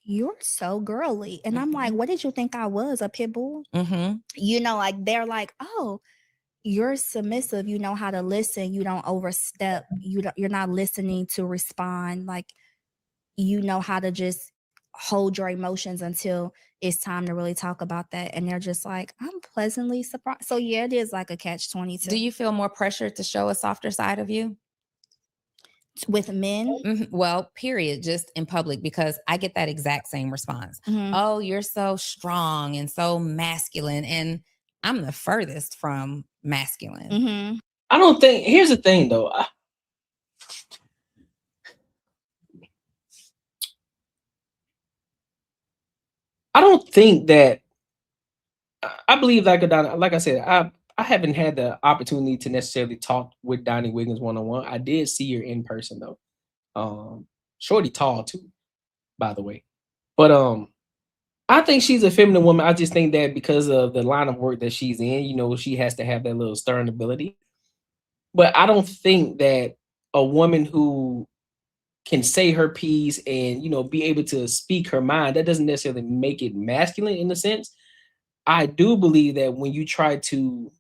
"You're so girly," and I'm like, "What did you think I was, a pit bull?" You know, like they're like, "Oh, you're submissive. You know how to listen. You don't overstep. You're not listening to respond. Like, you know how to just hold your emotions until it's time to really talk about that." And they're just like, I'm pleasantly surprised. So yeah, it is like a catch-22. Do you feel more pressure to show a softer side of you? With men? Well, period, just in public, because I get that exact same response. Oh, you're so strong and so masculine. And I'm the furthest from masculine. I don't think, here's the thing though. I don't think that, I believe like I said, I haven't had the opportunity to necessarily talk with Donnie Wiggins one-on-one. I did see her in person though. Shorty tall too, by the way. But I think she's a feminine woman. I just think that because of the line of work that she's in, you know, she has to have that little stern ability. But I don't think that a woman who can say her piece and, you know, be able to speak her mind, that doesn't necessarily make it masculine in a sense. I do believe that when you try to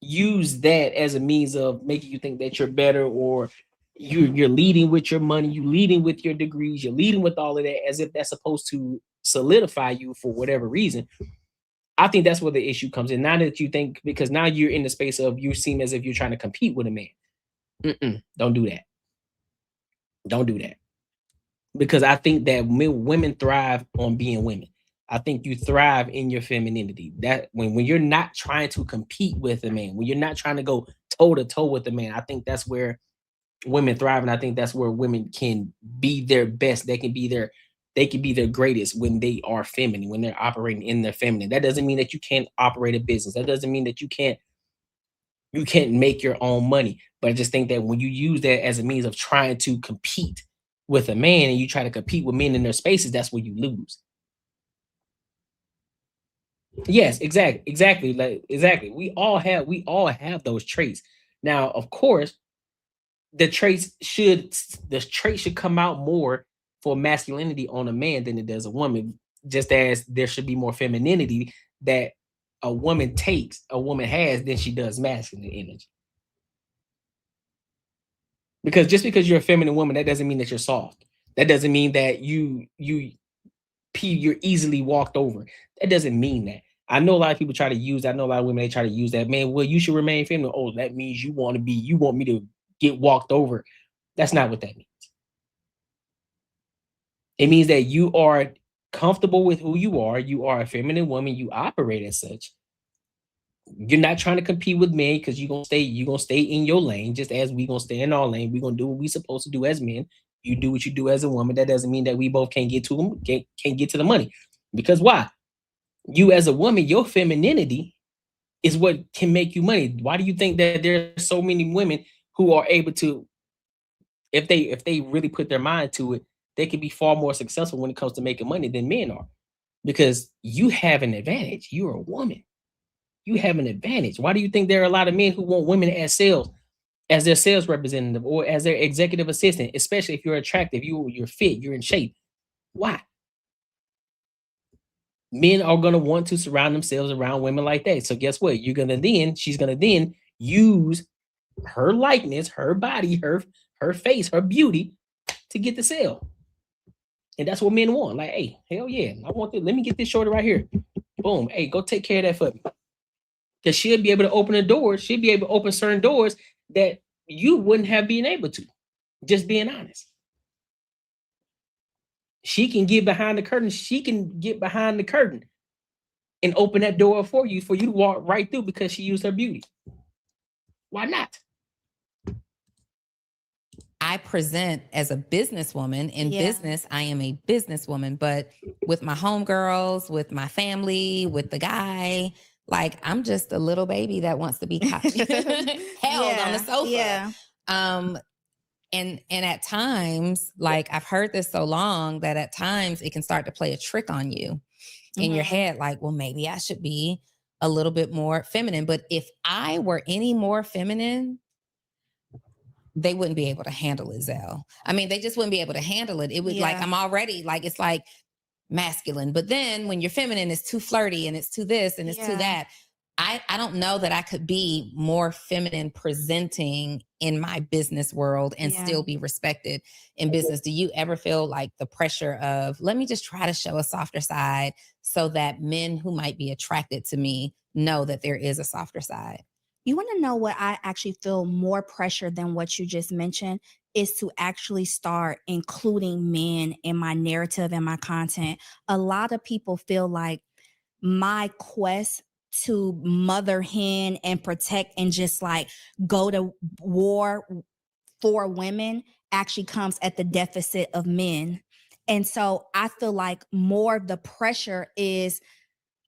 use that as a means of making you think that you're better, or you're leading with your money, you leading with your degrees, you're leading with all of that as if that's supposed to solidify you for whatever reason. I think that's where the issue comes in. Now that you think, because now you're in the space of, you seem as if you're trying to compete with a man. Don't do that. Don't do that. Because I think that women thrive on being women. I think you thrive in your femininity. That when you're not trying to compete with a man, when you're not trying to go toe to toe with a man, I think that's where women thrive, and I think that's where women can be their best. They can be their greatest when they are feminine, when they're operating in their feminine. That doesn't mean that you can't operate a business. That doesn't mean that you can't make your own money. But I just think that when you use that as a means of trying to compete with a man, and you try to compete with men in their spaces, that's where you lose. Yes, exactly. We all have those traits. Now, of course, the traits should come out more for masculinity on a man than it does a woman, just as there should be more femininity that a woman has than she does masculine energy. Because just because you're a feminine woman, that doesn't mean that you're soft. That doesn't mean that you're easily walked over. That doesn't mean that. I know a lot of people try to use that. I know a lot of women, they try to use that. Man, well, you should remain feminine. Oh, that means you want me to get walked over. That's not what that means. It means that you are comfortable with who you are. You are a feminine woman. You operate as such. You're not trying to compete with men because you're gonna stay in your lane, just as we gonna stay in our lane. We're gonna do what we're supposed to do as men. You do what you do as a woman. That doesn't mean that we both can't get to the money. Because why? You as a woman, your femininity is what can make you money. Why do you think that there's so many women who are able to, if they really put their mind to it, they can be far more successful when it comes to making money than men are? Because you have an advantage. You're a woman. You have an advantage. Why do you think there are a lot of men who want women as their sales representative or as their executive assistant, especially if you're attractive, you're fit, you're in shape? Why? Men are going to want to surround themselves around women like that. So guess what? She's going to then use her likeness, her body, her face, her beauty to get the sale. And that's what men want. Like, hey, hell yeah, I want this. Let me get this shorty right here. Boom. Hey, go take care of that for me. Because she'll be able to open the doors. She'll be able to open certain doors that you wouldn't have been able to. Just being honest. She can get behind the curtain. She can get behind the curtain and open that door for you to walk right through because she used her beauty. Why not? I present as a businesswoman. In business, I am a businesswoman, but with my homegirls, with my family, with the guy, like I'm just a little baby that wants to be held on the sofa. Yeah. And at times, like I've heard this so long that at times it can start to play a trick on you in your head. Like, well, maybe I should be a little bit more feminine. But if I were any more feminine, they wouldn't be able to handle it, Zell. I mean, they just wouldn't be able to handle it. It would like, I'm already like, it's like masculine. But then when you're feminine, it's too flirty and it's too this and it's too that. I don't know that I could be more feminine presenting in my business world and still be respected in business. Do you ever feel like the pressure of, let me just try to show a softer side so that men who might be attracted to me know that there is a softer side? You want to know what I actually feel more pressure than what you just mentioned is to actually start including men in my narrative and my content. A lot of people feel like my quest to mother hen and protect and just like go to war for women actually comes at the deficit of men. And so I feel like more of the pressure is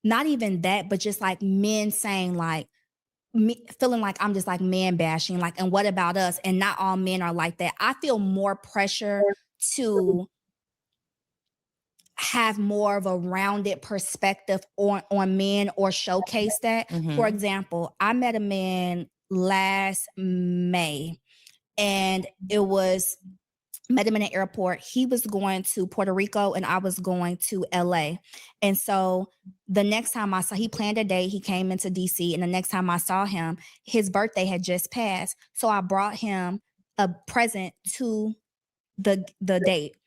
not even that, but just like men saying like, me feeling like I'm just like man bashing, like, and what about us? And not all men are like that. I feel more pressure to have more of a rounded perspective on men or showcase that. For example, I met a man last May and met him in an airport. He was going to Puerto Rico and I was going to LA. And so the next time I saw, he planned a date, he came into DC, and the next time I saw him, his birthday had just passed. So I brought him a present to the date.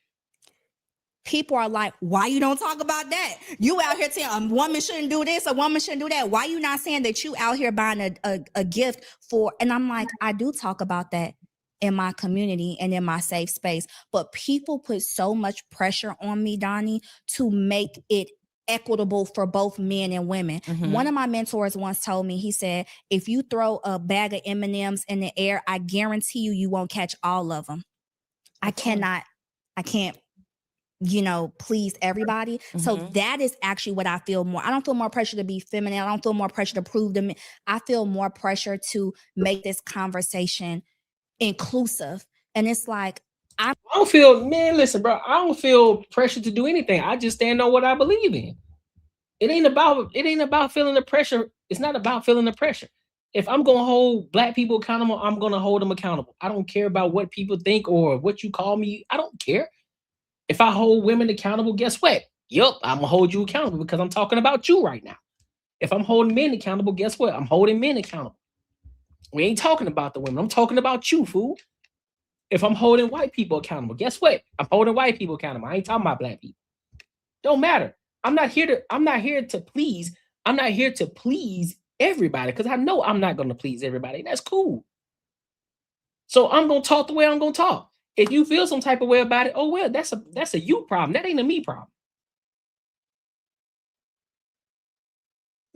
People are like, why you don't talk about that? You out here saying a woman shouldn't do this, a woman shouldn't do that. Why you not saying that you out here buying a gift for, and I'm like, I do talk about that in my community and in my safe space. But people put so much pressure on me, Donnie, to make it equitable for both men and women. One of my mentors once told me, he said, if you throw a bag of M&Ms in the air, I guarantee you won't catch all of them. I can't, please everybody. So that is actually what I feel more. I don't feel more pressure to be feminine. I don't feel more pressure to prove to me. I feel more pressure to make this conversation inclusive. And it's like, I don't feel, man, listen, bro, I don't feel pressure to do anything. I just stand on what I believe in. It ain't about feeling the pressure. It's not about feeling the pressure. If I'm going to hold Black people accountable, I'm going to hold them accountable. I don't care about what people think or what you call me. I don't care. If I hold women accountable, guess what? Yup, I'm going to hold you accountable because I'm talking about you right now. If I'm holding men accountable, guess what? I'm holding men accountable. We ain't talking about the women. I'm talking about you, fool. If I'm holding white people accountable, guess what? I'm holding white people accountable. I ain't talking about Black people. Don't matter. I'm not here to please. I'm not here to please everybody because I know I'm not going to please everybody. That's cool. So I'm going to talk the way I'm going to talk. If you feel some type of way about it, oh well, that's a you problem. That ain't a me problem.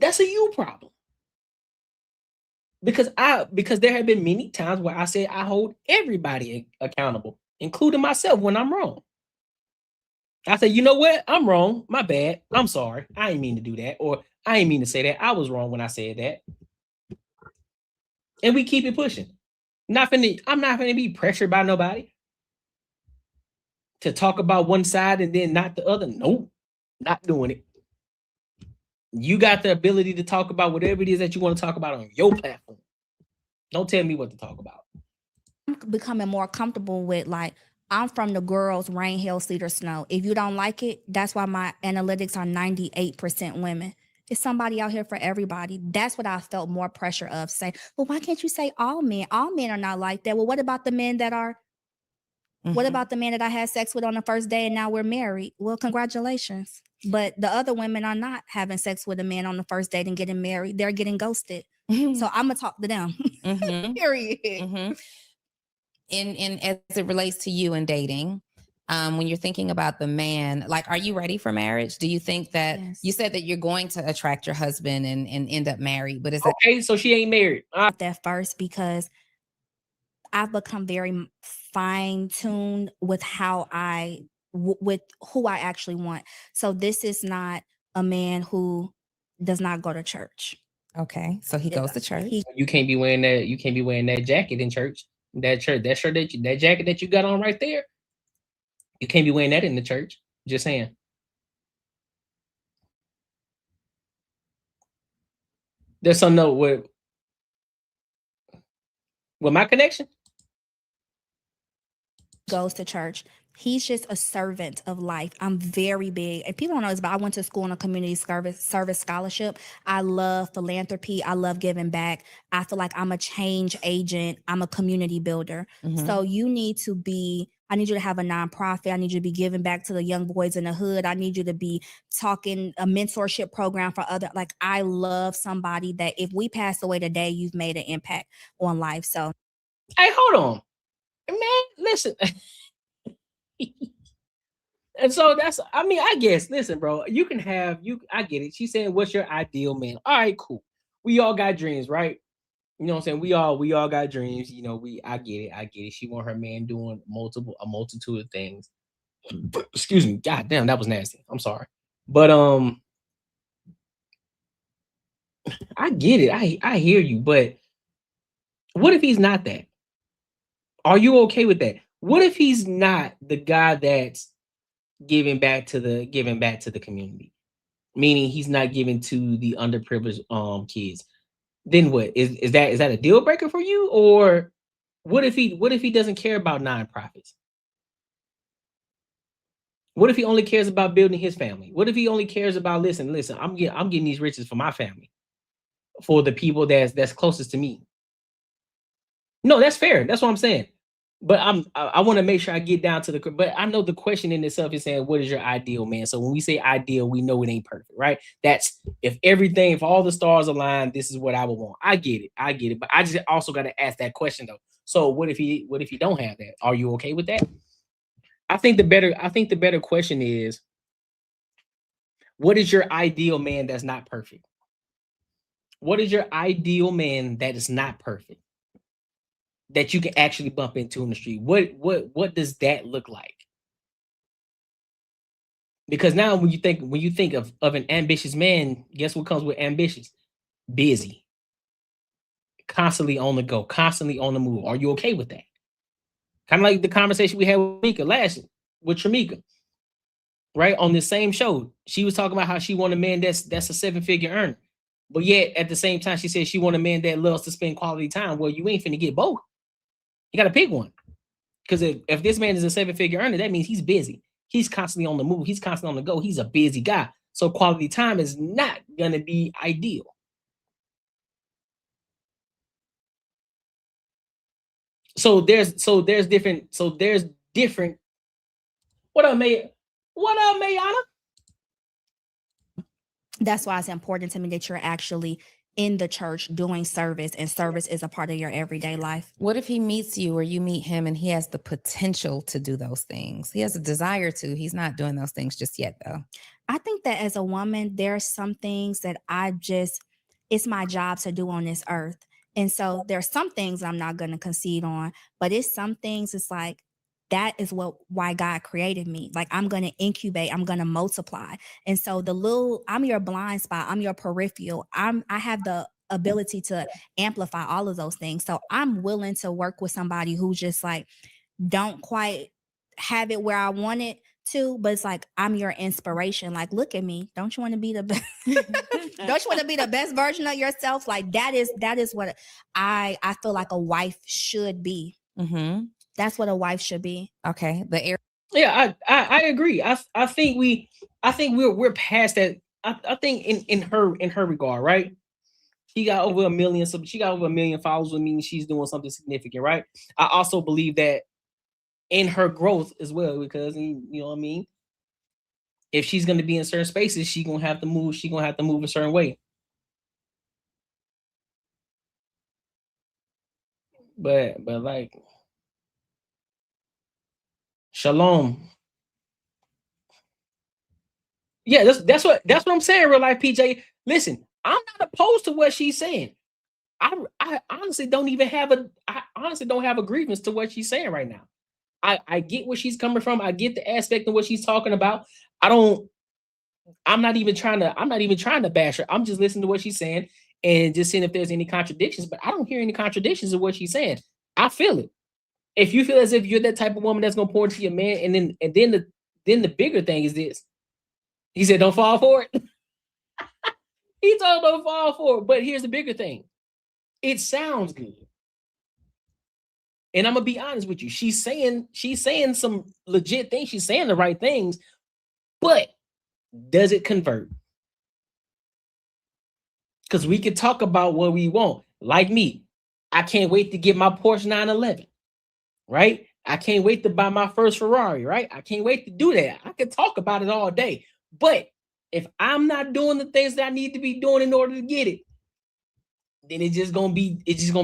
That's a you problem. Because there have been many times where I said I hold everybody accountable, including myself when I'm wrong. I said, you know what? I'm wrong. My bad. I'm sorry. I didn't mean to do that. Or I didn't mean to say that. I was wrong when I said that. And we keep it pushing. I'm not finna be pressured by nobody to talk about one side and then not the other. Nope. Not doing it. You got the ability to talk about whatever it is that you want to talk about on your platform. Don't tell me what to talk about. I'm becoming more comfortable with, like, I'm from the girls, rain, hail, sleet, or snow. If you don't like it, that's why my analytics are 98% women. It's somebody out here for everybody. That's what I felt more pressure of. Say, well, why can't you say all men? All men are not like that. Well, what about the men that are What about the man that I had sex with on the first day and now we're married? Well, congratulations. But the other women are not having sex with a man on the first date and getting married. They're getting ghosted. So I'm gonna talk to them. Period. In as it relates to you and dating, when you're thinking about the man, like, are you ready for marriage? Do you think that you said that you're going to attract your husband and end up married, but is that okay? So she ain't married. That first, because I've become very fine-tuned with how with who I actually want. So this is not a man who does not go to church. Okay, so he goes to church. You can't be wearing that. You can't be wearing that jacket in church. That shirt, that jacket that you got on right there. You can't be wearing that in the church. Just saying. There's some note with my connection. Goes to church. He's just a servant of life. I'm very big. And people don't know this, but I went to school on a community service scholarship. I love philanthropy. I love giving back. I feel like I'm a change agent. I'm a community builder. So I need you to have a nonprofit. I need you to be giving back to the young boys in the hood. I need you to be talking a mentorship program for other. Like, I love somebody that if we pass away today, you've made an impact on life. So, hey, hold on, man. Listen. And so I guess, listen, bro, I get it. She's saying, what's your ideal man? All right, cool. We all got dreams, right? You know what I'm saying? We all got dreams. You know, I get it. She want her man doing a multitude of things. Excuse me. God damn, that was nasty. I'm sorry. But I get it. I hear you. But what if he's not that? Are you okay with that? What if he's not the guy that's giving back to the community? Meaning he's not giving to the underprivileged kids. Then what? Is that a deal breaker for you? Or what if he doesn't care about nonprofits? What if he only cares about building his family? What if he only cares about listen, I'm getting these riches for my family, for the people that's closest to me. No, that's fair. That's what I'm saying. But I want to make sure I get down to but I know the question in itself is saying, what is your ideal man? So when we say ideal, we know it ain't perfect, right? That's if all the stars align, this is what I would want. I get it. But I just also got to ask that question though. So what if he don't have that? Are you okay with that? I think the better question is, what is your ideal man that's not perfect? What is your ideal man that is not perfect, that you can actually bump into in the street? What does that look like? Because now when you think of an ambitious man, guess what comes with ambitious? Busy. Constantly on the go, constantly on the move. Are you okay with that? Kind of like the conversation we had with Tramika, right? On this same show, she was talking about how she want a man that's a 7-figure earner. But yet at the same time, she said she want a man that loves to spend quality time. Well, you ain't finna get both. You got to pick one. Because if this man is a 7-figure earner, that means he's busy. He's constantly on the move. He's constantly on the go. He's a busy guy. So quality time is not going to be ideal. So there's different. What up, Mayana? That's why it's important to me that you're actually in the church doing service, and service is a part of your everyday life. What if he meets you or you meet him and he has the potential to do those things? He has a desire to. He's not doing those things just yet, though. I think that as a woman, there are some things that it's my job to do on this earth. And so there's some things I'm not going to concede on, but it's some things it's like, that is why God created me. Like, I'm going to incubate, I'm going to multiply. And so I'm your blind spot, I'm your peripheral. I have the ability to amplify all of those things. So I'm willing to work with somebody who just like, don't quite have it where I want it to, but it's like, I'm your inspiration. Like, look at me. Don't you want to be the best? Don't you want to be the best version of yourself? Like, that is what I feel like a wife should be. Mm-hmm. That's what a wife should be. Okay. Yeah, I agree. I think we're past that. I think in her regard, right? She got over 1 million. So she got over 1 million followers, with me. She's doing something significant, right? I also believe that in her growth as well, because you know what I mean. If she's gonna be in certain spaces, she's gonna have to move. She's gonna have to move a certain way. But like, shalom. Yeah, that's what I'm saying. Real life, PJ. Listen, I'm not opposed to what she's saying. I honestly don't have a grievance to what she's saying right now. I get where she's coming from. I get the aspect of what she's talking about. I'm not even trying to bash her. I'm just listening to what she's saying and just seeing if there's any contradictions. But I don't hear any contradictions of what she's saying. I feel it. If you feel as if you're that type of woman that's gonna pour into your man, and then the bigger thing is this. He said, "Don't fall for it." He told her, "Don't fall for it." But here's the bigger thing. It sounds good. And I'm gonna be honest with you. She's saying some legit things. She's saying the right things, but does it convert? Because we can talk about what we want. Like me, I can't wait to get my Porsche 911, right? I can't wait to buy my first Ferrari, right? I can't wait to do that. I can talk about it all day. But if I'm not doing the things that I need to be doing in order to get it, then it's just gonna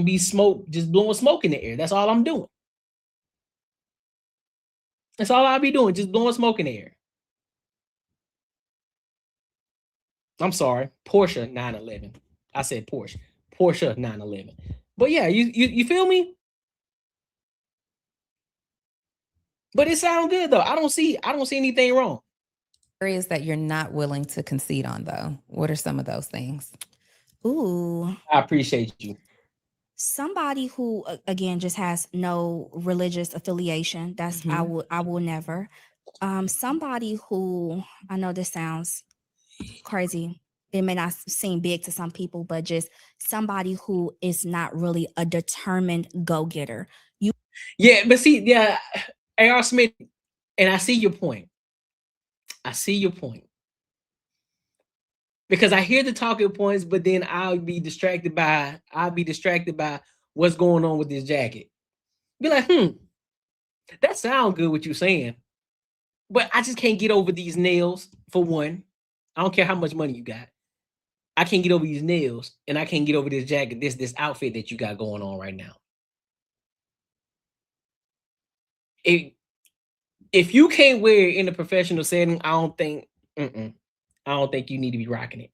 be smoke, just blowing smoke in the air. That's all I'm doing. That's all I'll be doing, just blowing smoke in the air. I'm sorry, Porsche 911. I said Porsche 911. But yeah, you feel me? But it sounds good though. I don't see anything wrong. Areas that you're not willing to concede on, though. What are some of those things? Ooh. I appreciate you. Somebody who again just has no religious affiliation. That's I will never. Somebody who, I know this sounds crazy. It may not seem big to some people, but just somebody who is not really a determined go-getter. Yeah, but see, yeah, A.R. Smith, and I see your point. Because I hear the talking points, but then I'll be distracted by what's going on with this jacket. Be like, that sounds good what you're saying. But I just can't get over these nails, for one. I don't care how much money you got. I can't get over these nails, and I can't get over this jacket, this outfit that you got going on right now. If you can't wear it in a professional setting, I don't think you need to be rocking it.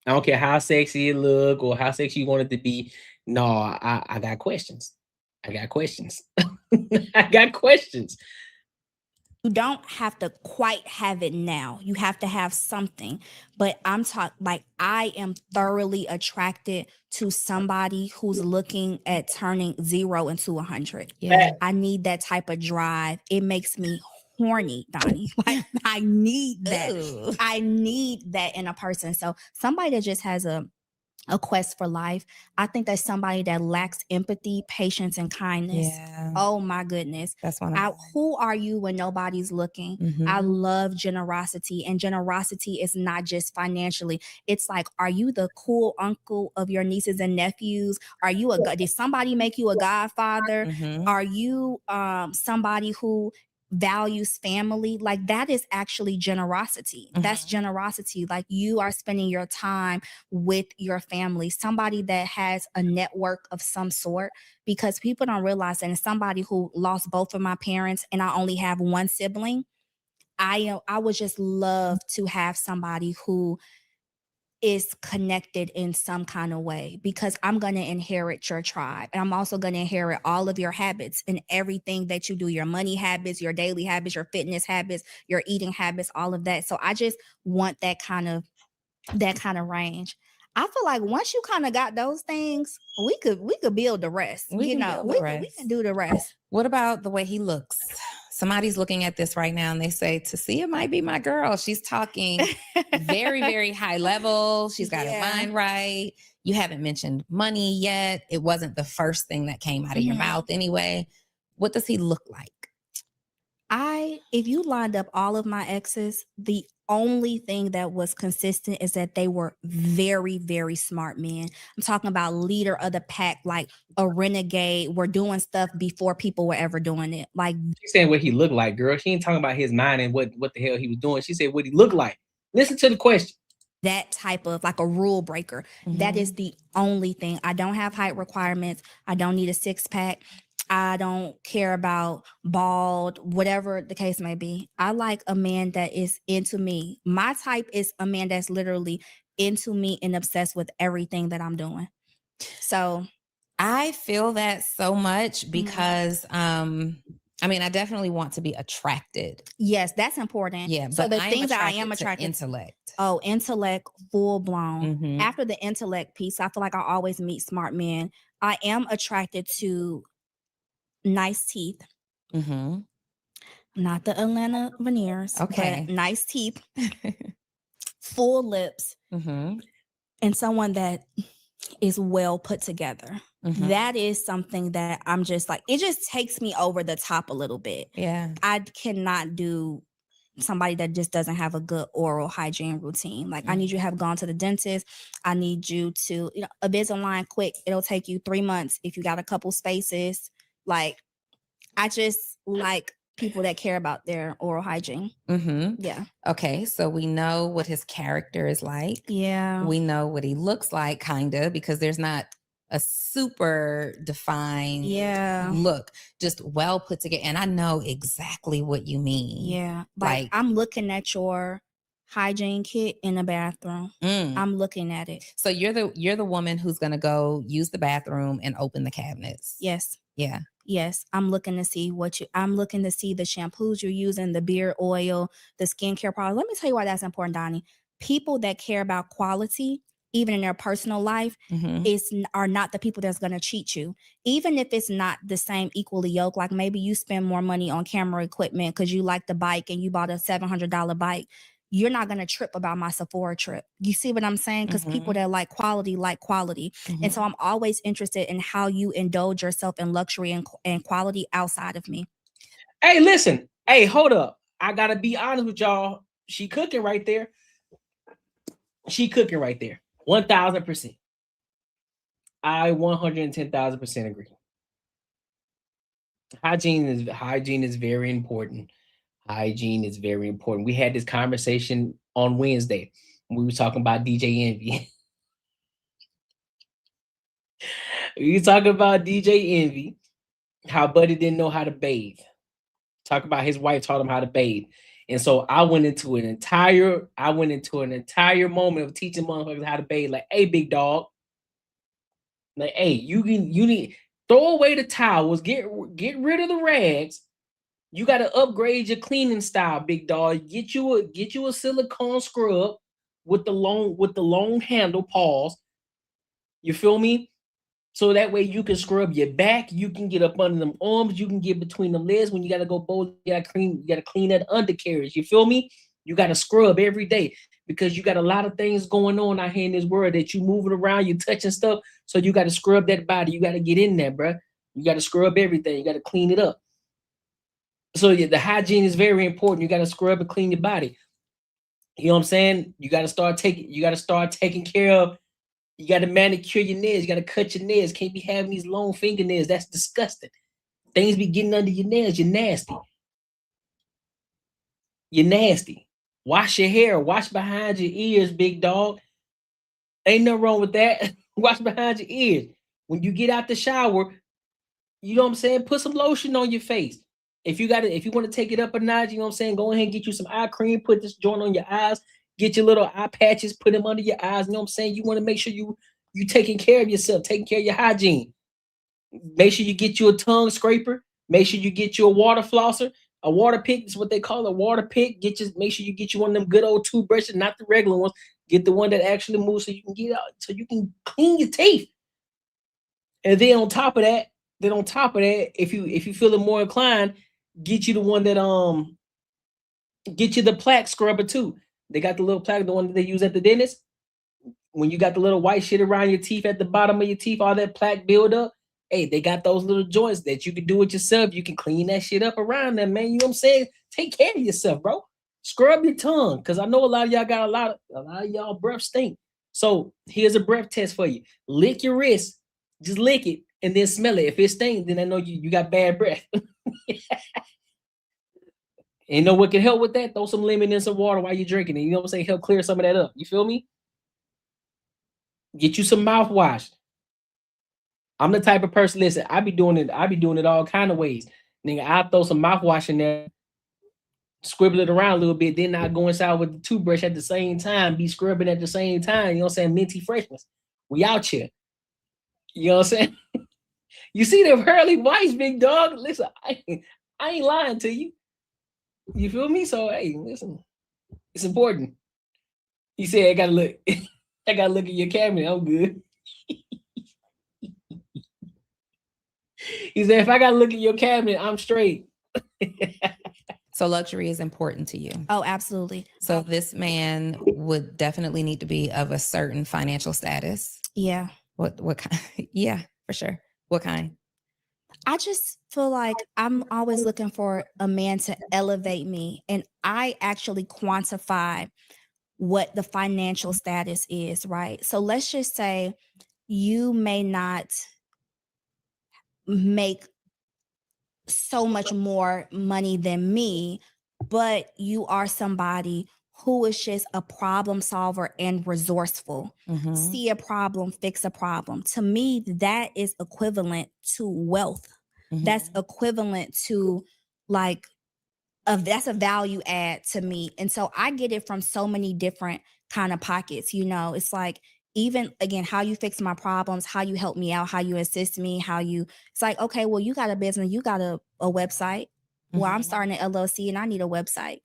I don't care how sexy it look or how sexy you want it to be. No, I got questions. I got questions. You don't have to quite have it now. You have to have something. But I'm talking like I am thoroughly attracted to somebody who's looking at turning 0 into 100. Yeah. I need that type of drive. It makes me horny, Donnie. Like I need that. Ooh. I need that in a person. So somebody that just has a quest for life. I think that's somebody that lacks empathy, patience, and kindness. Yeah. Oh my goodness. That's one. Who are you when nobody's looking? Mm-hmm. I love generosity, and generosity is not just financially. It's like, are you the cool uncle of your nieces and nephews? Are you did somebody make you a godfather? Mm-hmm. Are you somebody who values family? Like that is actually generosity. Mm-hmm. That's generosity. Like you are spending your time with your family, somebody that has a network of some sort, because people don't realize that. And somebody who lost both of my parents and I only have one sibling, I would just love to have somebody who is connected in some kind of way, because I'm going to inherit your tribe. And I'm also going to inherit all of your habits and everything that you do, your money habits, your daily habits, your fitness habits, your eating habits, all of that. So I just want that kind of range. I feel like once you kind of got those things, we could build the rest. We can do the rest. What about the way he looks? Somebody's looking at this right now and they say, Tasia might be my girl. She's talking very, very high level. She's got her mind right. You haven't mentioned money yet. It wasn't the first thing that came out of your mouth anyway. What does he look like? If you lined up all of my exes, the only thing that was consistent is that they were very, very smart men. I'm talking about leader of the pack, like a renegade. Were doing stuff before people were ever doing it. Like, She's saying what he looked like, girl. She ain't talking about his mind and what the hell he was doing. She said what he looked like. Listen to the question. that type of like a rule breaker. That is the only thing. I don't have height requirements. I don't need a 6-pack. I don't care about bald, whatever the case may be. I like a man that is into me. My type is a man that's literally into me and obsessed with everything that I'm doing. So I feel that so much because I mean, I definitely want to be attracted. Yes, that's important. Yeah, so but the I'm things that I am attracted to attracted intellect. Oh, intellect, full blown. Mhm. After the intellect piece, I feel like I always meet smart men. I am attracted to nice teeth. Mm-hmm. Not the Atlanta veneers. Okay. But nice teeth, full lips, Mm-hmm. and someone that is well put together. Mhm. That is something that I'm just like, it just takes me over the top a little bit. Yeah. I cannot do somebody that just doesn't have a good oral hygiene routine. Like, I need you to have gone to the dentist. I need you to, Invisalign quick. It'll take you 3 months if you got a couple spaces. Like, I just like people that care about their oral hygiene. Mm-hmm. Yeah. Okay, so we know what his character is like. Yeah. We know what he looks like, kind of, because there's not a super defined look, just well put together. And I know exactly what you mean. Yeah. Like I'm looking at your hygiene kit in the bathroom. I'm looking at it. So you're the woman who's gonna go use the bathroom and open the cabinets. Yes. Yeah. Yes. I'm looking to see I'm looking to see the shampoos you're using, the beard oil, the skincare products. Let me tell you why that's important, Donnie. People that care about quality, even in their personal life, are not the people that's going to cheat you. Even if it's not the same equally yoked, like maybe you spend more money on camera equipment because you like the bike and you bought a $700 bike. You're not going to trip about my Sephora trip. You see what I'm saying? Because people that like quality. And so I'm always interested in how you indulge yourself in luxury and quality outside of me. Hey, listen. Hey, hold up. I got to be honest with y'all. She cooking right there. 1,000%. I 110,000% agree. Hygiene is very important. Hygiene is very important. We had this conversation on Wednesday when we were talking about DJ Envy. We were talking about DJ Envy, how Buddy didn't know how to bathe. Talk about his wife taught him how to bathe. And so I went into an entire moment of teaching motherfuckers how to bathe. Like, hey, big dog. Like, hey, you need throw away the towels, get rid of the rags. You got to upgrade your cleaning style, big dog. Get you a silicone scrub with the long handle, pause. You feel me? So that way you can scrub your back, you can get up under them arms, you can get between the legs. When you gotta go bowl, you gotta clean that undercarriage. You feel me? You gotta scrub every day because you got a lot of things going on out here in this world that you moving around, you touching stuff. So you gotta scrub that body. You gotta get in there, bro. You gotta scrub everything. You gotta clean it up. So yeah, the hygiene is very important. You gotta scrub and clean your body. You know what I'm saying? You gotta start taking care of. You got to manicure your nails. You got to cut your nails. Can't be having these long fingernails. That's disgusting. Things be getting under your nails. You're nasty. You're nasty. Wash your hair. Wash behind your ears, big dog. Ain't nothing wrong with that. Wash behind your ears. When you get out the shower, you know what I'm saying? Put some lotion on your face. If you want to take it up a notch, you know what I'm saying? Go ahead and get you some eye cream. Put this joint on your eyes. Get your little eye patches, put them under your eyes. You know what I'm saying? You want to make sure you taking care of yourself, taking care of your hygiene. Make sure you get you a tongue scraper. Make sure you get you a water flosser. A water pick is what they call a water pick. Make sure you get you one of them good old toothbrushes, not the regular ones. Get the one that actually moves so you can get out, so you can clean your teeth. And then on top of that, if you feeling more inclined, get you the one that get you the plaque scrubber too. They got the little plaque, the one that they use at the dentist. When you got the little white shit around your teeth at the bottom of your teeth, all that plaque build up. Hey, they got those little joints that you can do it yourself. You can clean that shit up around them, man. You know what I'm saying? Take care of yourself, bro. Scrub your tongue, because I know a lot of y'all got a lot of y'all breath stink. So here's a breath test for you. Lick your wrist, just lick it, and then smell it. If it stinks, then I know you got bad breath. And know what can help with that? Throw some lemon in some water while you're drinking it. You know what I'm saying? Help clear some of that up. You feel me? Get you some mouthwash. I'm the type of person, listen, I be doing it all kind of ways. Nigga, I'll throw some mouthwash in there, scribble it around a little bit, then I go inside with the toothbrush at the same time, be scrubbing at the same time. You know what I'm saying? Minty freshness. We out here. You know what I'm saying? You see them pearly whites, big dog? Listen, I ain't lying to you. You feel me? So hey, listen, it's important. He said, I gotta look at your cabinet. I'm good. He said, if I gotta look at your cabinet, I'm straight. So luxury is important to you. Oh, absolutely. So this man would definitely need to be of a certain financial status. Yeah. What kind? Yeah, for sure. What kind? I just feel like I'm always looking for a man to elevate me. And I actually quantify what the financial status is, right? So let's just say you may not make so much more money than me, but you are somebody who is just a problem solver and resourceful. Mhm. See a problem, fix a problem. To me, that is equivalent to wealth. Mhm. That's equivalent to like that's a value add to me. And so I get it from so many different kind of pockets. You know, it's like, even again, how you fix my problems, how you help me out, how you assist me, it's like, okay, well, you got a business, you got a website. Well, I'm starting an LLC and I need a website.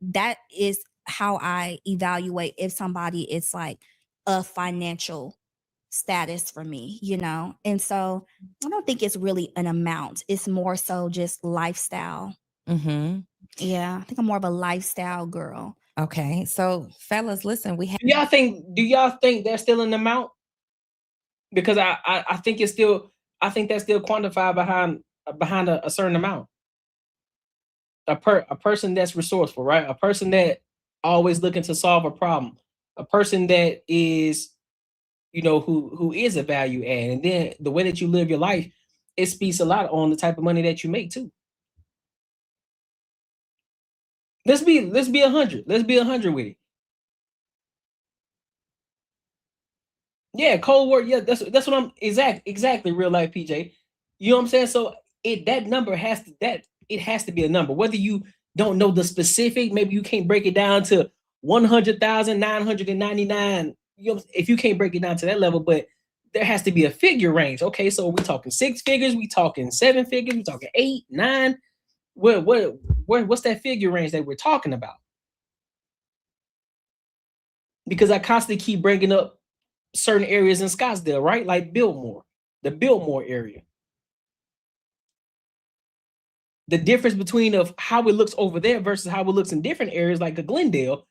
That is how I evaluate if somebody is like a financial status for me, you know? And so I don't think it's really an amount. It's more so just lifestyle. Mm-hmm. Yeah, I think I'm more of a lifestyle girl. Okay, so fellas, listen, we have. Do y'all think that's still an amount? Because I think it's still, I think that's still quantified behind a certain amount. A person that's resourceful, right? A person that always looking to solve a problem. A person that is, you know, who is a value add. And then the way that you live your life, it speaks a lot on the type of money that you make too. Let's be 100. Let's be 100 with it. Yeah, Cold War. Yeah, that's what I'm exactly real life PJ. You know what I'm saying? So that number has to be a number. Whether you don't know the specific, maybe you can't break it down to 100,999. You know, if you can't break it down to that level, but there has to be a figure range. Okay, so we talking 6 figures, we talking 7 figures, we talking 8, 9. What's that figure range that we're talking about? Because I constantly keep bringing up certain areas in Scottsdale, right? Like Biltmore, the Biltmore area. The difference between of how it looks over there versus how it looks in different areas like a Glendale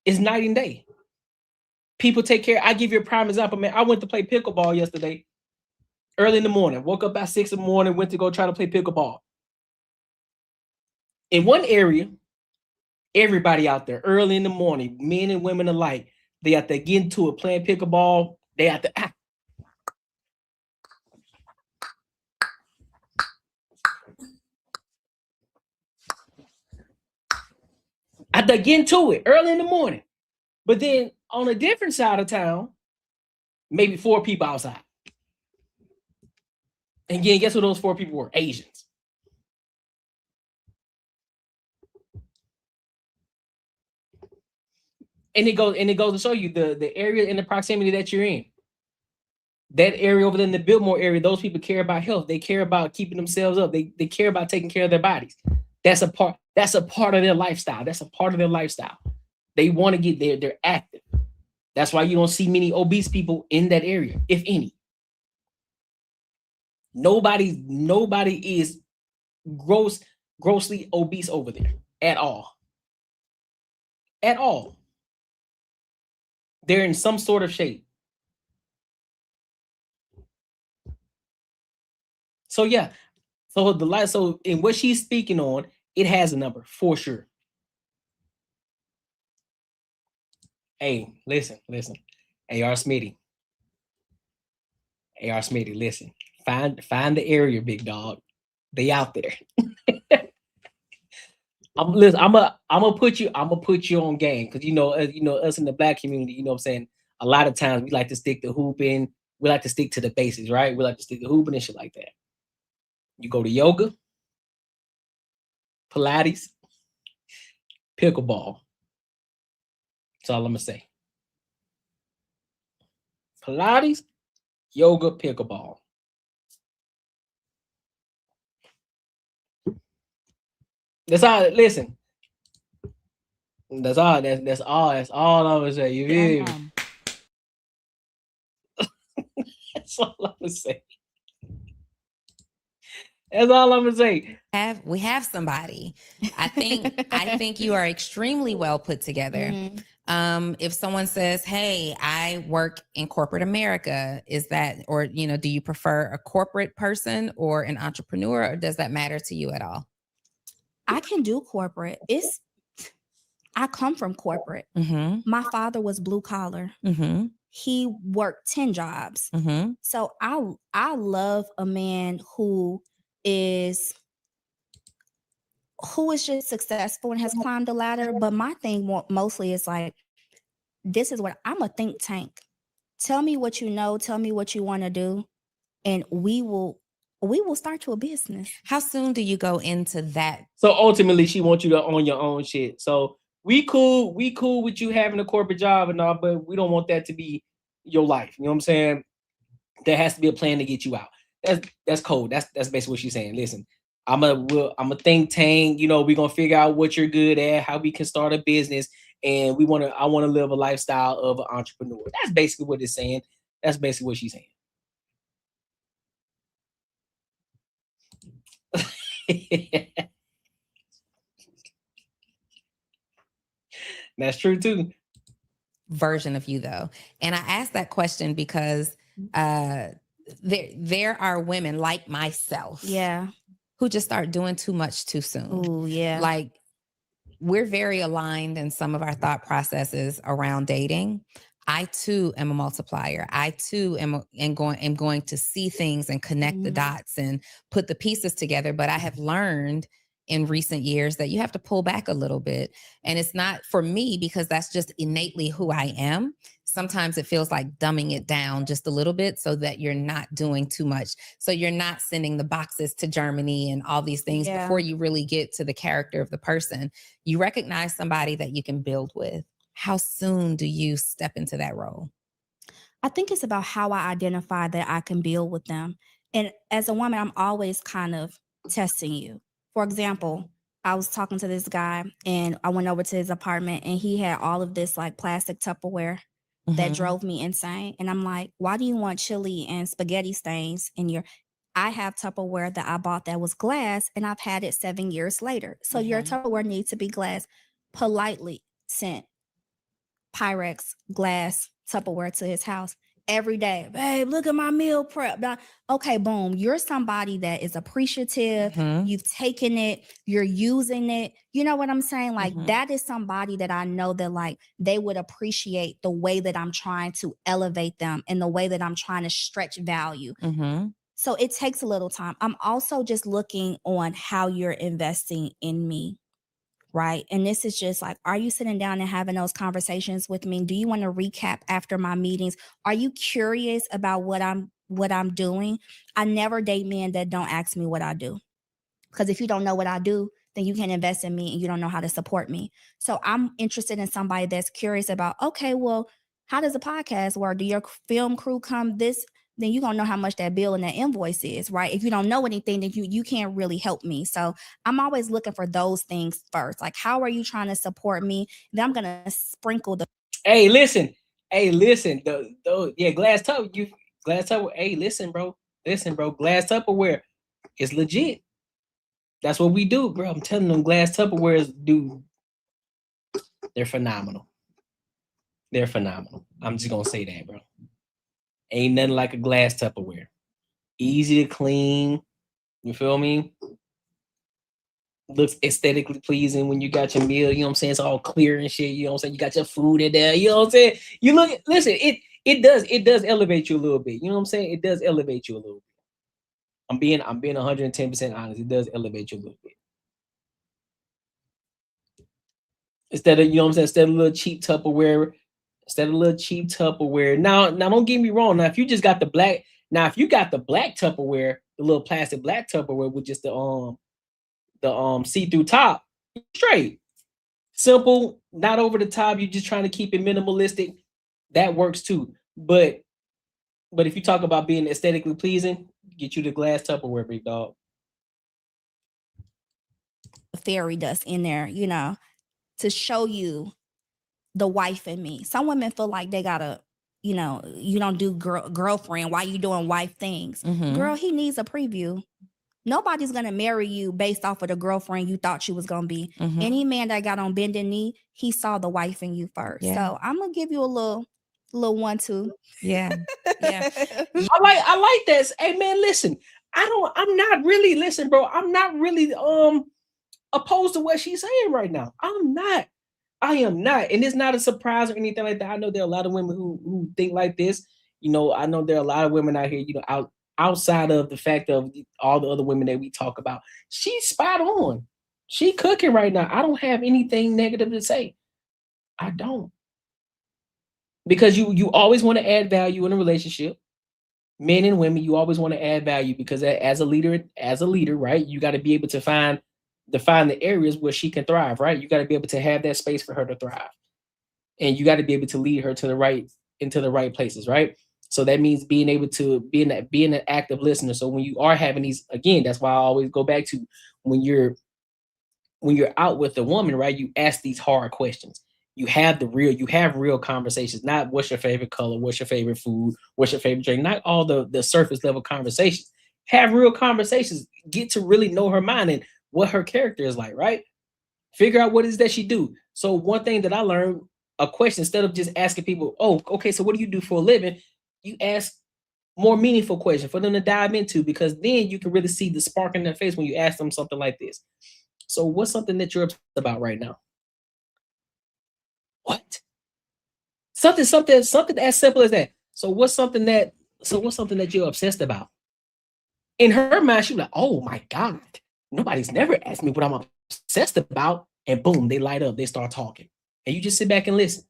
is night and day. People take care. I give you a prime example, man. I went to play pickleball yesterday, early in the morning. Woke up at 6 in the morning, went to go try to play pickleball. In one area, everybody out there early in the morning, men and women alike, they out there getting to it, playing pickleball. They out there. Out there getting to it early in the morning. But then on a different side of town, maybe 4 people outside. And again, guess who those 4 people were? Asians. And it goes to show you the area in the proximity that you're in. That area over there in the Biltmore area, those people care about health. They care about keeping themselves up. They care about taking care of their bodies. That's a part of their lifestyle. That's a part of their lifestyle. They want to get there. They're active. That's why you don't see many obese people in that area, if any. Nobody is grossly obese over there at all. At all. They're in some sort of shape. So yeah. So the light, so in what she's speaking on, it has a number for sure. Hey, listen. AR Smitty, listen. Find the area, big dog. They out there. I'm gonna put you on game because you know us in the Black community. You know what I'm saying. A lot of times we like to stick to hooping. We like to stick to the basics, right? We like to stick to hooping and shit like that. You go to yoga, Pilates, pickleball. That's all I'm gonna say. Pilates, yoga, pickleball. That's all. Listen. That's all. That's all I'm gonna say. You feel me? That's all I'm gonna say. That's all I'm gonna say. We have somebody. I think you are extremely well put together. If someone says, "Hey, I work in corporate America," is that, or do you prefer a corporate person or an entrepreneur, or does that matter to you at all? I can do corporate. I come from corporate. My father was blue collar. He worked 10 jobs. So I love a man who is just successful and has climbed the ladder. But my thing mostly is like, this is what I'm a think tank. Tell me what you know. Tell me what you want to do, and we will start you a business. How soon do you go into that? So ultimately, she wants you to own your own shit. So we cool with you having a corporate job and all, but we don't want that to be your life. You know what I'm saying? There has to be a plan to get you out. That's cold. That's basically what she's saying. Listen, I'm a think tank. We're gonna figure out what you're good at, how we can start a business, and I want to live a lifestyle of an entrepreneur. That's basically what it's saying. That's basically what she's saying. That's true too. Version of you though, and I asked that question because there are women like myself, who just start doing too much too soon. Oh yeah, like we're very aligned in some of our thought processes around dating. I too am a multiplier. I too am going to see things and connect the dots and put the pieces together. But I have learned in recent years that you have to pull back a little bit. And it's not for me because that's just innately who I am. Sometimes it feels like dumbing it down just a little bit so that you're not doing too much. So you're not sending the boxes to Germany and all these things before you really get to the character of the person. You recognize somebody that you can build with. How soon do you step into that role? I think it's about how I identify that I can build with them. And as a woman, I'm always kind of testing you. For example, I was talking to this guy and I went over to his apartment and he had all of this like plastic Tupperware that drove me insane. And I'm like, why do you want chili and spaghetti stains in your... I have Tupperware that I bought that was glass and I've had it 7 years later. So your Tupperware needs to be glass. Politely sent Pyrex glass Tupperware to his house every day. Babe, look at my meal prep. Okay, boom. You're somebody that is appreciative. You've taken it. You're using it. You know what I'm saying? Like that is somebody that I know that like they would appreciate the way that I'm trying to elevate them and the way that I'm trying to stretch value. So it takes a little time. I'm also just looking on how you're investing in me. Right. And this is just like, are you sitting down and having those conversations with me? Do you want to recap after my meetings? Are you curious about what I'm doing? I never date men that don't ask me what I do. Because if you don't know what I do, then you can't invest in me and you don't know how to support me. So I'm interested in somebody that's curious about, okay, well, how does a podcast work? Do your film crew come this? Then you're going to know how much that bill and that invoice is, right? If you don't know anything, then you can't really help me. So I'm always looking for those things first. Like, how are you trying to support me? Then I'm going to sprinkle the... Hey, listen. Yeah, glass Tupperware. Hey, listen, bro. Glass Tupperware is legit. That's what we do, bro. I'm telling them glass Tupperwares do. They're phenomenal. I'm just going to say that, bro. Ain't nothing like a glass Tupperware. Easy to clean, You feel me? Looks aesthetically pleasing when you got your meal, you know what I'm saying? It's all clear and shit, you know what I'm saying? You got your food in there, you know what I'm saying? You look, listen, it does elevate you a little bit. You know what I'm saying? It does elevate you a little bit. I'm being 110% honest. It does elevate you a little bit. Instead of, you know what I'm saying, instead of a little cheap Tupperware, Now don't get me wrong. Now, if you just got the black, if you got the black Tupperware, the little plastic black Tupperware with just the see-through top, straight. Simple, not over the top. You're just trying to keep it minimalistic. That works too. But if you talk about being aesthetically pleasing, get you the glass Tupperware, big dog. Fairy dust in there, you know, to show you the wife in me. Some women feel like they gotta, you know, you don't do girlfriend. Why you doing wife things? Girl, he needs a preview. Nobody's gonna marry you based off of the girlfriend you thought you was gonna be. Any man that got on bended knee, he saw the wife in you first. Yeah. So I'm gonna give you a little 1-2. Yeah. Yeah. I like that. Hey man, listen, I'm not really opposed to what she's saying right now. I am not. And it's not a surprise or anything like that. I know there are a lot of women who think like this. You know, I know there are a lot of women out here, you know, outside of the fact of all the other women that we talk about. She's spot on. She cooking right now. I don't have anything negative to say. I don't. Because you always want to add value in a relationship. Men and women, you always want to add value because as a leader, right, you got to be able to define the areas where she can thrive, right? You got to be able to have that space for her to thrive. And you got to be able to lead her into the right places, right? So that means being able to being an active listener. So when you are having these, again, that's why I always go back to when you're out with a woman, right? You ask these hard questions. You have real conversations, not what's your favorite color, what's your favorite food, what's your favorite drink, not all the surface level conversations. Have real conversations, get to really know her mind and what her character is like, right? Figure out what it is that she do. So one thing that I learned, a question, instead of just asking people, oh, okay, so what do you do for a living? You ask more meaningful questions for them to dive into, because then you can really see the spark in their face when you ask them something like this. So what's something that you're upset about right now? What? Something as simple as that. So what's something that you're obsessed about? In her mind, she's like, oh my God, nobody's never asked me what I'm obsessed about. And boom, they light up, they start talking. And you just sit back and listen.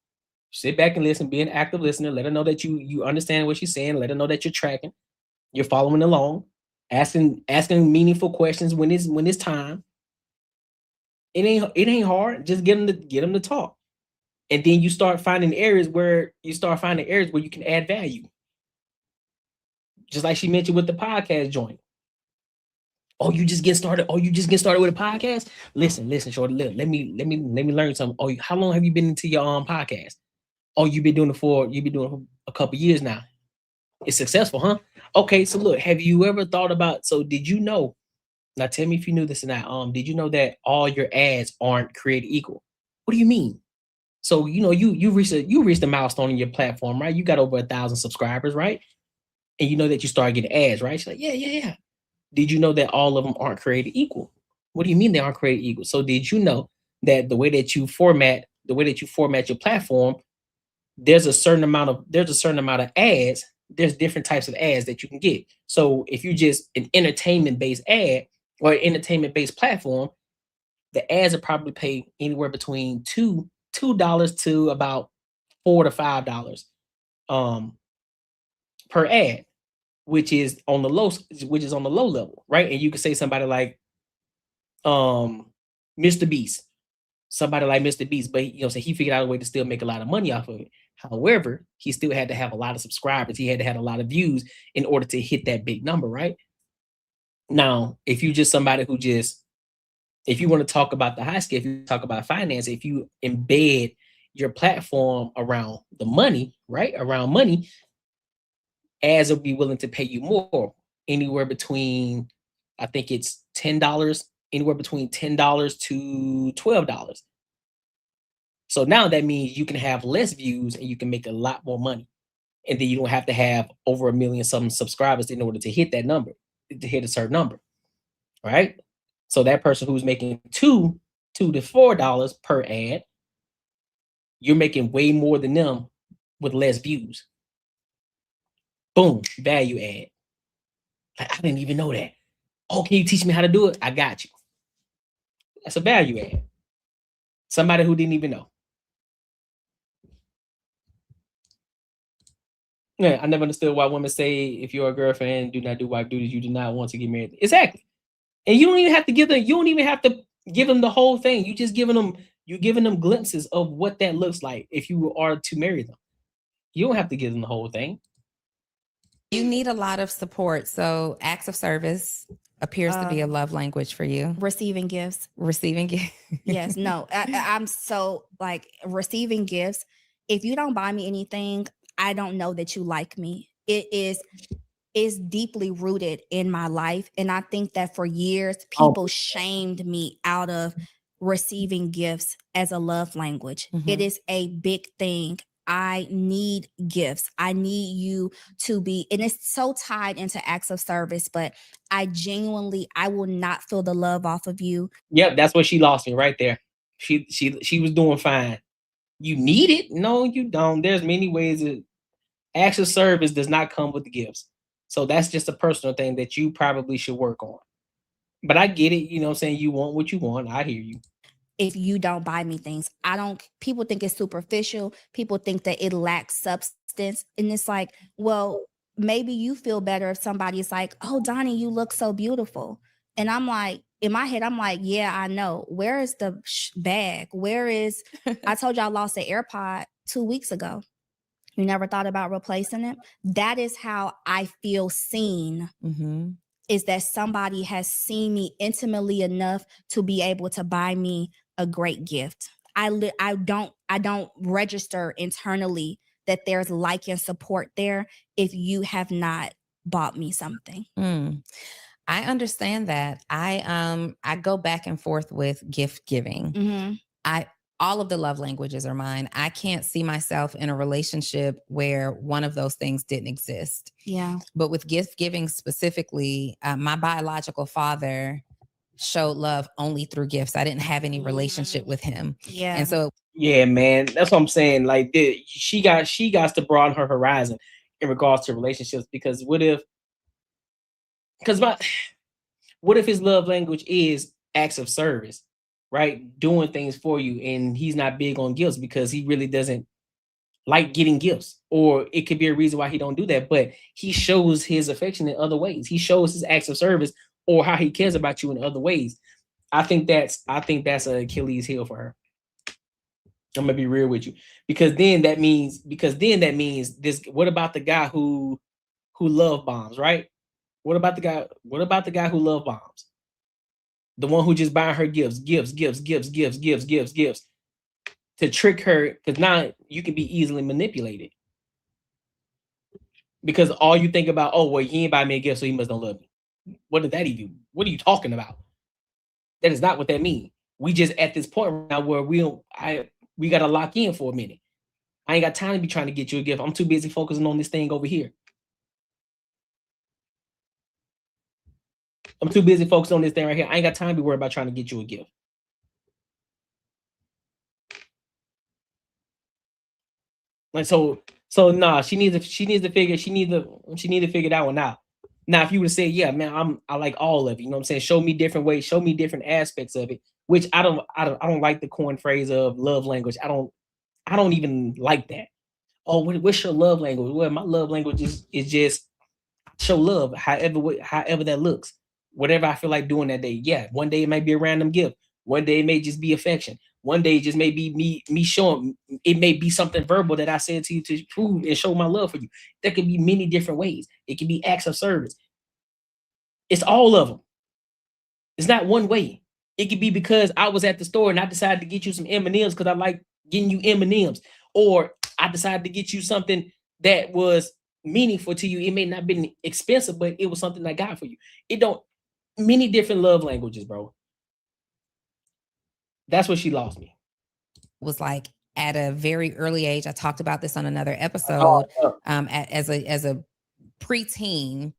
Sit back and listen, be an active listener, let her know that you understand what she's saying, let her know that you're tracking, you're following along, asking meaningful questions when it's time. It ain't hard. Just get them to talk. And then you start finding areas where you can add value. Just like she mentioned with the podcast joint. Oh, you just get started with a podcast? Listen, shorty, let me learn something. Oh, how long have you been into your podcast? Oh, you've been doing it for a couple years now. It's successful, huh? Okay, so look, have you ever thought about, so did you know, now tell me if you knew this or not, did you know that all your ads aren't created equal? What do you mean? So, you know, you reached a milestone in your platform, right? You got over 1,000 subscribers, right? And you know that you started getting ads, right? She's like, yeah. Did you know that all of them aren't created equal? What do you mean they aren't created equal? So did you know that the way that you format your platform, there's a certain amount of ads, there's different types of ads that you can get. So if you just an entertainment-based ad or an entertainment-based platform, the ads will probably pay anywhere between $2 to about $4 to $5 per ad, which is on the low level, right? And you could say somebody like Mr. Beast, but you know, so he figured out a way to still make a lot of money off of it. However, he still had to have a lot of subscribers. He had to have a lot of views in order to hit that big number, right? Now, if you just somebody who just, if you want to talk about the high scale, if you talk about finance, if you embed your platform around the money, right? Around money, ads will be willing to pay you more, anywhere between, I think it's $10, anywhere between $10 to $12. So now that means you can have less views and you can make a lot more money. And then you don't have to have over 1 million something subscribers in order to hit that number, to hit a certain number. right? So that person who's making $2 to $4 per ad, you're making way more than them with less views. Boom, value add. Like, I didn't even know that. Oh, can you teach me how to do it? I got you. That's a value add. Somebody who didn't even know. Yeah, I never understood why women say if you're a girlfriend, do not do wife duties, you do not want to get married. Exactly. And you don't even have to give them, you don't even have to give them the whole thing. You just giving them glimpses of what that looks like if you are to marry them. You don't have to give them the whole thing. You need a lot of support. So acts of service appears to be a love language for you. Receiving gifts. Receiving gifts. Yes, no, I'm so like receiving gifts. If you don't buy me anything, I don't know that you like me. It's deeply rooted in my life. And I think that for years, people shamed me out of receiving gifts as a love language. It is a big thing. I need gifts. I need you to be, and it's so tied into acts of service, but I will not feel the love off of you. Yep, that's what she lost me right there. She was doing fine. You need it? No, you don't. There's many ways that acts of service does not come with the gifts. So that's just a personal thing that you probably should work on. But I get it, you know what I'm saying? You want what you want. I hear you. If you don't buy me things, people think it's superficial. People think that it lacks substance. And it's like, well, maybe you feel better if somebody's like, oh, Donnie, you look so beautiful. And I'm like, in my head, I'm like, yeah, I know. Where is the bag? I told you I lost an AirPod 2 weeks ago. You never thought about replacing it? That is how I feel seen. Is that somebody has seen me intimately enough to be able to buy me a great gift. I don't register internally that there's like and support there if you have not bought me something. I understand that. I go back and forth with gift giving. All of the love languages are mine. I can't see myself in a relationship where one of those things didn't exist. Yeah. But with gift giving specifically, my biological father showed love only through gifts. I didn't have any relationship with him. Yeah. And so, yeah, man, that's what I'm saying. Like, she got to broaden her horizon in regards to relationships, because what if his love language is acts of service, right? Doing things for you, and he's not big on gifts because he really doesn't like getting gifts, or it could be a reason why he don't do that, but he shows his affection in other ways. He shows his acts of service or how he cares about you in other ways. I think that's an Achilles heel for her. I'm gonna be real with you, because then that means this. What about the guy who love bombs, right? What about the guy who love bombs? The one who just buying her gifts to trick her, because now you can be easily manipulated. Because all you think about, oh, well, he ain't buy me a gift, so he must not love me. What did that even? What are you talking about? That is not what that means. We just at this point right now where we got to lock in for a minute. I ain't got time to be trying to get you a gift. I'm too busy focusing on this thing over here. I'm too busy focusing on this thing right here. I ain't got time to be worried about trying to get you a gift. Like, so nah, she needs to figure that one out. Now, if you would say, yeah, man, I like all of it, you know what I'm saying? Show me different ways, show me different aspects of it, which I don't like the corn phrase of love language. I don't even like that. Oh, what's your love language? Well, my love language is just show love, however that looks. Whatever I feel like doing that day. Yeah, one day it might be a random gift. One day it may just be affection. One day it just may be me showing. It may be something verbal that I said to you to prove and show my love for you. There could be many different ways. It can be acts of service. It's all of them. It's not one way. It could be because I was at the store and I decided to get you some M&Ms because I like getting you M&Ms. Or I decided to get you something that was meaningful to you. It may not have been expensive, but it was something I got for you. Many different love languages, bro. That's what she lost me. Was like at a very early age. I talked about this on another episode. As a preteen,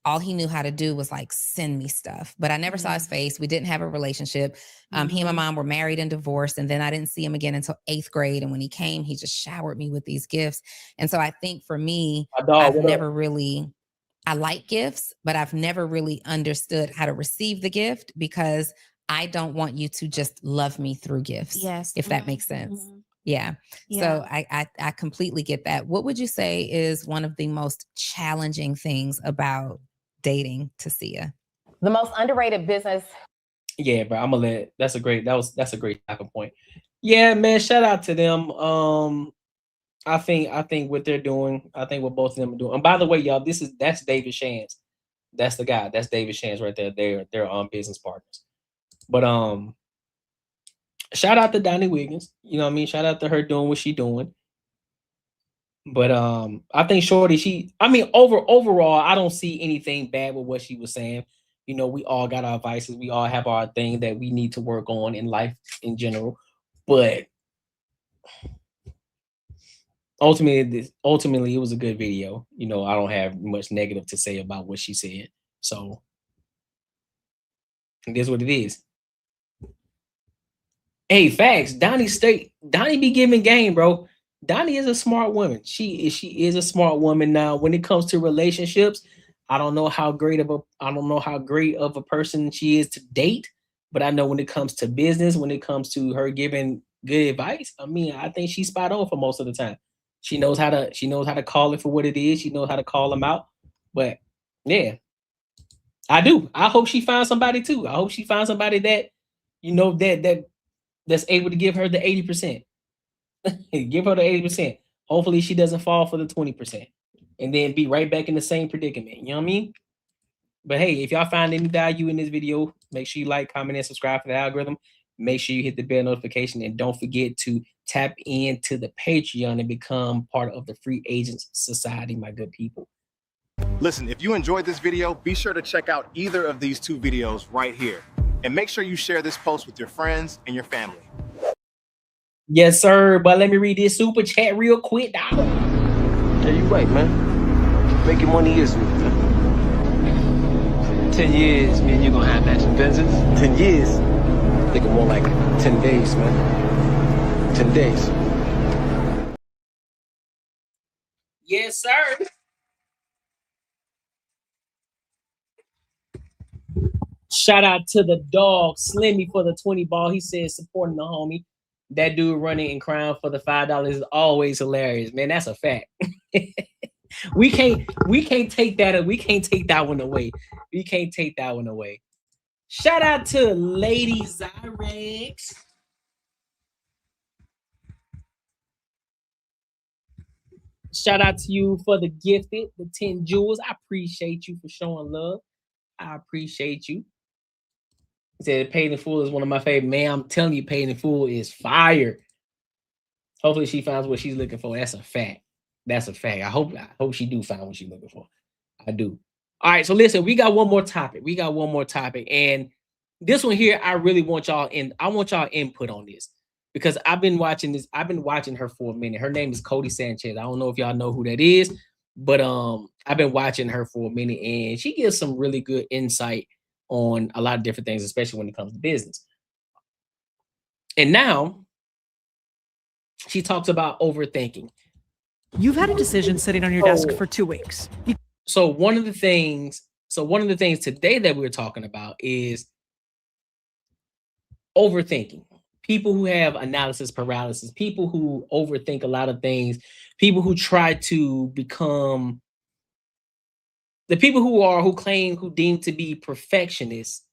all he knew how to do was like send me stuff, but I never saw his face. We didn't have a relationship. He and my mom were married and divorced. And then I didn't see him again until 8th grade. And when he came, he just showered me with these gifts. And so I think for me, I like gifts, but I've never really understood how to receive the gift because I don't want you to just love me through gifts. Yes. If that makes sense. Yeah. So I completely get that. What would you say is one of the most challenging things about dating, Tasia? The most underrated business. Yeah, bro. I'm gonna let. That's a great talking point. Yeah, man. Shout out to them. I think what they're doing. I think what both of them are doing. And by the way, y'all, that's David Shands. That's the guy. That's David Shands right there. They're business partners. But shout out to Donnie Wiggins. You know what I mean? Shout out to her doing what she doing. But I think Shorty, overall, I don't see anything bad with what she was saying. You know, we all got our vices. We all have our thing that we need to work on in life in general. But ultimately, it was a good video. You know, I don't have much negative to say about what she said. So it is what it is. Hey, facts. Donnie be giving game, bro. Donnie is a smart woman. She is a smart woman. Now, when it comes to relationships, I don't know how great of a person she is to date, but I know when it comes to business, when it comes to her giving good advice, I think she's spot on for most of the time. She knows how to call it for what it is. She knows how to call them out. But yeah, I do. I hope she finds somebody too. I hope she finds somebody that, you know, that's able to give her the 80%. Give her the 80%. Hopefully she doesn't fall for the 20% and then be right back in the same predicament. You know what I mean? But hey, if y'all find any value in this video, make sure you like, comment, and subscribe for the algorithm. Make sure you hit the bell notification and don't forget to tap into the Patreon and become part of the Free Agents Society, my good people. Listen, if you enjoyed this video, be sure to check out either of these 2 videos right here. And make sure you share this post with your friends and your family. Yes, sir. But let me read this super chat real quick, dog. Yeah, you right, man. Making money is me, man. 10 years, me and you gonna have matching Benzes. 10 years? I think more like 10 days, man. 10 days. Yes, sir. Shout out to the dog, Slimmy, for the 20 ball. He said supporting the homie. That dude running and crying for the $5 is always hilarious, man. That's a fact. we can't take that. We can't take that one away. We can't take that one away. Shout out to Lady Zyrex. Shout out to you for the gifted, the 10 jewels. I appreciate you for showing love. I appreciate you. He said Paid in Full is one of my favorite. Man, I'm telling you, Paid in Full is fire. Hopefully she finds what she's looking for. That's a fact. That's a fact. I hope she do find what she's looking for. I do. All right, so listen, we got one more topic. And this one here, I really want y'all input on this because I've been watching this. I've been watching her for a minute. Her name is Cody Sanchez. I don't know if y'all know who that is, but I've been watching her for a minute and she gives some really good insight on a lot of different things, especially when it comes to business. And now she talks about overthinking. You've had a decision sitting on your desk for 2 weeks. So one of the things today that we're talking about is overthinking. People who have analysis paralysis, people who overthink a lot of things, people who try to become the people who deem to be perfectionists,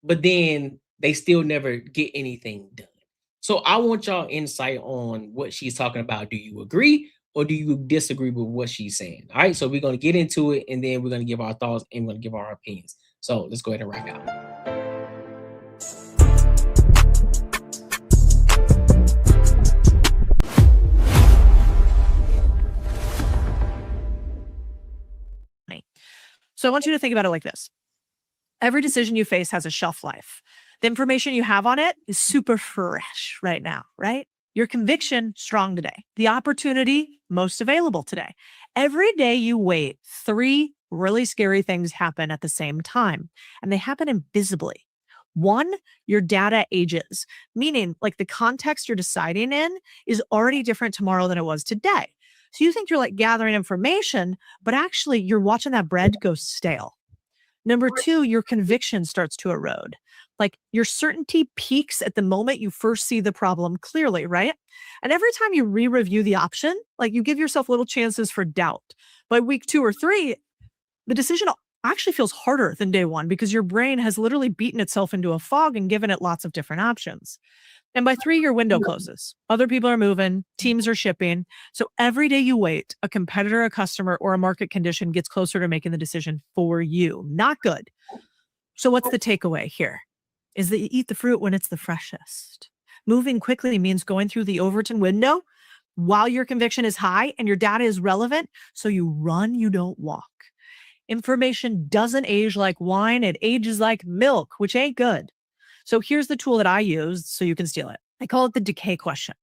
but then they still never get anything done. So I want y'all insight on what she's talking about. Do you agree or do you disagree with what she's saying? All right, so we're going to get into it and then we're going to give our thoughts and we're going to give our opinions. So let's go ahead and rock out. So I want you to think about it like this. Every decision you face has a shelf life. The information you have on it is super fresh right now, right? Your conviction, strong today. The opportunity, most available today. Every day you wait 3 really scary things happen at the same time, and they happen invisibly. One, your data ages, meaning like the context you're deciding in is already different tomorrow than it was today. So you think you're like gathering information, but actually you're watching that bread go stale. Number two, your conviction starts to erode. Like your certainty peaks at the moment you first see the problem clearly, right? And every time you re-review the option, like you give yourself little chances for doubt. By week 2 or 3, the decision actually feels harder than day 1 because your brain has literally beaten itself into a fog and given it lots of different options. And by 3, your window closes. Other people are moving, teams are shipping. So every day you wait, a competitor, a customer, or a market condition gets closer to making the decision for you. Not good. So what's the takeaway here? Is that you eat the fruit when it's the freshest. Moving quickly means going through the Overton window while your conviction is high and your data is relevant. So you run, you don't walk. Information doesn't age like wine. It ages like milk, which ain't good. So here's the tool that I use so you can steal it. I call it the decay question.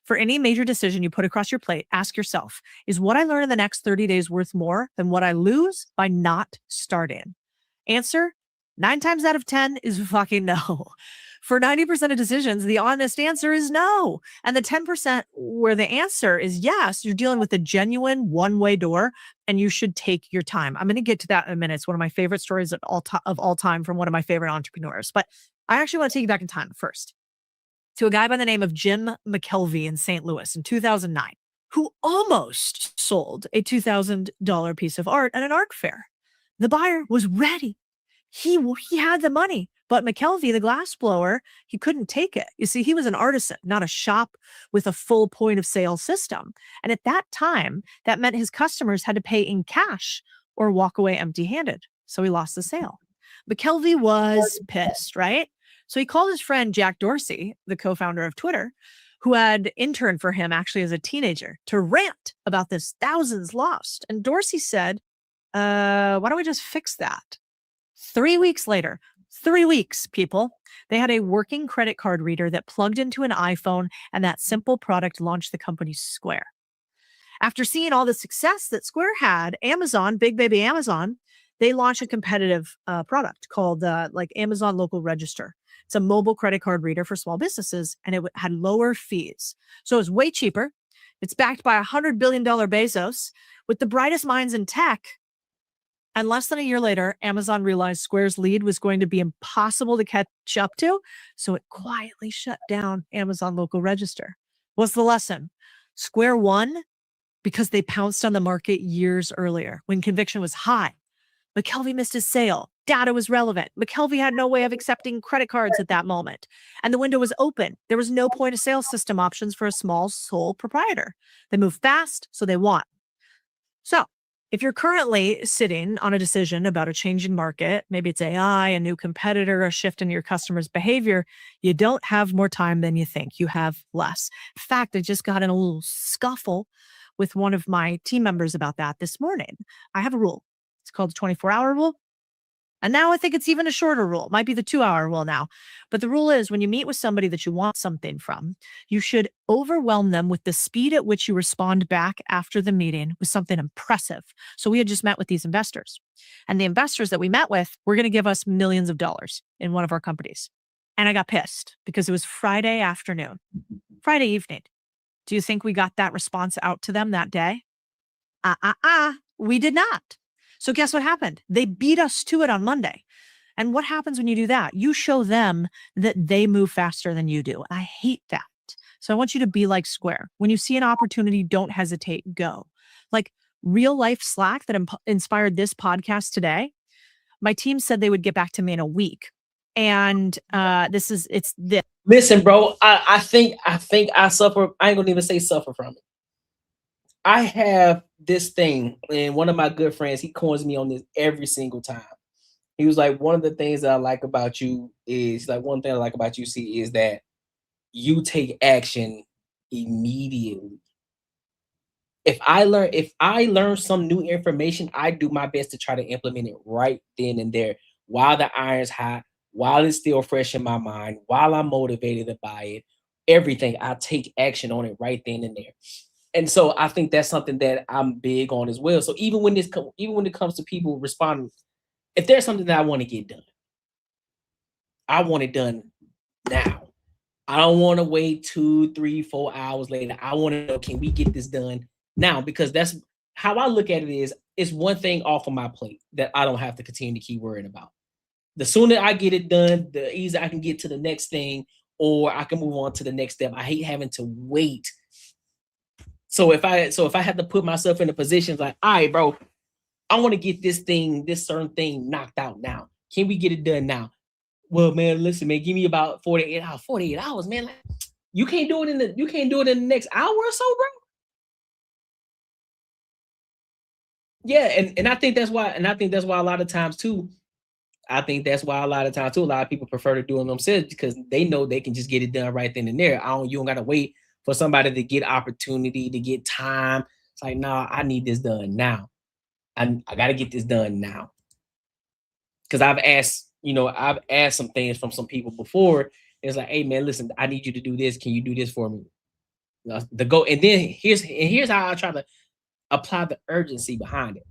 For any major decision you put across your plate, ask yourself, is what I learn in the next 30 days worth more than what I lose by not starting? Answer, 9 times out of 10 is fucking no. For 90% of decisions, the honest answer is no. And the 10% where the answer is yes, you're dealing with a genuine one-way door and you should take your time. I'm going to get to that in a minute. It's one of my favorite stories of all time from one of my favorite entrepreneurs. But I actually want to take you back in time first to a guy by the name of Jim McKelvey in St. Louis in 2009, who almost sold a $2,000 piece of art at an art fair. The buyer was ready. He had the money, but McKelvey, the glass blower, he couldn't take it. You see, he was an artisan, not a shop with a full point of sale system. And at that time, that meant his customers had to pay in cash or walk away empty-handed. So he lost the sale. McKelvey was pissed, right? So he called his friend Jack Dorsey, the co-founder of Twitter, who had interned for him actually as a teenager, to rant about this thousands lost. And Dorsey said, why don't we just fix that? 3 weeks later, 3 weeks, people, they had a working credit card reader that plugged into an iPhone, and that simple product launched the company Square. After seeing all the success that Square had, Amazon, big baby Amazon, they launched a competitive product called Amazon Local Register. It's a mobile credit card reader for small businesses, and it had lower fees. So it's way cheaper. It's backed by $100 billion Bezos with the brightest minds in tech. And less than a year later, Amazon realized Square's lead was going to be impossible to catch up to, so it quietly shut down Amazon Local Register. What's the lesson? Square won because they pounced on the market years earlier when conviction was high. McKelvey missed his sale. Data was relevant. McKelvey had no way of accepting credit cards at that moment. And the window was open. There was no point of sale system options for a small sole proprietor. They moved fast, so they won. So if you're currently sitting on a decision about a changing market, maybe it's AI, a new competitor, a shift in your customers' behavior, you don't have more time than you think. You have less. In fact, I just got in a little scuffle with one of my team members about that this morning. I have a rule. It's called the 24-hour rule. And now I think it's even a shorter rule. It might be the 2-hour rule now. But the rule is when you meet with somebody that you want something from, you should overwhelm them with the speed at which you respond back after the meeting with something impressive. So we had just met with these investors. And the investors that we met with were going to give us millions of dollars in one of our companies. And I got pissed because it was Friday afternoon, Friday evening. Do you think we got that response out to them that day? We did not. So guess what happened? They beat us to it on Monday. And what happens when you do that? You show them that they move faster than you do. I hate that. So I want you to be like Square. When you see an opportunity, don't hesitate, go. Like real life Slack that inspired this podcast today. My team said they would get back to me in a week. And it's this. Listen, bro, I think I suffer. I ain't gonna even say suffer from it. I have this thing, and one of my good friends, he coins me on this every single time. He was like, one of the things that I like about you is one thing I like about you, see, is that you take action immediately. If I learn some new information, I do my best to try to implement it right then and there while the iron's hot, while it's still fresh in my mind, while I'm motivated to buy it. Everything, I take action on it right then and there. And so I think that's something that I'm big on as well. So even when it comes to people responding, if there's something that I want to get done, I want it done now. I don't want to wait 2, 3, 4 hours later. I want to know, can we get this done now? Because that's how I look at it is, it's one thing off of my plate that I don't have to continue to keep worrying about. The sooner I get it done, the easier I can get to the next thing, or I can move on to the next step. I hate having to wait. So if I have to put myself in a position like, all right, bro, I want to get this certain thing knocked out now. Can we get it done now? Well, man, listen, man, give me about 48 hours. 48 hours, man. Like, you can't do it in the next hour or so, bro. Yeah, and I think that's why, a lot of times too, a lot of people prefer to do it themselves because they know they can just get it done right then and there. You don't gotta wait for somebody to get opportunity, to get time. It's like, nah, I need this done now. I gotta get this done now. Because I've asked some things from some people before. It's like, hey man, listen, I need you to do this. Can you do this for me? And then here's how I try to apply the urgency behind it.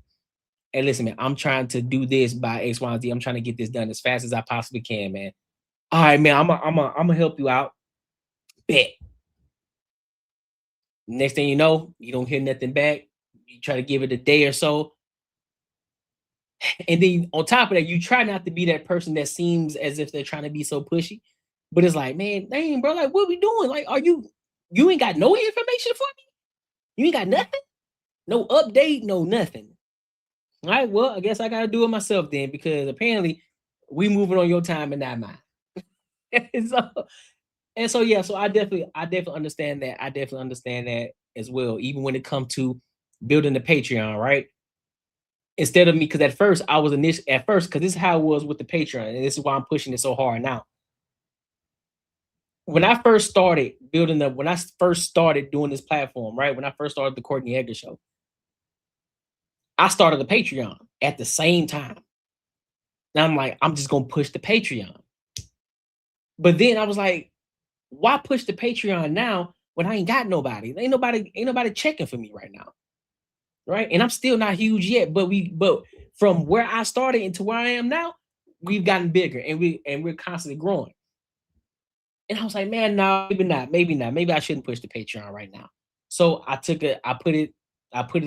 Hey, listen, man, I'm trying to do this by X, Y, and Z. I'm trying to get this done as fast as I possibly can, man. All right, man, I'm gonna help you out. Bet. Next thing you know, you don't hear nothing back. You try to give it a day or so. And then on top of that, you try not to be that person that seems as if they're trying to be so pushy. But it's like, man, dang, bro, like, what we doing? Like, you ain't got no information for me? You ain't got nothing? No update, no nothing. All right, well, I guess I gotta do it myself then, because apparently we moving on your time and not mine. So yeah, so I definitely understand that. I definitely understand that as well. Even when it comes to building the Patreon, right? Instead of me, because at first, because this is how it was with the Patreon, and this is why I'm pushing it so hard now. When I first started doing this platform, right? When I first started the Courtnee Edgar Show, I started the Patreon at the same time. Now I'm like, I'm just gonna push the Patreon. But then I was like, why push the Patreon now when I ain't got nobody? Ain't nobody checking for me right now. Right. And I'm still not huge yet, but from where I started into where I am now, we've gotten bigger and we're constantly growing. And I was like, man, no, maybe not. Maybe I shouldn't push the Patreon right now. So I put it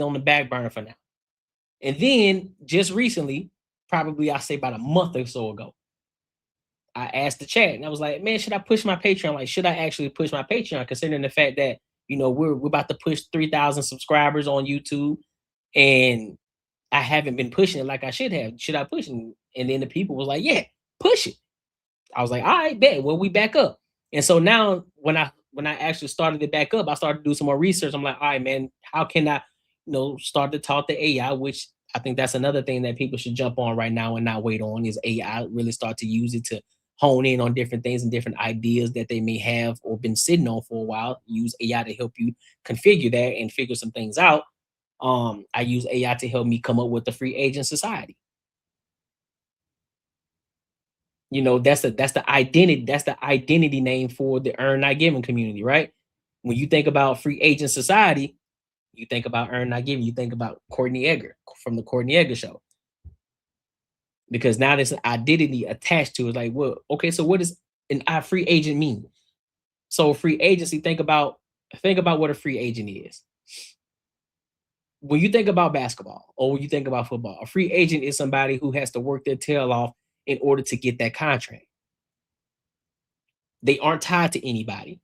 on the back burner for now. And then just recently, probably I say about a month or so ago, I asked the chat and I was like, man, should I push my Patreon? Like, should I actually push my Patreon, considering the fact that, we're about to push 3,000 subscribers on YouTube and I haven't been pushing it like I should have. Should I push it? And then the people was like, yeah, push it. I was like, all right, bet. Well, we back up. And so now when I actually started it back up, I started to do some more research. I'm like, all right, man, how can I, start to talk to AI, which I think that's another thing that people should jump on right now and not wait on, is AI. Really start to use it to hone in on different things and different ideas that they may have or been sitting on for a while. Use AI to help you configure that and figure some things out. I use AI to help me come up with the free agent society. That's the identity name for the Earn Not Giving community, right? When you think about free agent society, you think about Earn Not Giving, you think about Courtnee Edgar from the Courtnee Edgar Show. Because now there's an identity attached to it. Like, well, okay, so what does a free agent mean? So free agency, think about what a free agent is. When you think about basketball or when you think about football, a free agent is somebody who has to work their tail off in order to get that contract. They aren't tied to anybody,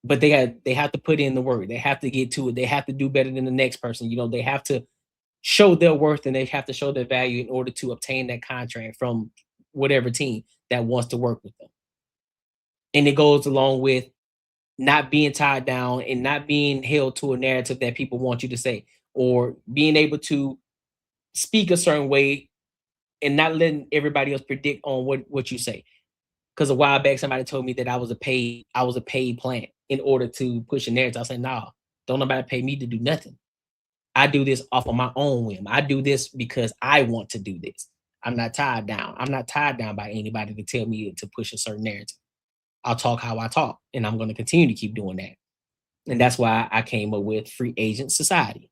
but they have to put in the work. They have to get to it. They have to do better than the next person. They have to show their worth and they have to show their value in order to obtain that contract from whatever team that wants to work with them. And it goes along with not being tied down and not being held to a narrative that people want you to say, or being able to speak a certain way and not letting everybody else predict on what you say. Because a while back, somebody told me that I was a paid plant in order to push a narrative. I said, nah, don't nobody pay me to do nothing. I do this off of my own whim. I do this because I want to do this. I'm not tied down. I'm not tied down by anybody to tell me to push a certain narrative. I'll talk how I talk, and I'm going to continue to keep doing that. And that's why I came up with Free Agent Society.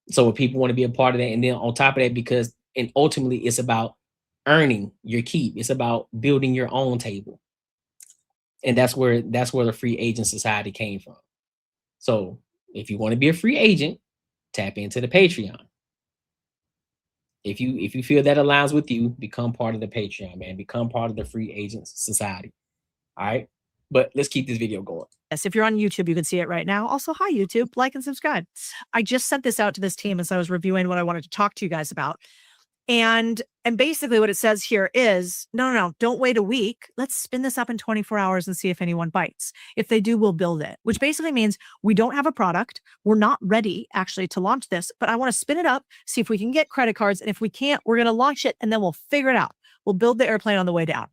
So if people want to be a part of that, and then on top of that, because and ultimately it's about earning your keep. It's about building your own table. And that's where the Free Agent Society came from. So if you want to be a free agent, tap into the Patreon. If you feel that aligns with you, become part of the Patreon, man. Become part of the Free Agents Society. All right. But let's keep this video going. Yes, if you're on YouTube, you can see it right now. Also, hi, YouTube, like and subscribe. I just sent this out to this team as I was reviewing what I wanted to talk to you guys about. And basically what it says here is, no, don't wait a week. Let's spin this up in 24 hours and see if anyone bites. If they do, we'll build it, which basically means we don't have a product. We're not ready actually to launch this, but I want to spin it up, see if we can get credit cards. And if we can't, we're going to launch it and then we'll figure it out. We'll build the airplane on the way down.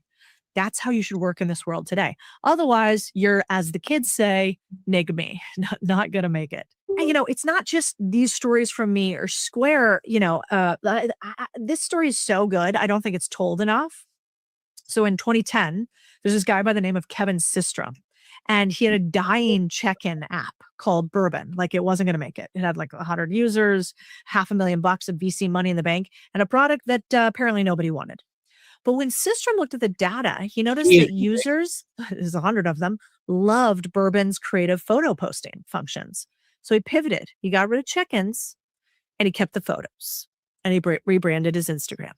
That's how you should work in this world today. Otherwise, you're, as the kids say, nig me, not going to make it. And, it's not just these stories from me or Square, this story is so good. I don't think it's told enough. So in 2010, there's this guy by the name of Kevin Systrom, and he had a dying check-in app called Bourbon. Like, it wasn't going to make it. It had like 100 users, $500,000 of VC money in the bank, and a product that apparently nobody wanted. But when Systrom looked at the data, he noticed that users, there's 100 of them, loved Bourbon's creative photo posting functions. So he pivoted. He got rid of check-ins and he kept the photos, and he rebranded his Instagram.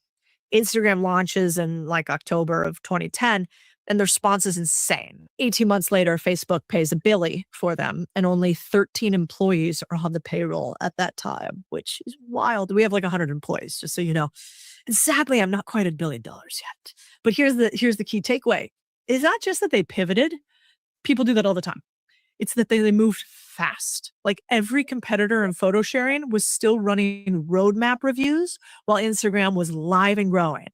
Instagram launches in like October of 2010, and the response is insane. 18 months later, Facebook pays a billy for them, and only 13 employees are on the payroll at that time, which is wild. We have like 100 employees, just so you know. And sadly, I'm not quite at $1 billion yet. But here's the key takeaway. It's not just that they pivoted. People do that all the time. It's that they moved fast. Like, every competitor in photo sharing was still running roadmap reviews while Instagram was live and growing.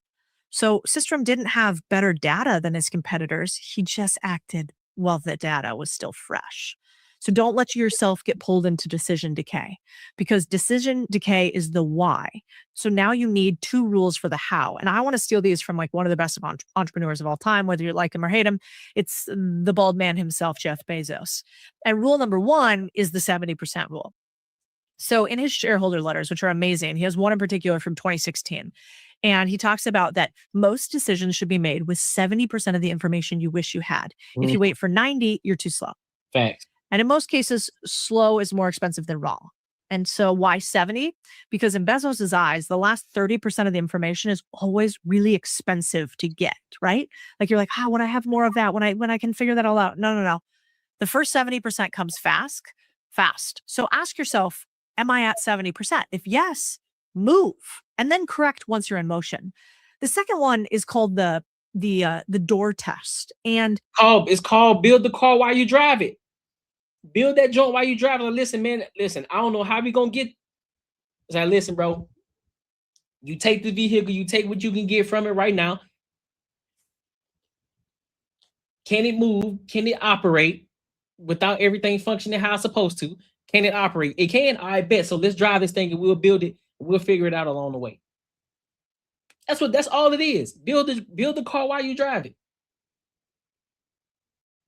So Systrom didn't have better data than his competitors. He just acted while the data was still fresh. So don't let yourself get pulled into decision decay, because decision decay is the why. So now you need 2 rules for the how. And I want to steal these from like one of the best of entrepreneurs of all time, whether you like him or hate him. It's the bald man himself, Jeff Bezos. And rule number 1 is the 70% rule. So in his shareholder letters, which are amazing, he has one in particular from 2016. And he talks about that most decisions should be made with 70% of the information you wish you had. If you wait for 90, you're too slow. Facts. And in most cases, slow is more expensive than raw. And so why 70? Because in Bezos's eyes, the last 30% of the information is always really expensive to get, right? Like, you're like, when I have more of that, when I can figure that all out. No. The first 70% comes fast. So ask yourself, am I at 70%? If yes, move and then correct once you're in motion. The second one is called the door test. And it's called build the car while you drive it. Build that joint while you drive it. Listen, man, I don't know how we gonna get. It's like, listen, bro, you take the vehicle, you take what you can get from it right now. Can it move? Can it operate without everything functioning how it's supposed to? Can it operate? It can. I bet. So let's drive this thing and we'll build it. We'll figure it out along the way. That's all it is. Build the car while you drive it.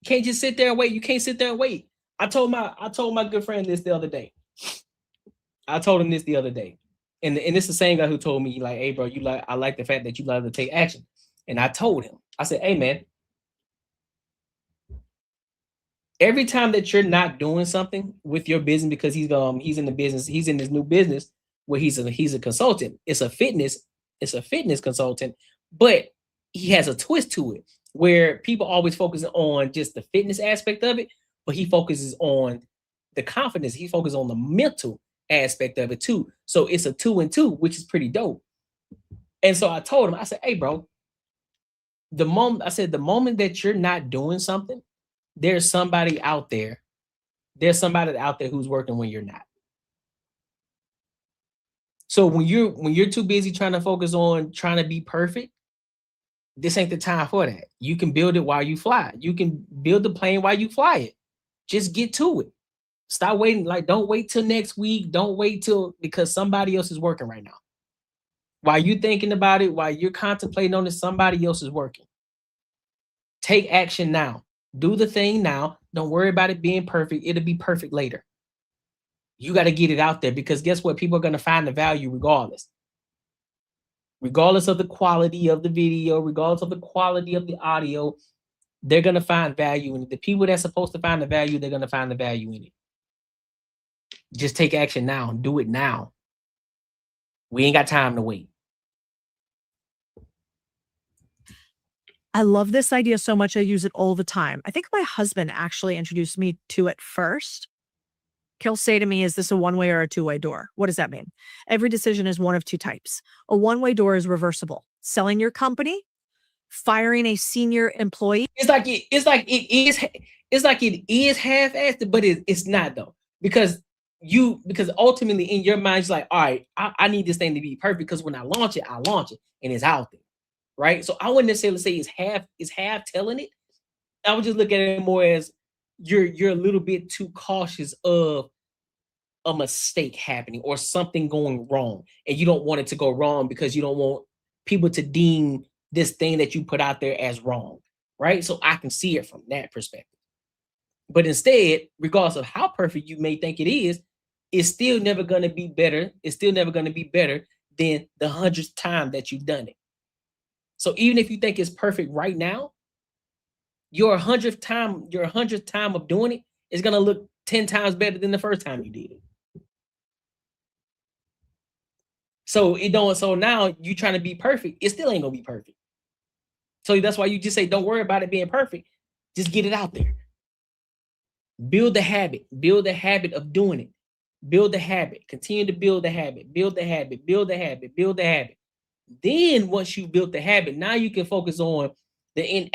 You can't just sit there and wait. You can't sit there and wait. I told my good friend this the other day. I told him this the other day. And it's the same guy who told me, like, hey, bro, I like the fact that you love to take action. And I told him, I said, hey, man, every time that you're not doing something with your business, because he's in the business, he's in this new business where he's a consultant. It's a fitness consultant, but he has a twist to it where people always focus on just the fitness aspect of it, but he focuses on the confidence. He focuses on the mental aspect of it too. So it's a 2 and 2, which is pretty dope. And so I told him, I said, hey, bro, the moment that you're not doing something, there's somebody out there who's working when you're not. So when you're too busy trying to focus on trying to be perfect, this ain't the time for that. You can build it while you fly. You can build the plane while you fly it. Just get to it. Stop waiting. Like, don't wait till next week. Don't wait because somebody else is working right now. While you're thinking about it, while you're contemplating on it, somebody else is working. Take action now. Do the thing now. Don't worry about it being perfect. It'll be perfect later. You got to get it out there because guess what? People are going to find the value regardless. Regardless of the quality of the video, regardless of the quality of the audio, they're going to find value in it. The people that's supposed to find the value, they're going to find the value in it. Just take action now. Do it now. We ain't got time to wait. I love this idea so much. I use it all the time. I think my husband actually introduced me to it first. He'll say to me, is this a one-way or a two-way door? What does that mean? Every decision is one of two types. A one-way door is reversible. Selling your company, firing a senior employee. It's like it is half-assed, but it's not though. Because ultimately in your mind, it's like, all right, I need this thing to be perfect because when I launch it and it's out there. Right. So I wouldn't necessarily say it's half telling it. I would just look at it more as you're a little bit too cautious of a mistake happening or something going wrong. And you don't want it to go wrong because you don't want people to deem this thing that you put out there as wrong. Right. So I can see it from that perspective. But instead, regardless of how perfect you may think it is, it's still never going to be better. It's still never going to be better than the 100th time that you've done it. So even if you think it's perfect right now, your 100th time of doing it is going to look 10 times better than the first time you did it. So now you trying to be perfect, it still ain't going to be perfect. So that's why you just say, don't worry about it being perfect. Just get it out there. Build the habit of doing it. Build the habit, continue to build the habit, build the habit, build the habit, build the habit. Then once you built the habit, now you can focus on the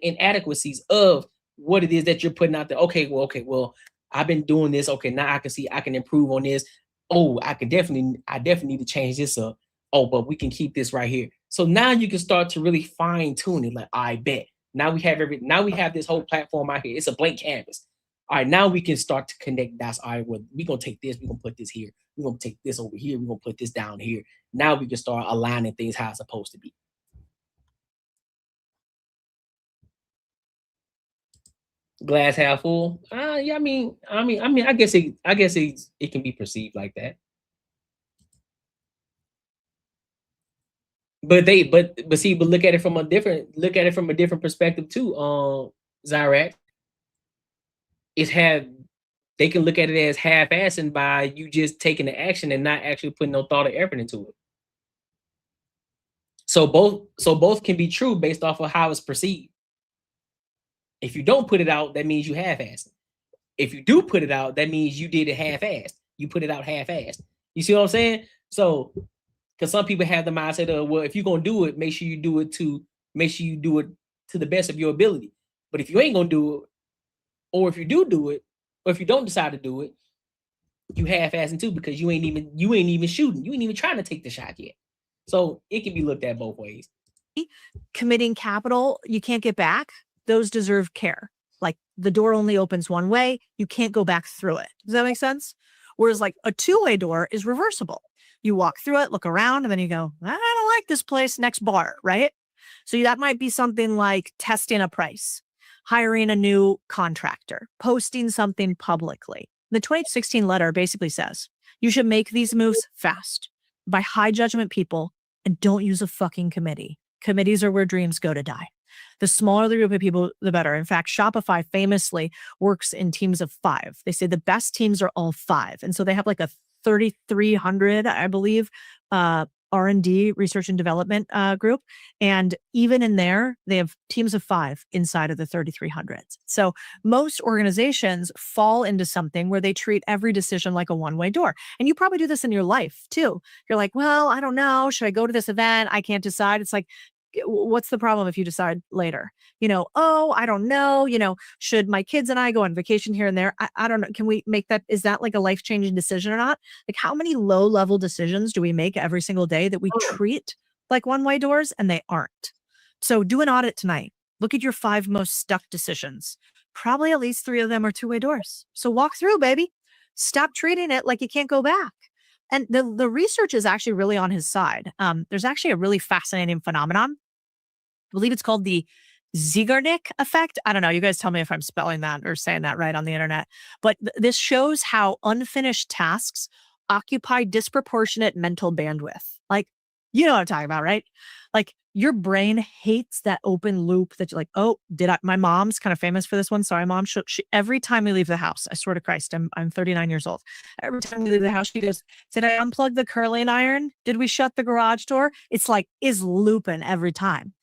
inadequacies of what it is that you're putting out there. Okay, well, I've been doing this. Okay, now I can see I can improve on this. Oh, I definitely need to change this up. Oh, but we can keep this right here. So now you can start to really fine tune it. Like, I bet now we have this whole platform out here. It's a blank canvas. All right, now we can start to connect dots. All right, well, we're going to take this. We're going to put this here. We're going to take this over here. We're going to put this down here. Now we can start aligning things how it's supposed to be. Glass half full. Yeah, I mean, I guess it can be perceived like that. But look at it from a different perspective too. Zyrac. They can look at it as half-assing by you just taking the action and not actually putting no thought or effort into it. So both can be true based off of how it's perceived. If you don't put it out, that means you half-assed. If you do put it out, that means you did it half-assed. You put it out half-assed. You see what I'm saying? So, because some people have the mindset of, well, if you're gonna do it, make sure you do it to the best of your ability. But if you ain't gonna do it, or if you do it, or if you don't decide to do it, you half-assing too because you ain't even shooting. You ain't even trying to take the shot yet. So it can be looked at both ways. Committing capital you can't get back. Those deserve care. Like the door only opens one way. You can't go back through it. Does that make sense? Whereas like a two-way door is reversible. You walk through it, look around, and then you go, I don't like this place, next bar, right? So that might be something like testing a price, hiring a new contractor, posting something publicly. The 2016 letter basically says, you should make these moves fast by high judgment people and don't use a fucking committee. Committees are where dreams go to die. The smaller the group of people, the better. In fact, Shopify famously works in teams of 5. They say the best teams are all 5. And so they have like a 3,300, I believe, R&D, research and development group. And even in there, they have teams of 5 inside of the 3,300s. So most organizations fall into something where they treat every decision like a one-way door. And you probably do this in your life too. You're like, well, I don't know. Should I go to this event? I can't decide. It's like, what's the problem if you decide later? Oh, I don't know. Should my kids and I go on vacation here and there? I don't know. Can we make that? Is that like a life-changing decision or not? Like how many low-level decisions do we make every single day that we treat like one-way doors and they aren't? So do an audit tonight. Look at your 5 most stuck decisions. Probably at least 3 of them are two-way doors. So walk through, baby. Stop treating it like you can't go back. And the research is actually really on his side. There's actually a really fascinating phenomenon. I believe it's called the Zeigarnik effect. I don't know. You guys tell me if I'm spelling that or saying that right on the internet. But this shows how unfinished tasks occupy disproportionate mental bandwidth. Like, you know what I'm talking about, right? Like, your brain hates that open loop that you're like, oh, my mom's kind of famous for this one. Sorry, mom. She, every time we leave the house, I swear to Christ, I'm 39 years old. Every time we leave the house, she goes, did I unplug the curling iron? Did we shut the garage door? It's like, is looping every time.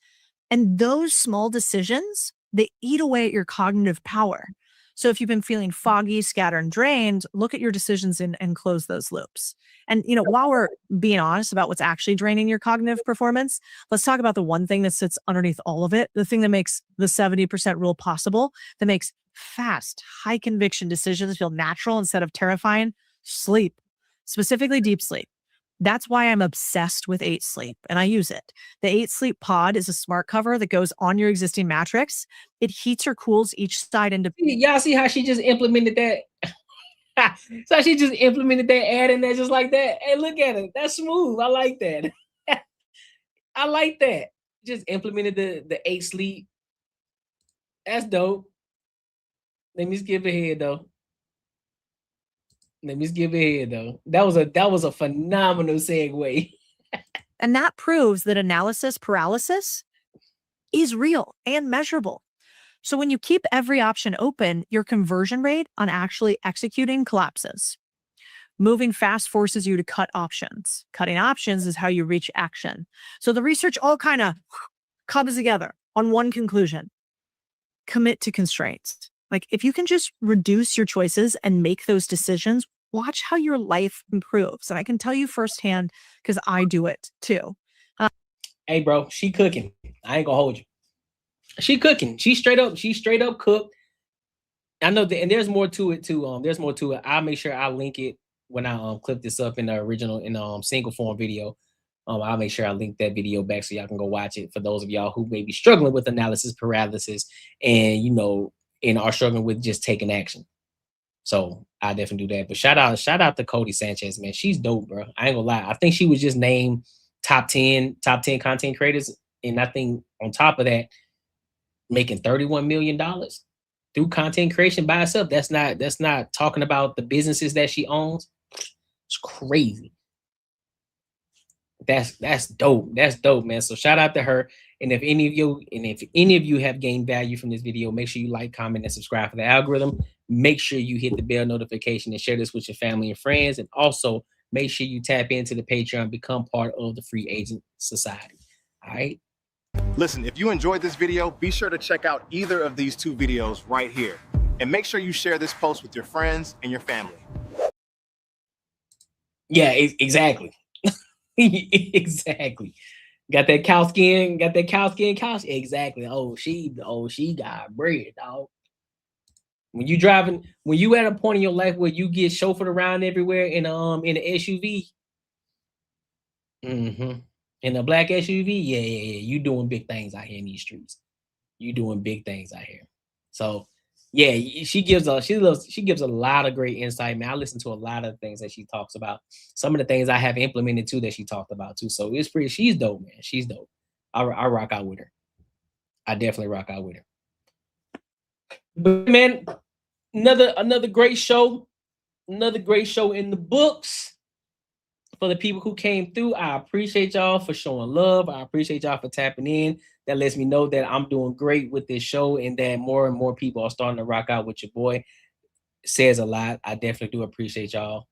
And those small decisions, they eat away at your cognitive power. So if you've been feeling foggy, scattered, and drained, look at your decisions and close those loops. And, you know, while we're being honest about what's actually draining your cognitive performance, let's talk about the one thing that sits underneath all of it, the thing that makes the 70% rule possible, that makes fast, high conviction decisions feel natural instead of terrifying: sleep, specifically deep sleep. That's why I'm obsessed with 8 Sleep, and I use it. The 8 Sleep Pod is a smart cover that goes on your existing mattress. It heats or cools each side into. Y'all see how she just implemented that? So she just implemented that, adding that just like that. Hey, look at it. That's smooth. I like that. I like that. Just implemented the 8 Sleep. That's dope. Let me skip ahead though. Let me skip ahead though. That was a phenomenal segue. And that proves that analysis paralysis is real and measurable. So when you keep every option open, your conversion rate on actually executing collapses. Moving fast forces you to cut options. Cutting options is how you reach action. So the research all kind of comes together on one conclusion: commit to constraints. Like, if you can just reduce your choices and make those decisions, watch how your life improves. And I can tell you firsthand because I do it too. Hey, bro, she cooking. I ain't gonna hold you. She cooking. She straight up cooked. I know that, and there's more to it too. There's more to it. I'll make sure I link it when I clip this up in the original single form video. I'll make sure I link that video back so y'all can go watch it. For those of y'all who may be struggling with analysis paralysis and and are struggling with just taking action. So I definitely do that. But shout out to Cody Sanchez, man. She's dope, bro. I ain't gonna lie. I think she was just named top 10 content creators. And I think on top of that, making $31 million through content creation by herself. That's not talking about the businesses that she owns. It's crazy. That's dope. That's dope, man. So shout out to her. And if any of you have gained value from this video, make sure you like, comment, and subscribe for the algorithm. Make sure you hit the bell notification and share this with your family and friends. And also make sure you tap into the Patreon, become part of the Free Agent Society. All right. Listen, if you enjoyed this video, be sure to check out either of these 2 videos right here. And make sure you share this post with your friends and your family. Yeah, exactly. Exactly. Got that cow skin couch. Exactly. Oh, she got bread, dog. When you at a point in your life where you get chauffeured around everywhere in an SUV. In a black SUV, yeah, you doing big things out here in these streets. You doing big things out here. So yeah, she gives a lot of great insight, man. I listen to a lot of things that she talks about. Some of the things I have implemented too that she talked about too. So she's dope, man. She's dope. I rock out with her. I definitely rock out with her. But man, another great show. Another great show in the books. For the people who came through, I appreciate y'all for showing love. I appreciate y'all for tapping in. That lets me know that I'm doing great with this show and that more and more people are starting to rock out with your boy. It says a lot. I definitely do appreciate y'all.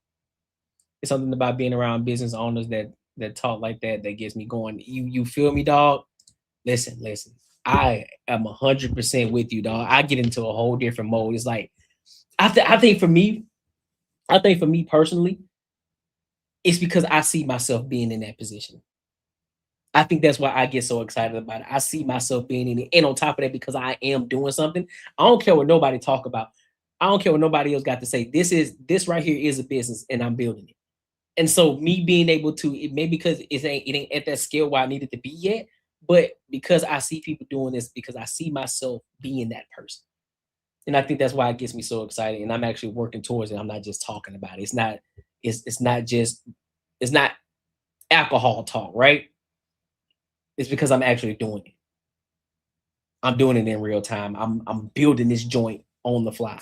It's something about being around business owners that talk like that gets me going. You feel me, dog? Listen. I am 100% with you, dog. I get into a whole different mode. It's like I think for me personally, it's because I see myself being in that position. I think that's why I get so excited about it. I see myself being in it. And on top of that, because I am doing something, I don't care what nobody talk about. I don't care what nobody else got to say. This right here is a business and I'm building it. And so me being able to, maybe because it ain't at that scale where I needed to be yet, but because I see people doing this, because I see myself being that person. And I think that's why it gets me so excited. And I'm actually working towards it. I'm not just talking about it. It's not alcohol talk, right? It's because I'm actually doing it. I'm doing it in real time. I'm building this joint on the fly.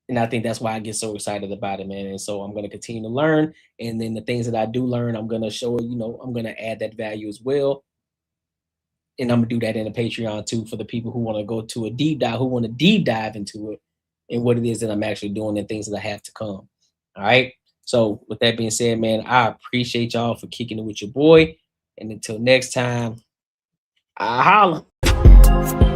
And I think that's why I get so excited about it, man. And so I'm going to continue to learn. And then the things that I do learn, I'm going to show, I'm going to add that value as well. And I'm going to do that in a Patreon too for the people who want to go to a deep dive, who want to deep dive into it and what it is that I'm actually doing and things that I have to come. All right. So with that being said, man, I appreciate y'all for kicking it with your boy. And until next time, I holla.